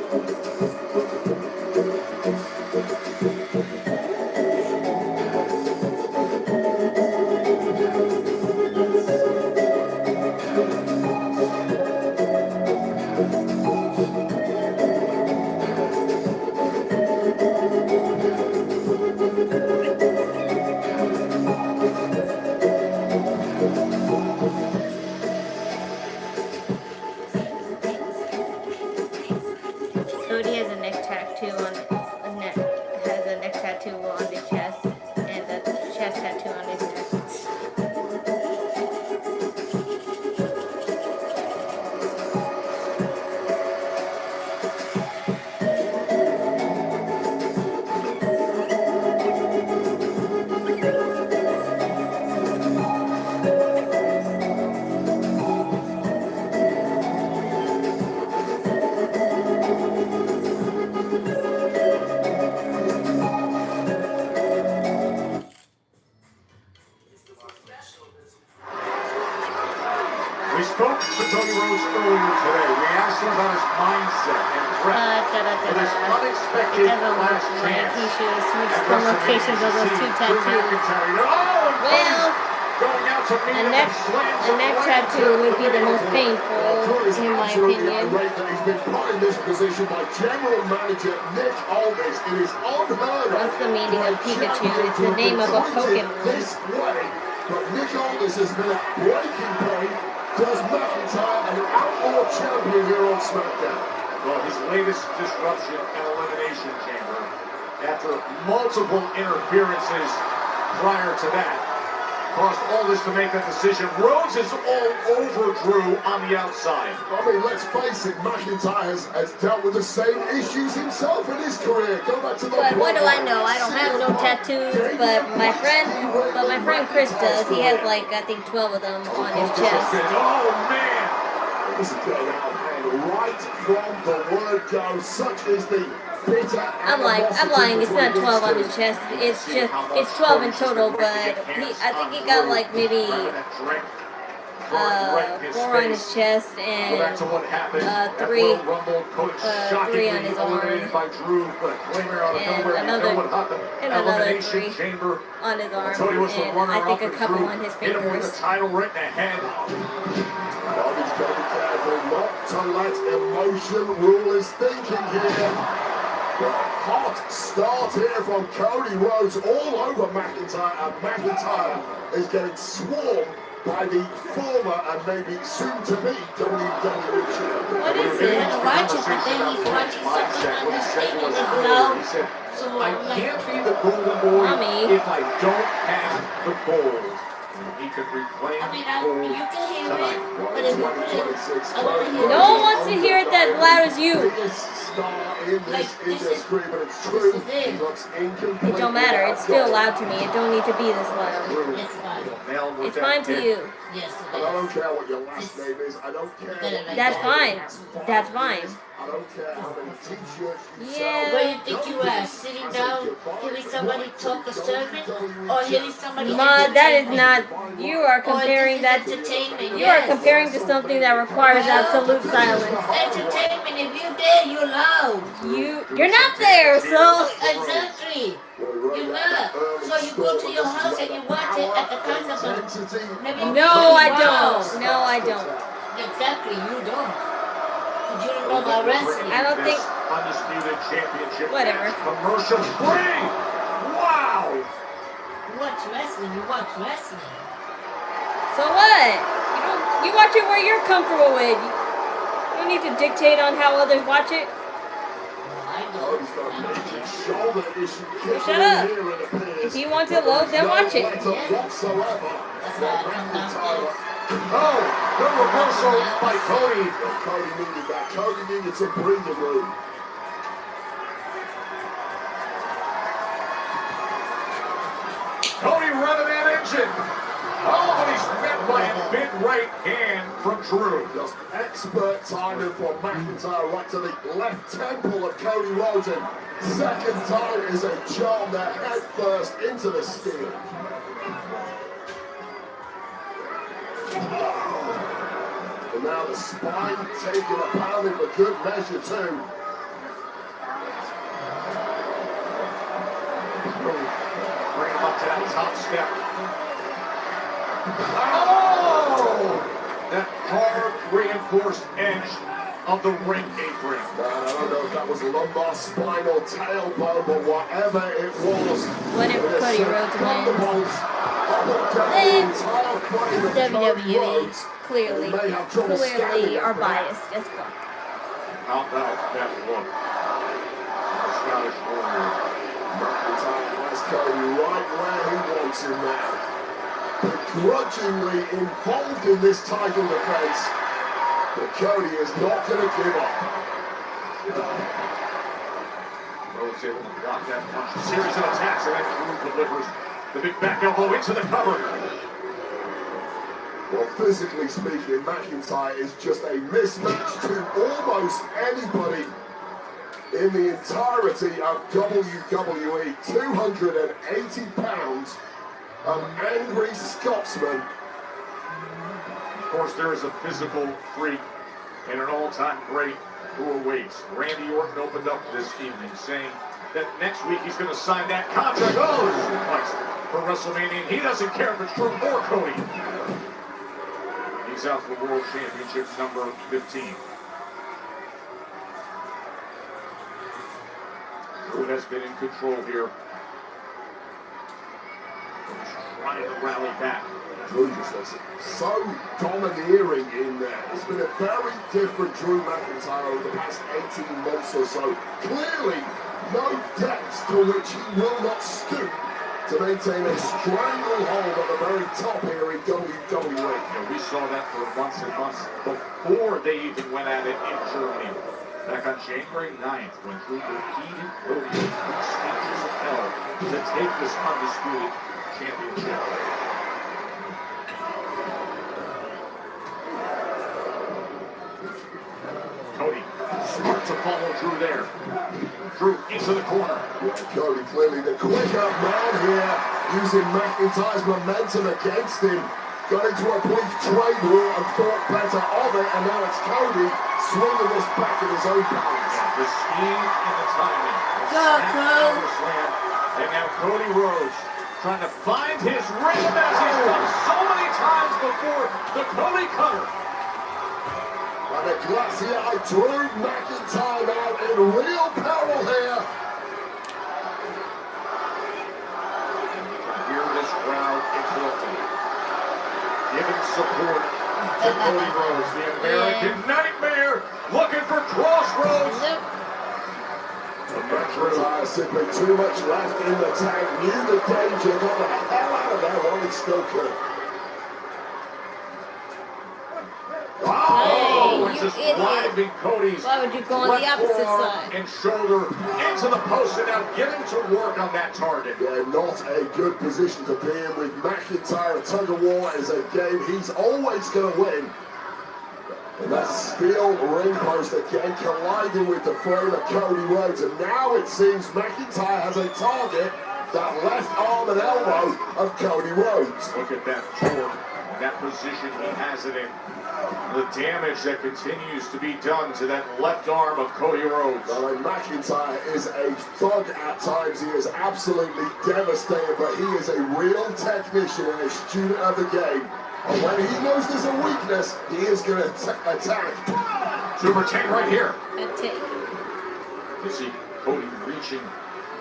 Cody has a neck tattoo on his chest and a chest tattoo on his neck. We spoke to Cody Rhodes earlier today. We asked him about his mindset and prep for this unexpected last chance. He should have switched the locations of those two tattoos. Well, a neck tattoo would be the most painful, in my opinion. He's been put in this position by General Manager Nick Aldis. It is unheard of. What's the meaning of Pikachu? It's the name of a Pokemon. This way, but Nick Aldis has been at breaking point. Does McIntyre an outlaw champion here on SmackDown? Well, his latest disruption and elimination chamber, after multiple interferences prior to that, caused all this to make that decision. Rhodes is all over Drew on the outside. I mean, let's face it, McIntyre has dealt with the same issues himself in his career. Go back to the But what do I know? I don't have no tattoos, but my friend Chris does. He has like, I think 12 of them on his chest. Oh man! This is getting out of hand right from the word go. Such is the bitter I'm lying. It's not 12 on his chest. It's 12 in total, but I think he got like maybe 4 on his chest and 3 on his arm, and another 3 on his arm, and I think a couple on his fingers. Title written ahead. He's got to be careful not to let emotion rule his thinking here. But a hot start here from Cody Rhodes all over McIntyre, and McIntyre is getting swarmed by the former and maybe soon-to-be WWE Championship. What is it? I'm gonna watch it, but then he's watching something on his thing in his mouth. So I can't be the golden boy if I don't have the gold. He could reclaim you can hear it, but if you put it, I want to hear No one wants to hear it as loud as you. It don't matter. It's still loud to me. It don't need to be this loud. It's fine to you. Yes, I don't care what your last name is. I don't care. That's fine. That's fine. I don't care how many t-shirts you Yeah. Where you think you are? Sitting down, hearing somebody talk a sermon, or hearing somebody Ma, that is not. You are comparing that. entertainment. You are comparing to something that requires absolute silence. Entertainment. If you're there, you're loud. You're not there, so. Exactly. You're not. So you go to your house and you watch it at the concert. No, I don't. No, I don't. Exactly, you don't. You don't know about wrestling. I don't think. Undisputed championship. Whatever. Commercial free. Wow. You watch wrestling. You watch wrestling. So what? You watch it where you're comfortable with. You don't need to dictate on how others watch it. So shut up. If he wants it low, then watch it. That's why I come downstairs. Oh, the reversal by Cody. Cody needed that. Cody needed some breathing room. Cody revving that engine. Oh, but he's met by a big right hand from Drew. Just expert timing for McIntyre right to the left temple of Cody Rhodes. And second time is a charm that head first into the steel. And now the spine taking a pounding for good measure too. Bring him up to that top step. Oh! That hard reinforced edge of the ring apron. I don't know if that was lumbar, spine, or tailbone, but whatever it was. Whatever Cody Rhodes wins. WWE clearly are biased as fuck. How about that look? Scottish Warrior. McIntyre has Cody right where he wants him now. Begrudgingly involved in this title defense, but Cody is not going to give up. Rhodes able to block that punch. A series of attacks, and then Drew delivers the big back elbow into the cover. Well, physically speaking, McIntyre is just a mismatch to almost anybody in the entirety of WWE. 280 pounds, an angry Scotsman. Of course, there is a physical freak and an all-time great who awaits. Randy Orton opened up this evening saying that next week he's going to sign that contract. Oh, for WrestleMania, and he doesn't care if it's Drew or Cody. He's out for World Championship number 15. Drew has been in control here. He's trying to rally back. Drew just looks so domineering in there. It's been a very different Drew McIntyre over the past 18 months or so. Clearly, no depths to which he will not stoop to maintain a stranglehold at the very top here in WWE. Yeah, we saw that for months and months before they even went at it in Germany. Back on January 9th, when Drew defeated Cody in 3 stages of hell to take this undisputed championship. Cody, smart to follow Drew there. Drew into the corner. Yeah, Cody clearly the quicker man here, using McIntyre's momentum against him. Got into a brief trade war and thought better of it, and now it's Cody swinging this back in his own balance. The speed and the timing. Go, Cody. And now Cody Rhodes trying to find his rhythm as he's done so many times before the Cody cutter. And a glassy-eyed Drew McIntyre now in real peril here. Hear this crowd exulting, giving support to Cody Rhodes, the American Nightmare, looking for Crossroads. McIntyre simply too much left in the tank, knew the danger, got the hell out of there while he still could. Oh, you just idiot. driving Cody's Why would you go on left the opposite forearm side? and shoulder into the post, and now getting to work on that target. Yeah, not a good position to be in with McIntyre. A tug of war is a game he's always going to win. And that steel ring post again colliding with the frame of Cody Rhodes. And now it seems McIntyre has a target, that left arm and elbow of Cody Rhodes. Look at that torque, that position he has it in. The damage that continues to be done to that left arm of Cody Rhodes. Well, McIntyre is a thug at times. He is absolutely devastating, but he is a real technician and a student of the game. And when he knows there's a weakness, he is going to attack. Super tank right here. Attack. You see Cody reaching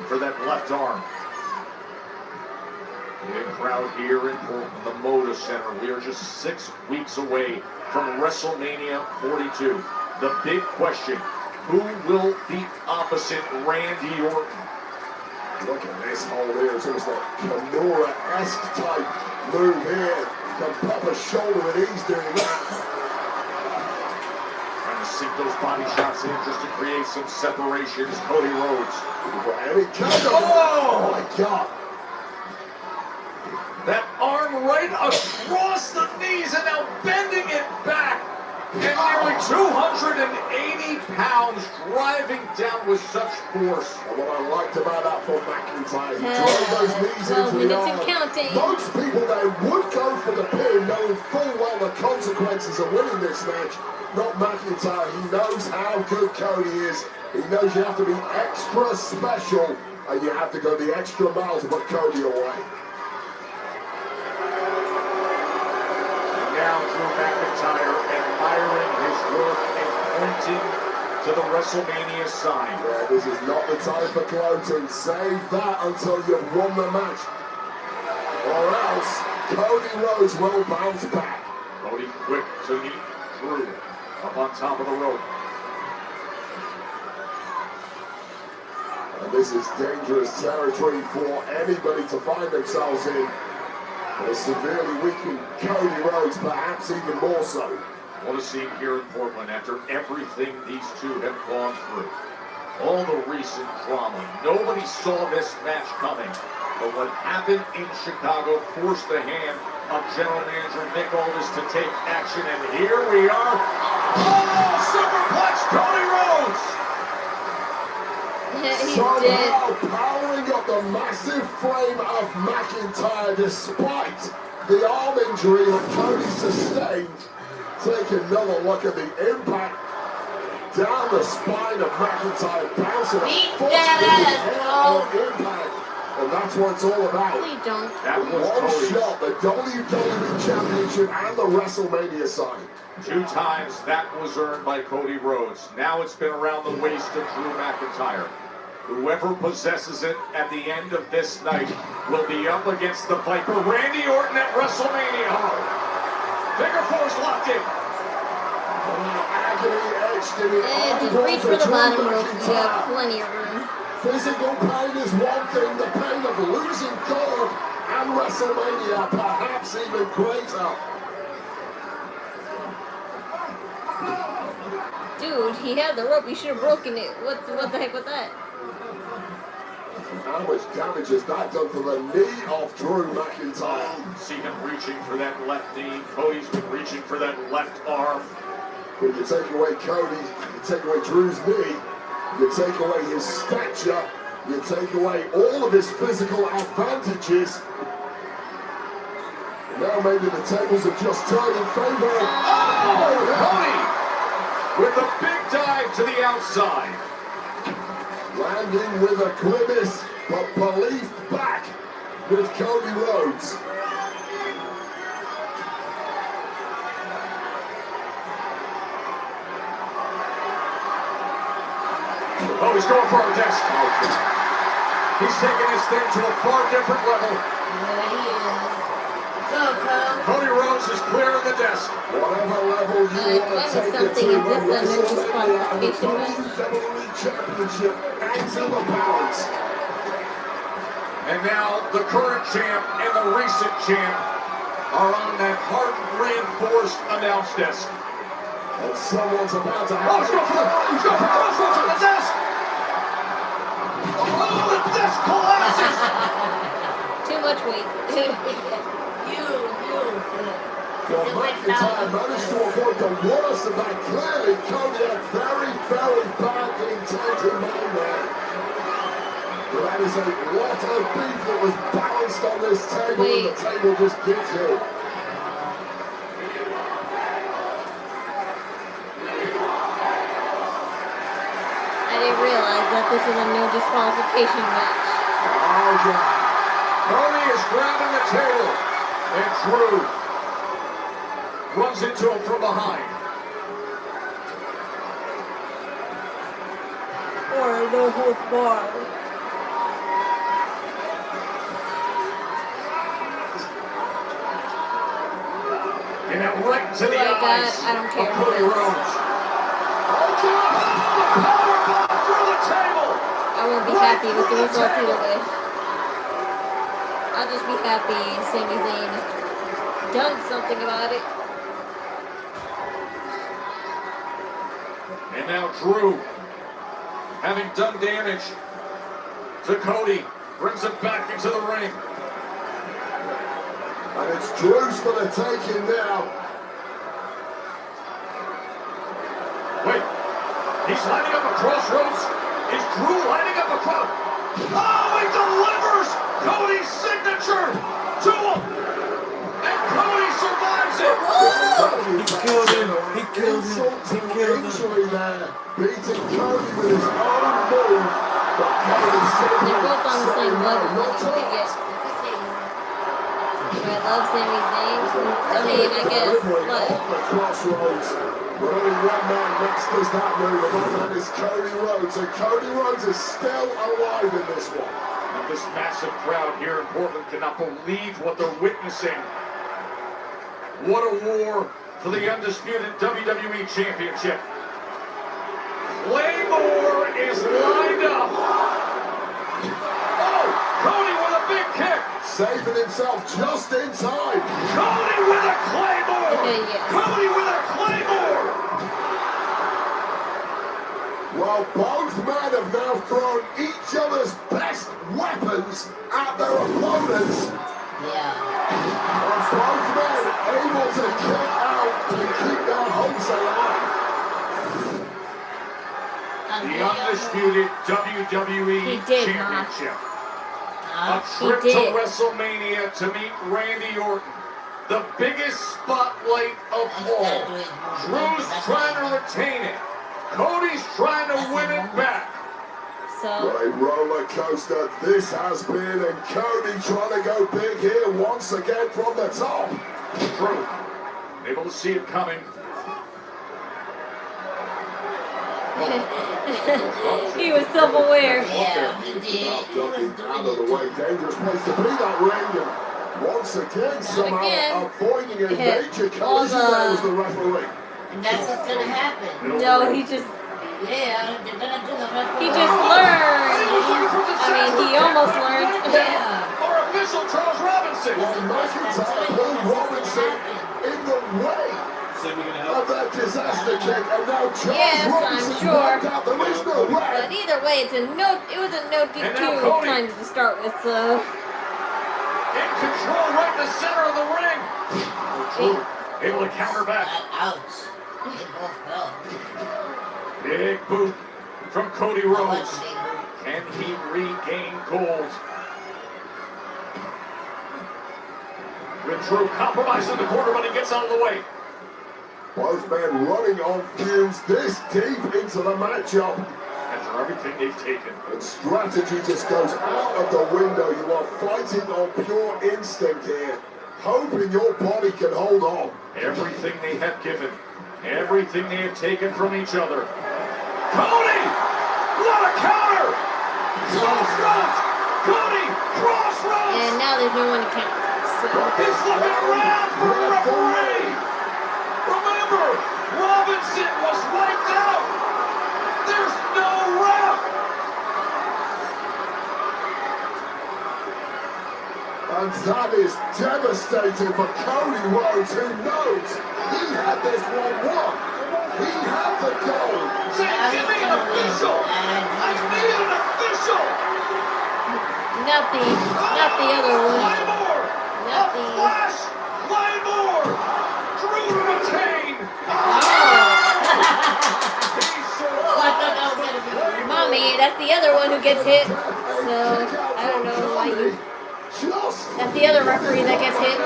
for that left arm. Big crowd here in Portland, the Moda Center. We are just 6 weeks away from WrestleMania 42. The big question, who will be opposite Randy Orton? Look at this hole here. It's almost like Kimura-esque type move here. can pop a shoulder at ease doing that. Trying to sink those body shots in just to create some separation is Cody Rhodes. And it comes. Oh my God. That arm right across the knees and now bending it back. And nearly 280 pounds driving down with such force. And what I liked about that for McIntyre, he drove those knees into the arm. Most people, they would go for the pin, knowing full well the consequences of winning this match. Not McIntyre. He knows how good Cody is. He knows you have to be extra special, and you have to go the extra mile to put Cody away. Now Drew McIntyre admiring his work and pointing to the WrestleMania sign. Yeah, this is not the time for gloating. Save that until you've won the match. Or else, Cody Rhodes will bounce back. Cody quick to meet Drew up on top of the rope. And this is dangerous territory for anybody to find themselves in. A severely weakened Cody Rhodes, perhaps even more so. What a scene here in Portland after everything these two have gone through. All the recent drama. Nobody saw this match coming. But what happened in Chicago forced the hand of General Manager Nick Aldis to take action. And here we are. Oh, superplex Cody Rhodes! Somehow powering up the massive frame of McIntyre despite the arm injury that Cody sustained. Take another look at the impact down the spine of McIntyre, bouncing a impact. And that's what it's all about. That was one Cody's shot, the WWE Championship and the WrestleMania sign. 2 times that was earned by Cody Rhodes. Now it's been around the waist of Drew McIntyre. Whoever possesses it at the end of this night will be up against the Viper, Randy Orton at WrestleMania. Figure fours locked in. Agony etched in the just reach for the bottom rope. You have plenty of room. Physical pain is one thing, the pain of losing God and WrestleMania perhaps even greater. Dude, he had the rope. He should have broken it. What the heck with that? How much damage has that done to the knee of Drew McIntyre? See him reaching for that left knee. Cody's been reaching for that left arm. When you take away Cody, you take away Drew's knee, you take away his stature, you take away all of his physical advantages. Now maybe the tables have just turned in favor of Cody with a big dive to the outside. Landing with a grimace, but belief back with Cody Rhodes. Oh, he's going for a desk. He's taking this thing to a far different level. Yeah, he is. Go, Cody Rhodes is clearing the desk. Whatever level you want to take it to, the WWE Championship hangs in the balance. And now the current champ and the recent champ are on that hard-reinforced announce desk. And someone's about to have he's going for the crossroads on the desk. Oh, the desk collapses. Too much weight. Well, McIntyre managed to avoid the worst of that. Clearly, Cody had very, very bad intent in mind there. But that is a lot of beef that was balanced on this table, and the table just gives in. I didn't realize that this is a no disqualification match. Oh, God. Cody is grabbing the table, and Drew runs into him from behind. Or no holds bar. And then right to the eyes I don't care. of Cody Rhodes. Powerbomb through the table. I won't be happy with the result either way. I'll just be happy Sami Zayn done something about it. And now Drew, having done damage to Cody, brings him back into the ring. And it's Drew's for the taking now. Wait, he's lining up a crossroads. Is Drew lining up a crowd? Oh, he delivers Cody's signature to him. And Cody survives it. He killed him. He killed him. He killed him. Injury there, beating Cody with his own move. But Cody said they're both on the same level. I love Sami Zayn. I mean, I guess, but crossroads. But only one man next does that move, and that man is Cody Rhodes. And Cody Rhodes is still alive in this one. And this massive crowd here in Portland cannot believe what they're witnessing. What a war for the undisputed WWE Championship. Claymore is lined up. Oh, Cody with a big kick. Saving himself just in time. Cody with a Claymore. Cody with a Claymore. Well, both men have now thrown each other's best weapons at their opponents. And both men able to kick out and keep their hopes alive. The undisputed WWE Championship. A trip to WrestleMania to meet Randy Orton. The biggest spotlight of all. Drew's trying to retain it. Cody's trying to win it back. What a roller coaster this has been, and Cody trying to go big here once again from the top. Drew, able to see it coming. He was self-aware. Yeah, he did. Out of the way, dangerous place to be, that ring. And once again, somehow avoiding a major collision there was the referee. And that's what's gonna happen. No, he just. Yeah, they're gonna do the referee. He just learned. I mean, he almost learned. Yeah. Our official Charles Robinson. Well, McIntyre pulled Robinson in the way of that disaster kick, and now Charles Robinson knocked out. There is no way. But either way, it was a no DQ times to start with, so. In control right in the center of the ring. Drew able to counter back. Ouch. Big boot from Cody Rhodes. Can he regain gold? With Drew compromising the corner when he gets out of the way. Both men running on fumes this deep into the matchup. After everything they've taken. And strategy just goes out of the window. You are fighting on pure instinct here. Hoping your body can hold on. Everything they have given. Everything they have taken from each other. Cody! What a counter! Crossroads! Cody! Crossroads! And now there's no one to count. So. He's looking around for a referee! Remember, Robinson was wiped out! There's no ref! And that is devastating for Cody Rhodes, who knows he had this one won. He had the goal. Say, give me an official! I need an official! Not the other one. Not the. Flash! Claymore! Drew McIntyre! Mommy, that's the other one who gets hit. So I don't know why you. That's the other referee that gets hit.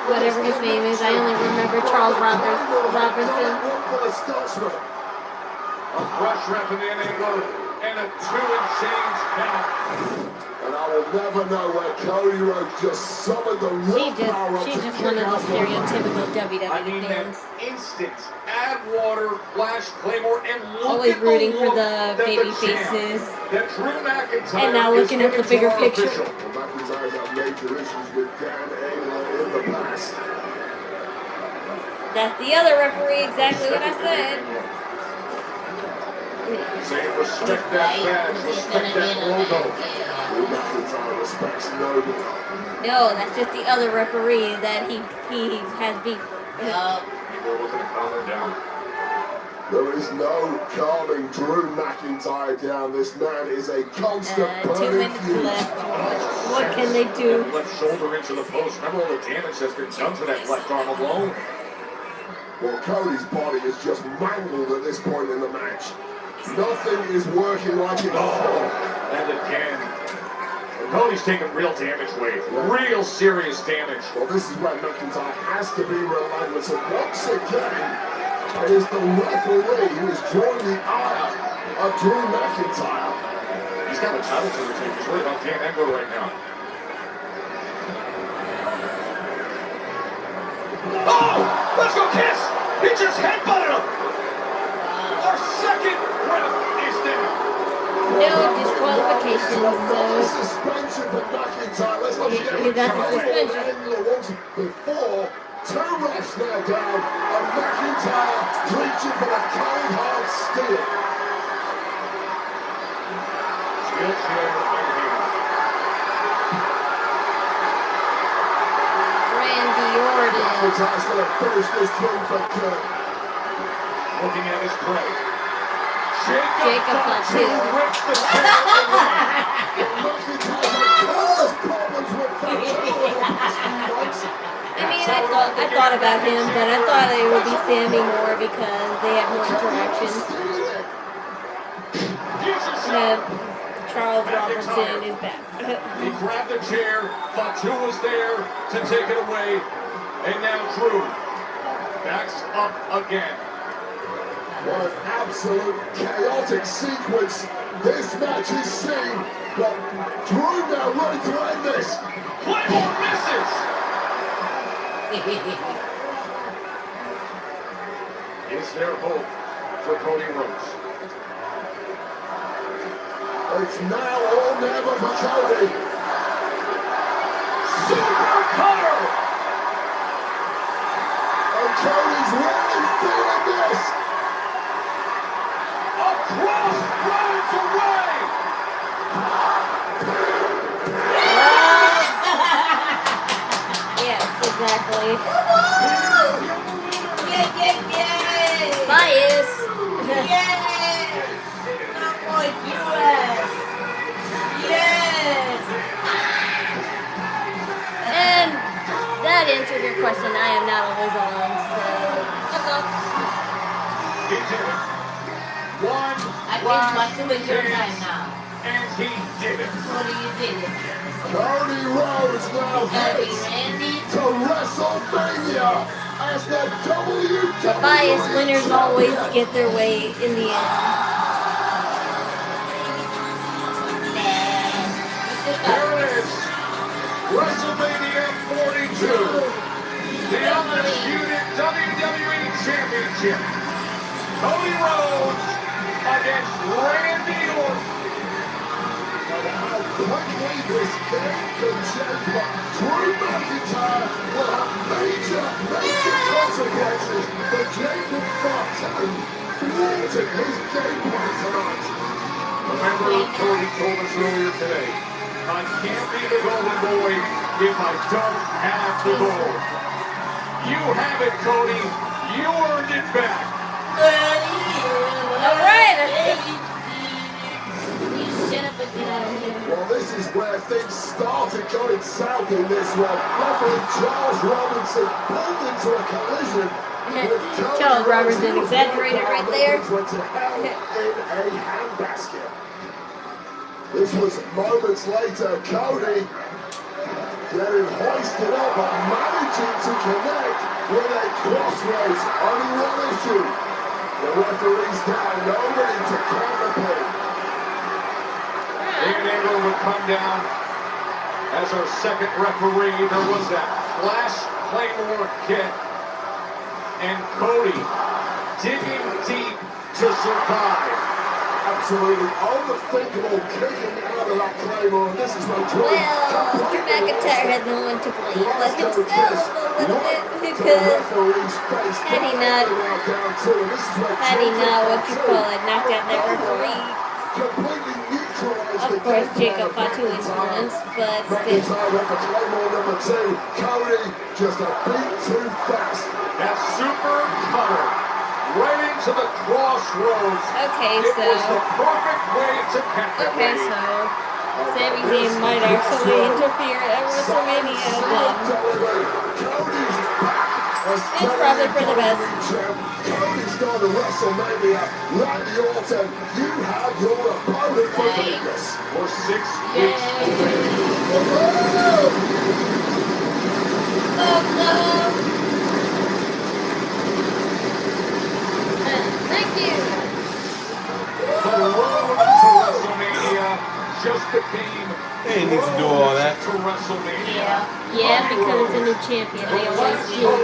Whatever his name is, I only remember Charles Robinson. A fresh ref in the enabler and a 2 and change count. And I will never know where Cody Rhodes just summoned the willpower. She's just one of those stereotypical WWE fans. Instant, add water, flash, Claymore, and look always at rooting the for the baby faces. That Drew McIntyre and now looking at the bigger picture. McIntyre's had major issues with Dan in the past. That's the other referee, exactly what I said. Saying respect that badge, respect that logo. Drew McIntyre respects nobody. No, that's just the other referee that he has beat. People are looking to calm her down. There is no calming Drew McIntyre down. This man is a constant 2 minutes left. What can they do? That left shoulder into the post. Remember all the damage that's been done to that left arm alone? Well, Cody's body is just mangled at this point in the match. Nothing is working like it before. And again. Cody's taking real damage, Wade. Real serious damage. Well, this is where McIntyre has to be relentless. And once again, it is the referee who is drawing the ire of Drew McIntyre. He's got a title to retain. He's worried about Dan Engel right now. Oh! Let's go, Kiss! He just headbutted him! Our second ref is down. No disqualification, so Suspension for McIntyre. Let's not forget he got the suspension. before. 2 refs now down, and McIntyre reaching for the cold hard steel. Steel chair in hand. Randy Orton. McIntyre's going to finish this thing for good. Looking at his prey. Jacob Fatu. Rips the chair I mean, I thought about him, but I thought it would be Sammy more because they have more interactions. Charles Robinson is back. He grabbed the chair. Fatu was there to take it away. And now Drew backs up again. What an absolute chaotic sequence this match is seeing. But Drew now ready to end this. Claymore misses. Is there hope for Cody Rhodes? It's now or never for Cody. Super cutter! And Cody's really feeling this. Across Rhodes away! Yes, exactly. Yeah. Bias. Yes. Cowboy US. Yes. And that answered your question. I am not always alone, so fuck off. He did it. One I think my 2 is your time now. And he did it. So do you did it. Cody Rhodes now heads to WrestleMania as the WWE. Bias winners always get their way in the end. Here it is. WrestleMania 42. The undisputed WWE Championship. Cody Rhodes against Randy Orton. How quickly this game can change, but Drew McIntyre will have major consequences for Jacob Fatu thwarting his game plan tonight. Remember, Cody told us earlier today, I can't be the golden boy if I don't have the gold. You have it, Cody. You earned it back. All right. Well, this is where things started going south in this one. Referee Charles Robinson pulled into a collision with Charles Robinson exaggerated right there. Went to hell in a handbasket. This was moments later. Cody getting hoisted up, but managing to connect with a crossroads. Only one issue. The referee's down. Nobody to counterplay. Dan Engel would come down as our second referee. There was that flash Claymore kick. And Cody digging deep to survive. Absolutely unthinkable kicking out of that Claymore. This is when Drew McIntyre had no one to blame but himself a little bit because had he not what you call it, knocked out that referee. Of course, Jacob Fatu influenced, but still. Cody just a beat too fast. That super cutter right into the crossroads. Okay, it so. was the perfect way to catch it. Okay, so. Sami Zayn might actually interfere at WrestleMania then. It's probably for the best. Cody's gone to WrestleMania. Randy Orton, you have your opponent for Vegas. For 6 weeks. Thank you. The road to WrestleMania just became they didn't need to do all that. To WrestleMania. Yeah, because it's a new champion.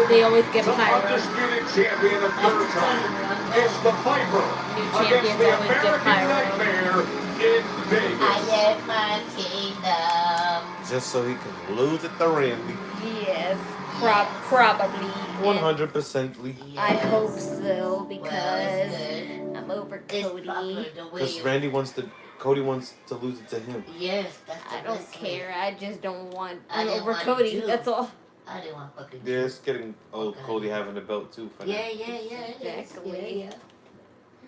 They always get pyro. Undisputed champion a third time. It's the Viper against the American Nightmare in Vegas. I get my kingdom. Just so he can lose at the Randy. Yes, probably. 100%ly. I hope so because I'm over Cody. Because Cody wants to lose it to him. Yes, that's I don't care. I just don't want over Cody. That's all. I didn't want fucking. Yeah, it's getting old. Okay. Cody having the belt too. For yeah. Exactly. Yeah.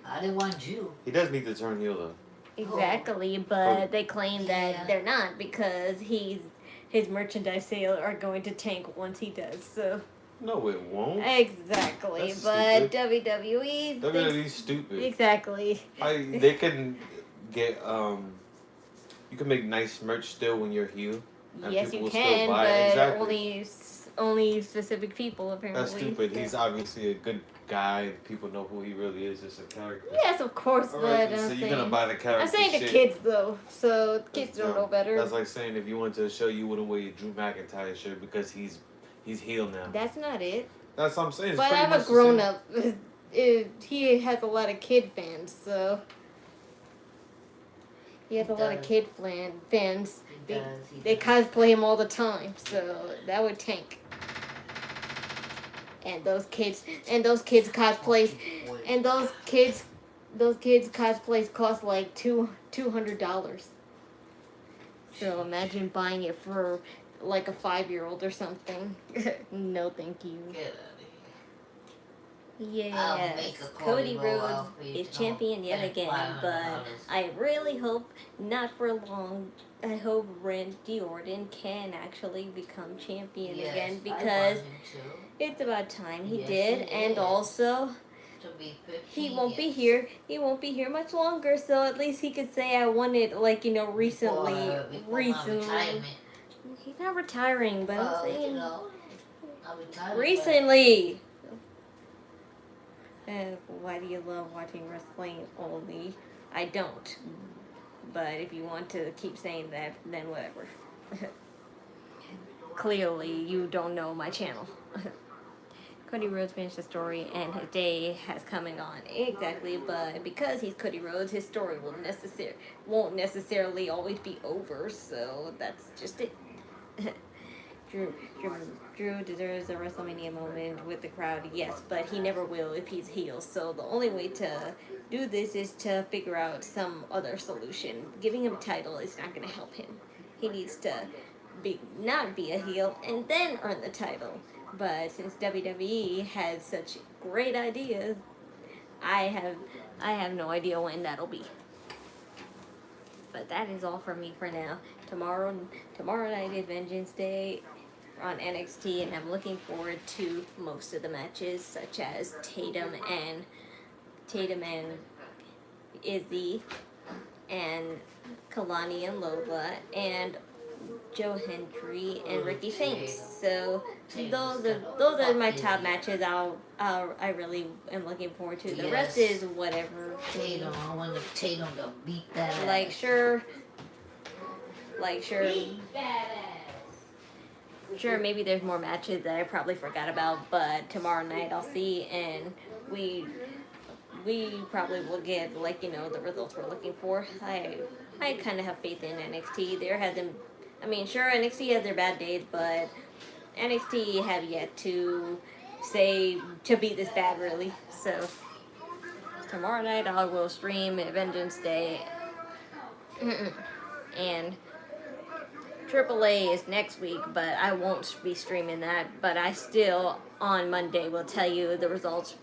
I didn't want you. He does need to turn heel though. Exactly, but they claim that they're not because his merchandise sales are going to tank once he does. So. No, it won't. Exactly, That's but stupid. WWE. WWE's stupid. Exactly. They can get you can make nice merch still when you're heel. Yes, you will can, still buy but it. Exactly. only specific people apparently. That's stupid. He's obviously a good guy. People know who he really is as a character. Yes, of course, but so you're gonna buy the character. I'm saying the kids though, so kids don't know better. That's like saying if you went to a show, you wouldn't wear your Drew McIntyre shirt because he's heel now. That's not it. That's what I'm saying. But I'm a grown up. He has a lot of kid fans, so. He has a lot of kid fans. They cosplay him all the time, so that would tank. And those kids cosplays, cosplays cost like $200. So imagine buying it for like a 5-year-old or something. No, thank you. Yes, Cody Rhodes is champion yet again, but I really hope not for long. I hope Randy Orton can actually become champion again because it's about time he did, and also he won't be here. He won't be here much longer, so at least he could say I won it, like recently. He's not retiring, but I'm saying recently. And why do you love watching wrestling only? I don't. But if you want to keep saying that, then whatever. Clearly, you don't know my channel. Cody Rhodes finished the story and his day has coming on. Exactly, but because he's Cody Rhodes, his story won't necessarily always be over, so that's just it. Drew deserves a WrestleMania moment with the crowd, yes, but he never will if he's heel. So the only way to do this is to figure out some other solution. Giving him a title is not going to help him. He needs to not be a heel and then earn the title. But since WWE has such great ideas, I have no idea when that'll be. But that is all for me for now. Tomorrow night is Vengeance Day on NXT, and I'm looking forward to most of the matches, such as Tatum and Izzy, and Kalani and Lola, and Joe Hendry and Ricky Saints. So those are my top matches. I really am looking forward to. The rest is whatever. Tatum, I want Tatum to beat that ass. Like sure. Sure, maybe there's more matches that I probably forgot about, but tomorrow night I'll see, and we probably will get, like, you know, the results we're looking for. I kind of have faith in NXT. There hasn't, I mean, sure, NXT has their bad days, but NXT have yet to be this bad, really. So tomorrow night I will stream Vengeance Day, and AAA is next week, but I won't be streaming that. But I still, on Monday, will tell you the results.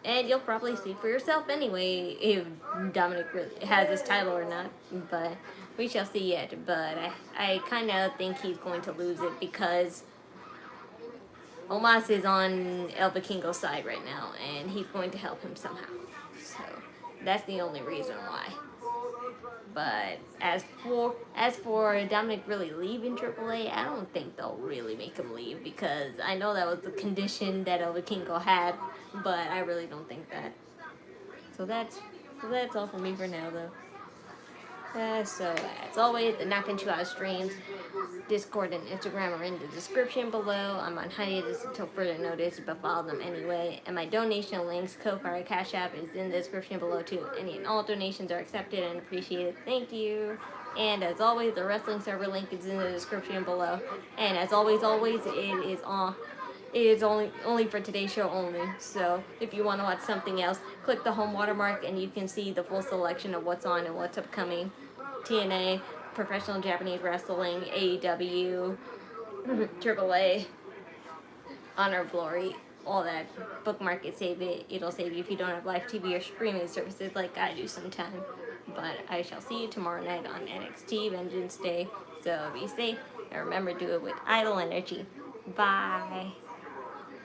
And you'll probably see for yourself anyway if Dominic really has his title or not. But we shall see yet. But I kind of think he's going to lose it because Omos is on El Vikingo's side right now. And he's going to help him somehow. So that's the only reason why. But as for Dominic really leaving AAA, I don't think they'll really make him leave, because I know that was the condition that El Vikingo had, but I really don't think that. So that's all for me for now, though. So as always, the Knockin Chu Out streams, Discord and Instagram are in the description below. I'm on hiatus until further notice, but follow them anyway. And my donation links, Ko-Fi, Cash App, is in the description below too. Any and all donations are accepted and appreciated. Thank you. And as always, the wrestling server link is in the description below. And as always, it is only for today's show only. So if you want to watch something else, click the home watermark and you can see the full selection of what's on and what's upcoming. TNA, Professional Japanese Wrestling, AEW, AAA, Honor of Glory, all that. Bookmark it, save it. It'll save you if you don't have live TV or streaming services like I do sometime. But I shall see you tomorrow night on NXT Vengeance Day. So be safe and remember, do it with idle energy. Bye.